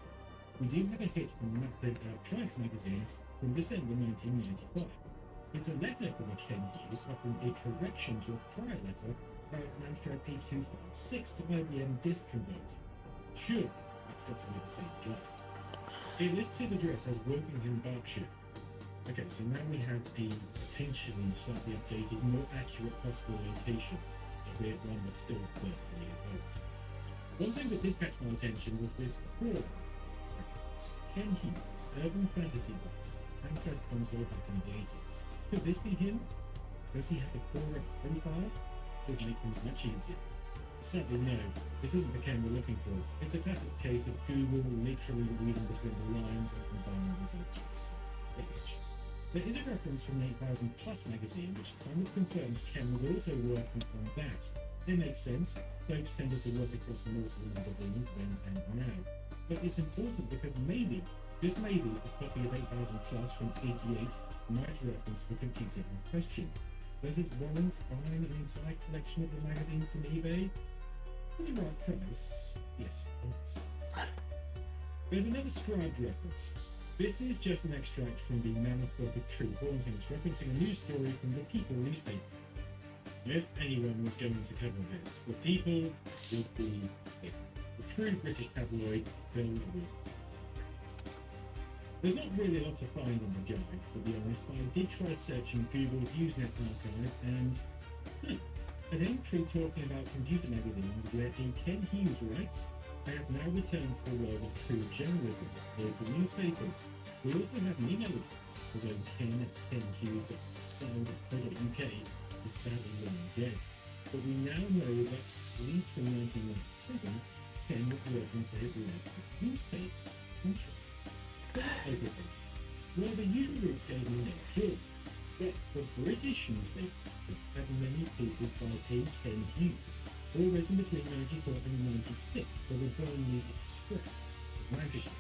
We do have a hit from Maplin Electronics magazine from December 1995. It's a letter from Ken Hughes offering a correction to a prior letter about an Amstrad P256 to IBM Disk Converter. Sure, that's got to be the same guy. It lists his address as Wokingham, Berkshire. Okay, so now we have a potentially slightly updated, more accurate possible location, albeit one that's still 30 years old. One thing that did catch my attention was this core. Ken Hughes, urban fantasy writer, Amstrad console back in the 80s. Could this be him? Does he have a core profile? Would make things much easier. Sadly, no. This isn't the Ken we're looking for. It's a classic case of Google literally reading between the lines and combining results with the same page. There is a reference from 8000 Plus magazine which kind of confirms Ken was also working on that. It makes sense. Folks tended to work across multiple magazines then and now. But it's important because maybe, just maybe, a copy of 8000 Plus from 88 might reference the computer in question. Does it warrant buying an entire collection of the magazine from eBay? For the right price, yes, of course. There's another Scribe reference. This is just an extract from the Mammoth Book of True Hauntings, referencing a news story from the People newspaper. If anyone was going to cover this, the People would be the true British tabloid film. There's not really a lot to find on the guide, to be honest, but I did try searching Google's Usenet archive and an entry talking about computer magazines where a Ken Hughes writes, I have now returned to the world of true journalism, local newspapers. We also have an email address, although ken@kenhughes.style.co.uk is sadly long dead. But we now know that, at least from 1997, Ken was working for his local newspaper. Interesting. Well, the usual routes gave me no joy, but the British newspaper had many pieces by A. Ken Hughes, all written between 94 and 96 for the Burnley Express of Lancashire.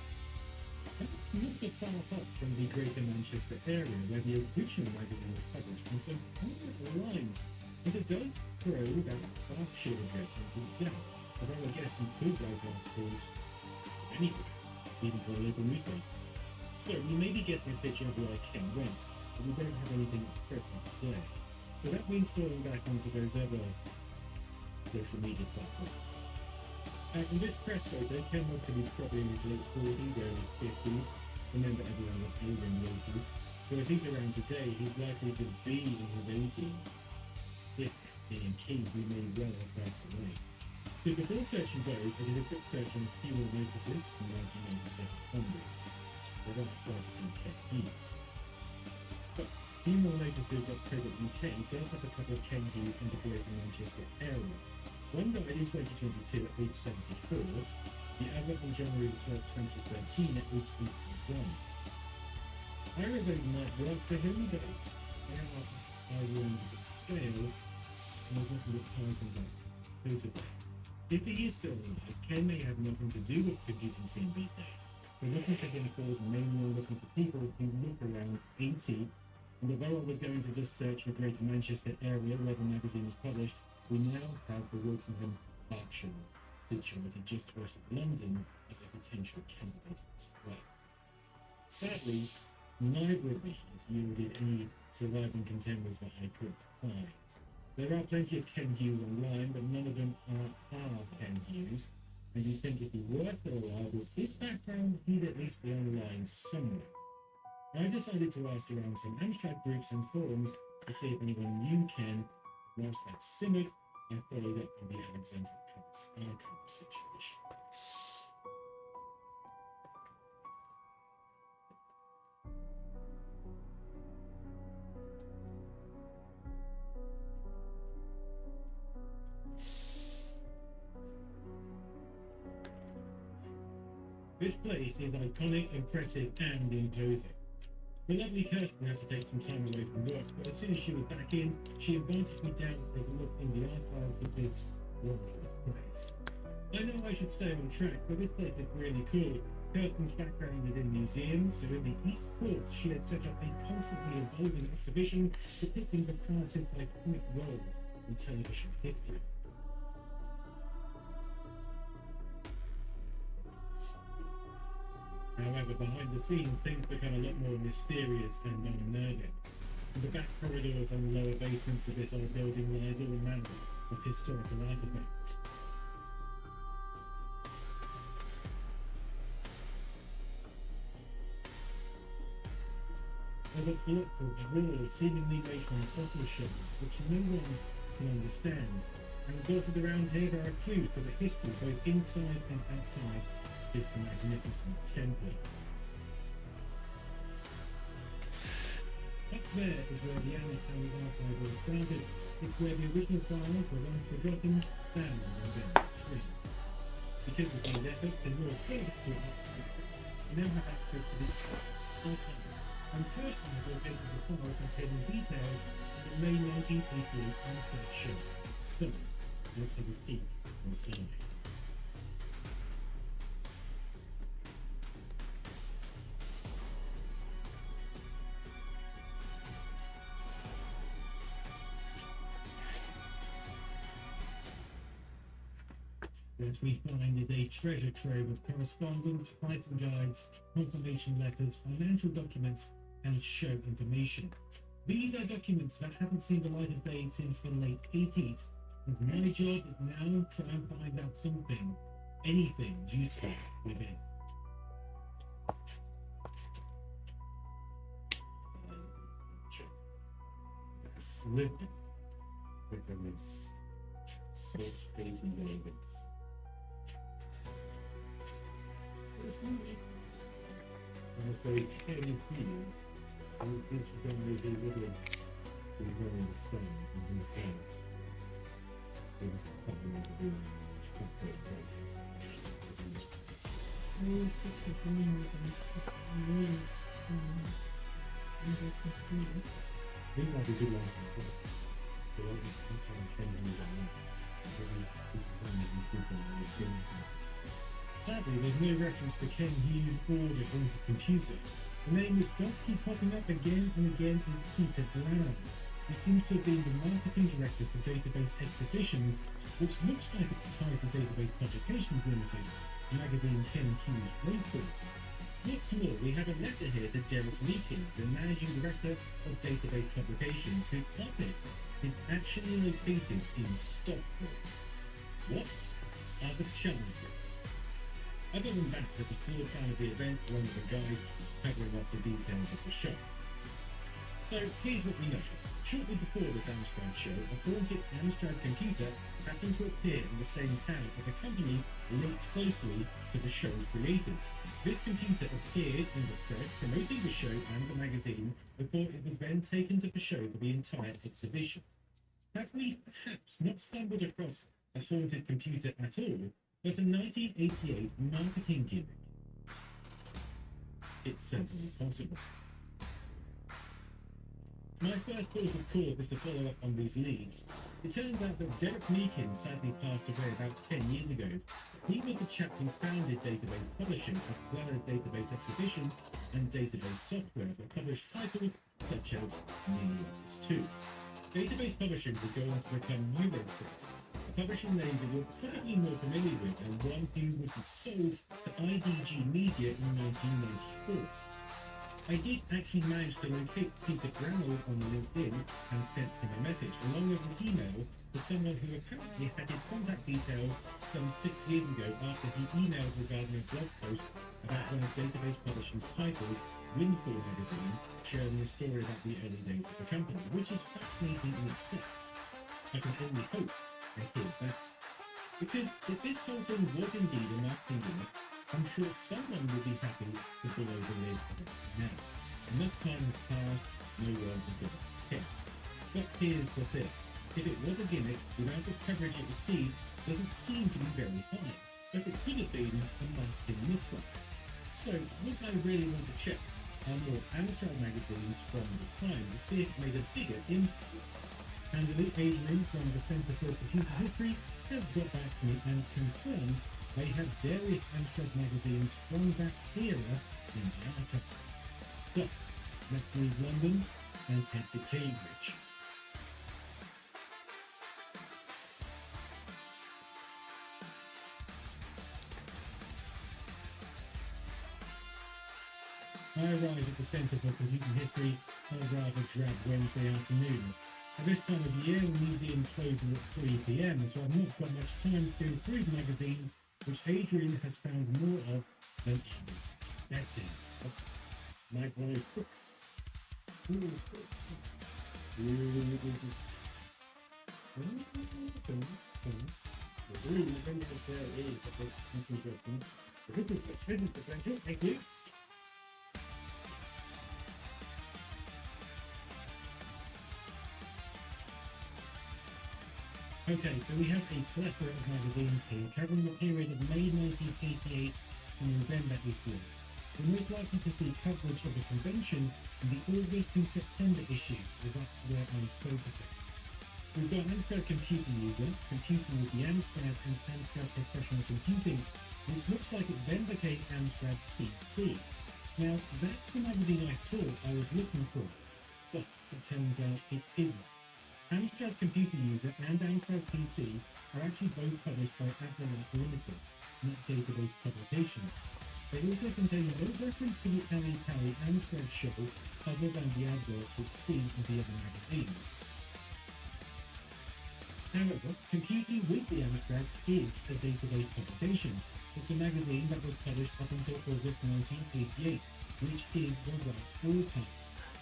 That's not so far apart from the Greater Manchester area where the original magazine was published in some hundred lines, and it does throw that Berkshire address into doubt, although I guess you could write articles anywhere, even for a local newspaper. So we may be getting a picture of where Ken went, but we don't have anything present there. So that means falling back onto those other social media platforms. In this press photo, Ken looked to be probably in his late 40s, early 50s. Remember, everyone looked older in the 80s. So if he's around today, he's likely to be in his 80s. If being keen, we may well have passed away. So before searching those, I did a quick search on fuel notices from 1997 onwards. There are quite a few Ken Hughes. But fuelnotices.co.uk does have a couple of Ken Hughes in the Greater Manchester area. One died in 2022 at age 74, the other on January 12, 2013 at age 81. Either of those might work for him, but they are wrong with the scale, and there's nothing that ties them back. If he is still alive, Ken may have nothing to do with the computing scene these days. We're looking for him calls mainly looking for people who look around 80, and although I was going to just search the Greater Manchester area where the magazine was published, We now have the Wokingham Berkshire situated just west of London as a potential candidate as well. Sadly, neither of these yielded any surviving contenders that I could find. There are plenty of Ken Hughes online, but none of them are Ken Hughes, and you'd think if he were still alive with his background, he'd at least be online somewhere. I decided to ask around some Amstrad groups and forums to see if anyone knew Ken. Whilst that simmered, I followed up on the Alexandra Palace archive situation. This place is iconic, impressive, and imposing. The lovely Kirsten had to take some time away from work, but as soon as she was back in, she invited me down to take a look in the archives of this wondrous place. I know I should stay on track, but this place is really cool. Kirsten's background is in museums, so in the East Court, she has set up a constantly evolving exhibition depicting the past iconic role in television history. However, behind the scenes, things become a lot more mysterious and unnerving. In the back corridors and lower basements of this old building lies all manner of historical artifacts. There's a block of walls seemingly made from bottle shells, which no one can understand. And dotted around here there are clues to the history both inside and outside this magnificent temple. Up there is where the Anatomy archive all started. It's where the original files were once forgotten, found, and then retrieved. Because of these efforts and more serviceable archive, we now have access to the archive. And Kirsten has located the file containing details of the May 1988 Amstrad show. So, let's have a peek inside. What we find is a treasure trove of correspondence, pricing guides, confirmation letters, financial documents, and show information. These are documents that haven't seen the light of day since the late 80s, and my job is now to try and find out something, anything useful within. Slipping within this such 80s elegance. And so Ken Hughes was essentially going to be living with wearing the sun in his hands. Into the public magazines, corporate photos. Really picture dreams and news and they can see it. These might be good ones in the book. But I just keep trying to Ken Hughes on that. Really people find that these people are doing things. Sadly, there's no reference to Ken Hughes or the haunted computer. The name which does keep popping up again and again is Peter Brown, who seems to have been the marketing director for Database Exhibitions, which looks like it's tied to Database Publications Limited, the magazine Ken Hughes wrote for. What's more, we have a letter here to Derek Meakin, the managing director of Database Publications, whose office is actually located in Stockport. What are the chances? Other than that, there's a full plan of the event along with a guide covering up the details of the show. So here's what we know. Shortly before this Amstrad show, a haunted Amstrad computer happened to appear in the same town as a company linked closely to the show's creators. This computer appeared in the press promoting the show and the magazine before it was then taken to the show for the entire exhibition. Have we perhaps not stumbled across a haunted computer at all, but a 1988 marketing gimmick? It's certainly possible. My first port of call is to follow up on these leads. It turns out that Derek Meakin sadly passed away about 10 years ago. He was the chap who founded Database Publishing as well as Database Exhibitions and Database Software that published titles such as Mini Office 2. Database publishing would go on to become Neuropress, a publishing name that you're probably more familiar with and one who would be sold to IDG Media in 1994. I did actually manage to locate Peter Grammel on LinkedIn and sent him a message, along with an email to someone who apparently had his contact details some 6 years ago after he emailed regarding a blog post about one of Database Publishing's titles, Windfall magazine, sharing a story about the early days of the company, which is fascinating in itself. I can only hope I hear back. Because if this whole thing was indeed a marketing gimmick, I'm sure someone would be happy to blow the lid on it now. Enough time has passed, no one has got to care. But here's the thing. If it was a gimmick, without the coverage it received, doesn't seem to be very high. But it could have been a marketing misfire. So, what I really want to check are more amateur magazines from the time to see if it made a bigger impact. Handily, Adrian from the Centre for Computer History has got back to me and confirmed they have various abstract magazines from that era in their archive. So, let's leave London and head to Cambridge. I arrived at the Centre for Computing History on a rather drab Wednesday afternoon. At this time of year, the museum closes at 3 p.m, so I've not got much time to go through the magazines, which Adrian has found more of than I was expecting. Mag 106. Thank you. Okay, so we have a plethora of magazines here covering the period of May 1988 to November 88. We're most likely to see coverage of the convention in the August to September issues, so that's where I'm focusing. We've got Amstrad Computer User, Computing with the Amstrad and Amstrad Professional Computing, which looks like it then became Amstrad PC. Now, that's the magazine I thought I was looking for, but it turns out it isn't. Amstrad Computer User and Amstrad PC are actually both published by Avalanche Limited, not Database Publications. They also contain no reference to the Ali Pali Amstrad show other than the adverts we've seen in the other magazines. However, Computing with the Amstrad is a database publication. It's a magazine that was published up until August 1988, which is the right ballpark.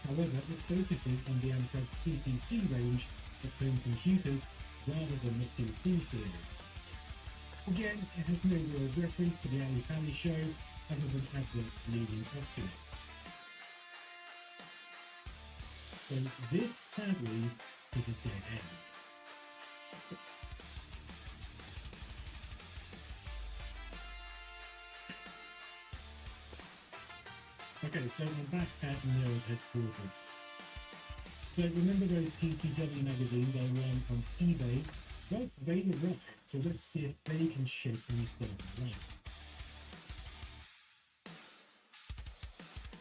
However, it focuses on the Amstrad CPC range of home computers rather than the PC series. Again, it has no real reference to the Ali Pali show other than adverts leading up to it. So this, sadly, is a dead end. Okay, so I'm back at Nerd headquarters. So remember those PCW magazines I ran on eBay? Well, they were right, so let's see if they can shed anything light.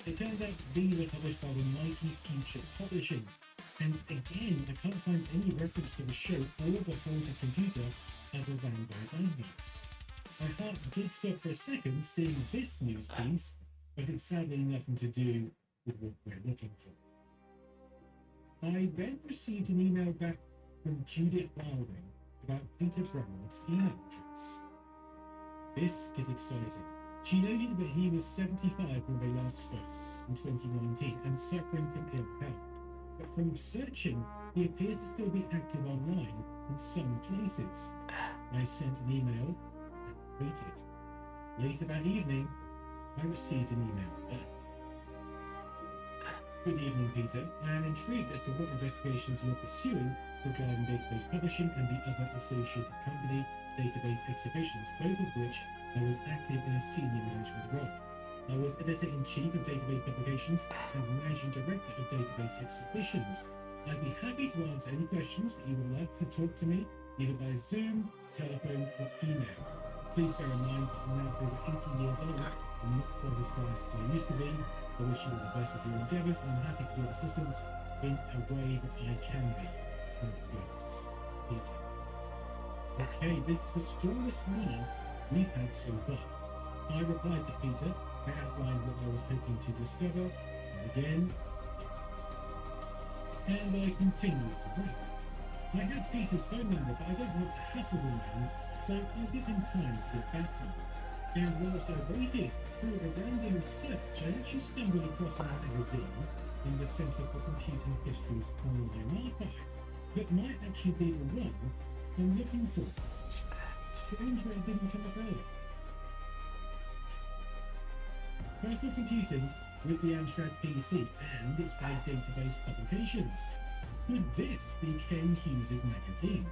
It turns out these are published by the mighty Future Publishing, and again, I can't find any reference to the show or the haunted computer other than those adverts. My heart did stop for a second seeing this news piece, but it's sadly nothing to do with what we're looking for. I then received an email back from Judith Wilding about Peter Brumwood's email address. This is exciting. She noted that he was 75 when they last spoke in 2019 and suffering from ill health. But from searching, he appears to still be active online in some places. I sent an email and waited. Later that evening, I received an email back. Good evening, Peter. I am intrigued as to what investigations you're pursuing regarding database publishing and the other associated company database exhibitions, both of which I was active in a senior management role. I was editor-in-chief of database publications and managing director of database exhibitions. I'd be happy to answer any questions that you would like to talk to me, either by Zoom, telephone, or email. Please bear in mind that I'm now over 80 years old and not quite as fast as I used to be. I wish you all the best with your endeavours and I'm happy for your assistance in a way that I can be. of gods. Peter. Okay, this is the strongest lead we've had so far. I replied to Peter, I outlined what I was hoping to discover, and again, and I continued to wait. I have Peter's phone number, but I don't want to hassle the man, so I'll give him time to get back to me. And whilst I waited, through a random search, I actually stumbled across a magazine in the Centre for Computing History's online archive that might actually be the one I'm looking for. Strange that it didn't come up earlier. Personal computing with the Amstrad PC and its paid database publications. Could this be Ken Hughes' magazine?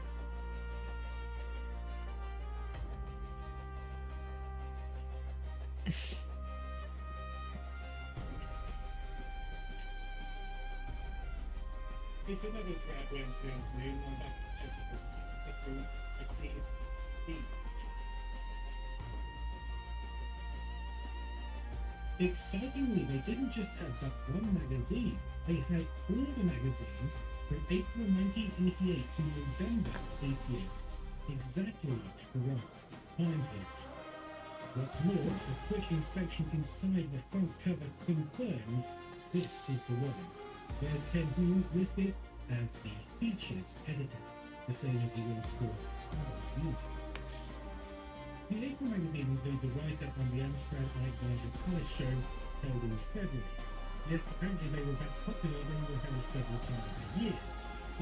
It's another drab Wednesday afternoon. I'm back at the Centre for History. I see. Excitingly, they didn't just have that one magazine. They had all the magazines from April 1988 to November 88. Exactly the right time period. What's more, a quick inspection inside the front cover confirms this is the one. There's Ken Hughes listed as the features editor, the same as he was for music. The April magazine includes a write-up on the Amstrad Alexander Palace show held in February. Yes, apparently they were that popular they were held several times a year.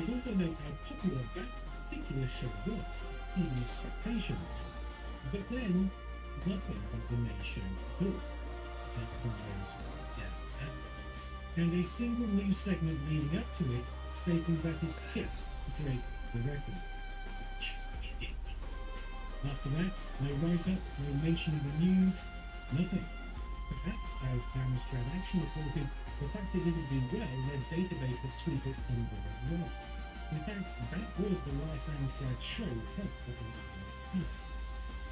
It also notes how popular that particular show was, exceeding expectations. But then, nothing of the May show at all. That follows down afterwards. And a single news segment leading up to it stating that it's tipped to break the record. After that, no write-up, no mention of the news, nothing. Perhaps, as Amstrad Action reported, the fact it didn't do well led database to sweep it under the rug. In fact, that was the last Amstrad show held for the years.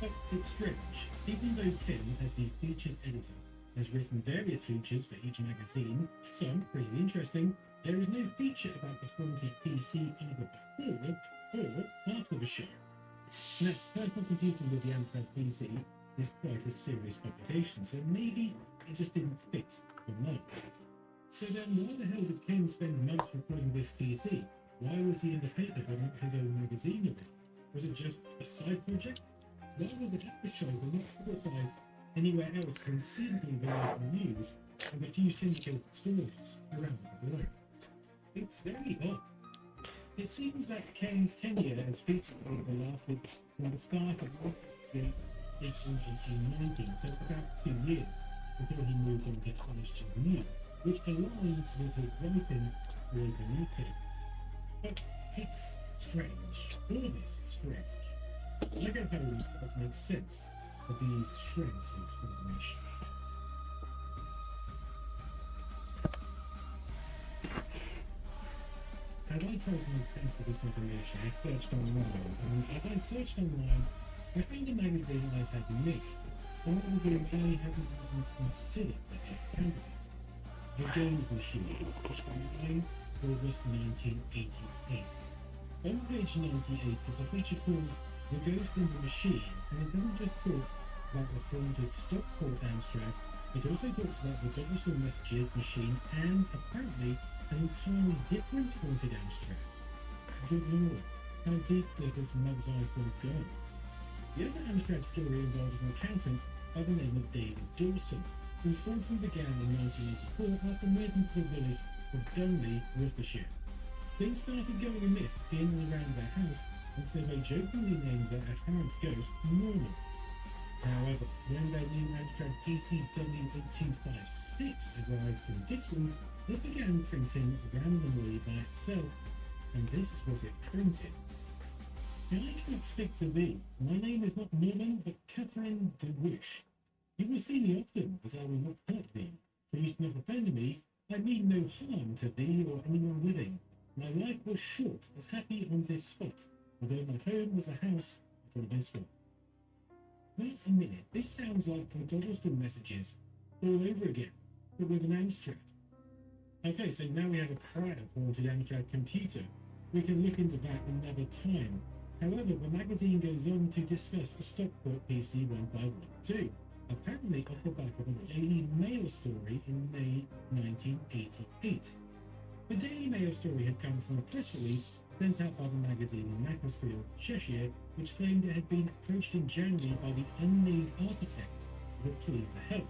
But it's strange. Even though Ken, as the features editor, has written various features for each magazine, some pretty interesting, there is no feature about the haunted PC either before or after the show. Now, personal computing with the Amstrad PC is quite a serious publication, so maybe it just didn't fit the mold. So then, why the hell did Ken spend months recording this PC? Why was he in the paper but not his own magazine of it? Was it just a side project? Why was it at the show but not outside anywhere else conceivably the local news and a few syndicated stories around the globe? It's very odd. It seems that Ken's tenure as featured lasted from the start of the April 1990, so about 2 years, before he moved on to College to New, which aligns with his writing for the newspaper. But it's strange. All of this is strange. I go home and try to make sense of these shreds of information. As I tried to make sense of this information, I searched online, and as I searched online, I found a magazine I had missed, a magazine I hadn't even considered to have found it. The Games Machine, published online, August 1988. On page 98 is a feature called The Ghost in the Machine, and it doesn't just talk about the haunted Stockport Amstrad, it also talks about the Douglas Messages machine and, apparently, an entirely different haunted Amstrad. Good lord, how deep does this mug's eye fall go? The other Amstrad story involves an accountant by the name of David Dawson, whose haunting began in 1984 after moving to the village of Dunley, Worcestershire. Things started going amiss in and around their house, and so they jokingly named their apparent ghost Norman. However, when their new Amstrad PC W8256 arrived from Dixon's, it began printing randomly by itself, and this was it printed. Now, I cannot speak to thee. My name is not Norman, but Catherine de Wish. You will see me often, but I will not hurt thee. Please do not offend me. I mean no harm to thee or anyone living. My life was short, but happy on this spot, although my home was a house before this one. Wait a minute, this sounds like the Doddleston Messages all over again, but with an Amstrad. Okay, so now we have a prior haunted Amstrad computer, We can look into that another time. However, the magazine goes on to discuss the Stockport PC 1512, apparently off the back of a Daily Mail story in May 1988. The Daily Mail story had come from a press release sent out by the magazine in Macclesfield, Cheshire, which claimed it had been approached in January by the unnamed architect with a plea for help.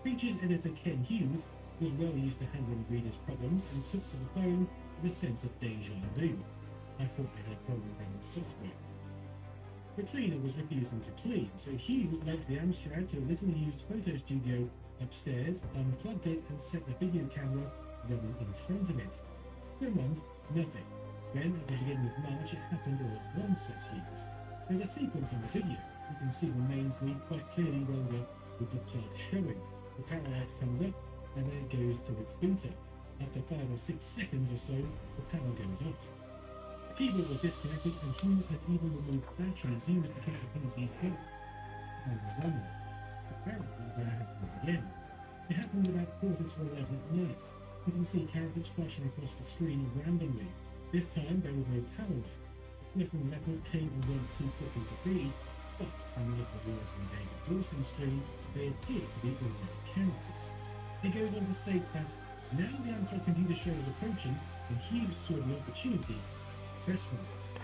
Features editor Ken Hughes was well used to handling readers' problems and took to the phone with a sense of deja vu. I thought they had problem running software. The cleaner was refusing to clean, so Hughes lugged the Amstrad to a little used photo studio upstairs, unplugged it, and set the video camera running in front of it. For a month, nothing. Then, at the beginning of March, it happened all at once, says Hughes. There's a sequence on the video. You can see the mains lead quite clearly rolled up with the plug showing. The power light comes up, and then it goes to its booter. After 5 or 6 seconds or so, the power goes off. The keyboard was disconnected, and Hughes had even removed batteries used to keep the PC's going. And running. Apparently, that happened again. It happened about 11:15 at night. You can see characters flashing across the screen randomly. This time, there was no power light. The flickering letters came and went too quickly to read, but on the little words on David Dawson's screen, they appear to be ordinary characters. It goes on to state that now the Amstrad computer show is approaching, and Hughes saw the opportunity. Press release.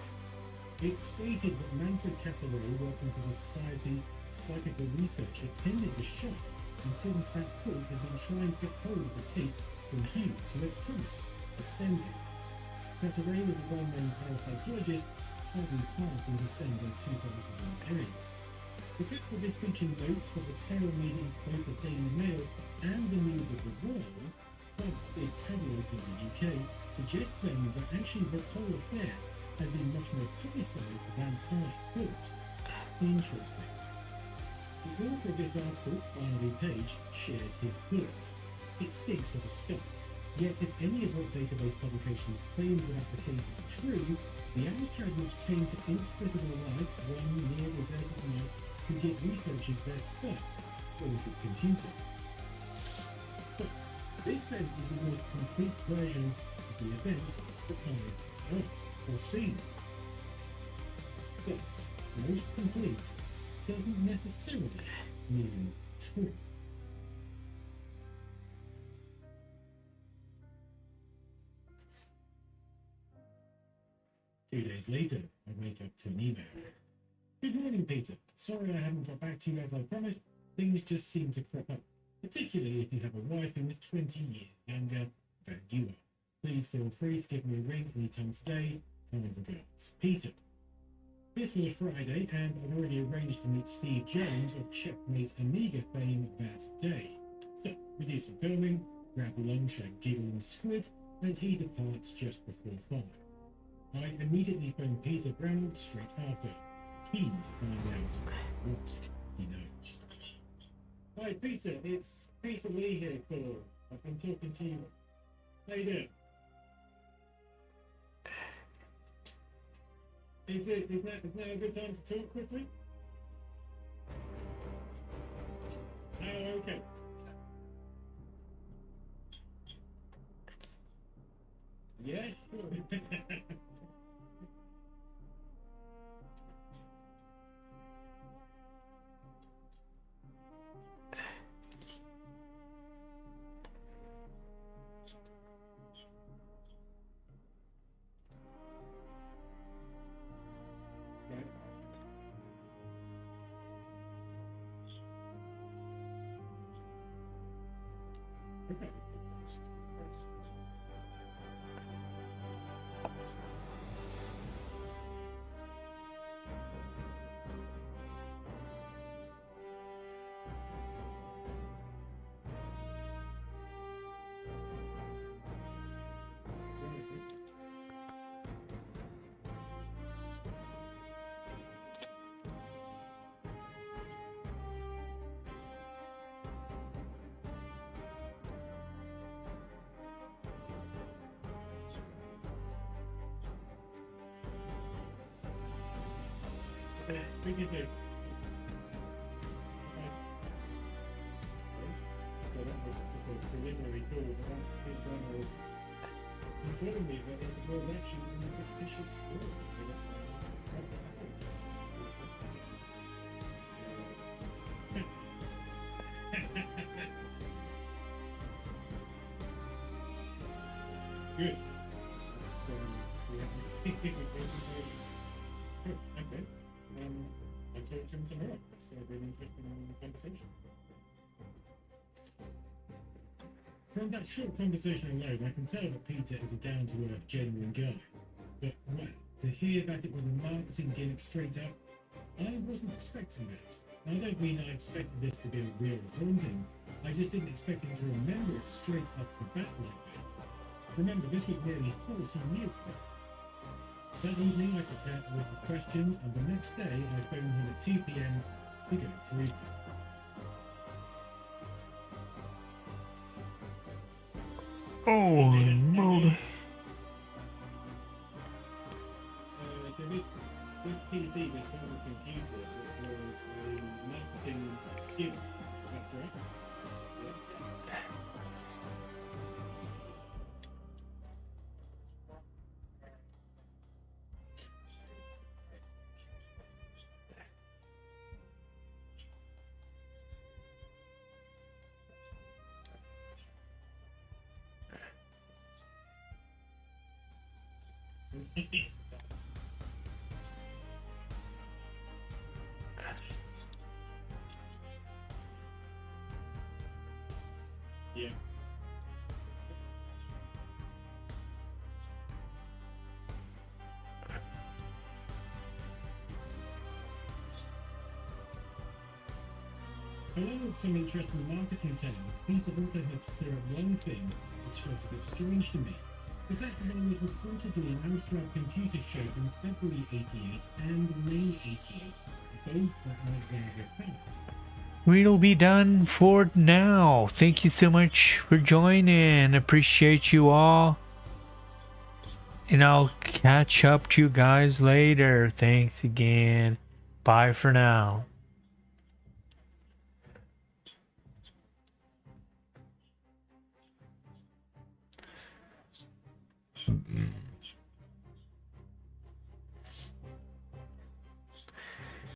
It stated that Manfred Cassaway, working for the Society of Psychical Research, attended the shop, and since that point had been trying to get hold of the tape from Hughes, who had promised to send it. Cassaway was a well-known parapsychologist, sadly passed in December 2001 area. The fact that this featured notes from the terror media into both the Daily Mail and the News of the World, quite big tabloids in the UK, suggests then that actually this whole affair had been much more publicised than I thought. Interesting. The author of this article, Barnaby Page, shares his thoughts. It stinks of a start. Yet if any of what database publications claims that the case is true, the Amstrad which came to inexplicable light one near deserted night could give researchers their first quantum computer. So, this then is the most complete version of the event that I have or seen. But most complete doesn't necessarily mean true. Two days later, I wake up to an email. Good morning, Peter. Sorry I haven't got back to you as I promised. Things just seem to crop up, particularly if you have a wife who is 20 years younger than you are. Please feel free to give me a ring anytime today. Kind regards, Peter. This was a Friday, and I'd already arranged to meet Steve Jones of Checkmate Amiga fame that day. So, we do some filming, grab lunch at Giggling Squid, and he departs just before 5. I immediately phone Peter Brown straight after, keen to find out what he knows. Hi Peter, it's Peter Lee here, caller. I've been talking to you. How you doing? Is now a good time to talk quickly? Oh, okay. Yeah, sure. Okay. We can do. Okay. So that was just a preliminary call, but that's been done telling me that there was actually a fictitious story. Good. So, yeah. Okay. I'll talk to him some more. It's going to be an interesting conversation. From that short conversation alone, I can tell that Peter is a down-to-earth, genuine guy. But right, to hear that it was a marketing gimmick straight up, I wasn't expecting that. I don't mean I expected this to be a real haunting. I just didn't expect him to remember it straight off the bat like that. Remember, this was nearly 14 years ago. That evening, I prepared with the questions, and the next day, I phoned him at 2 p.m. to go through them. Holy moly. So this PC, this home computer, was a marketing gimmick. Is that correct? Yeah. Along with some interesting marketing terms, Peter also helps clear up one thing which felt a bit strange to me. The fact that there was reportedly an Amstrad computer show in February 88 and May 88, both at Alexandria Palace. We'll be done for now. Thank you so much for joining. Appreciate you all. And I'll catch up to you guys later. Thanks again. Bye for now.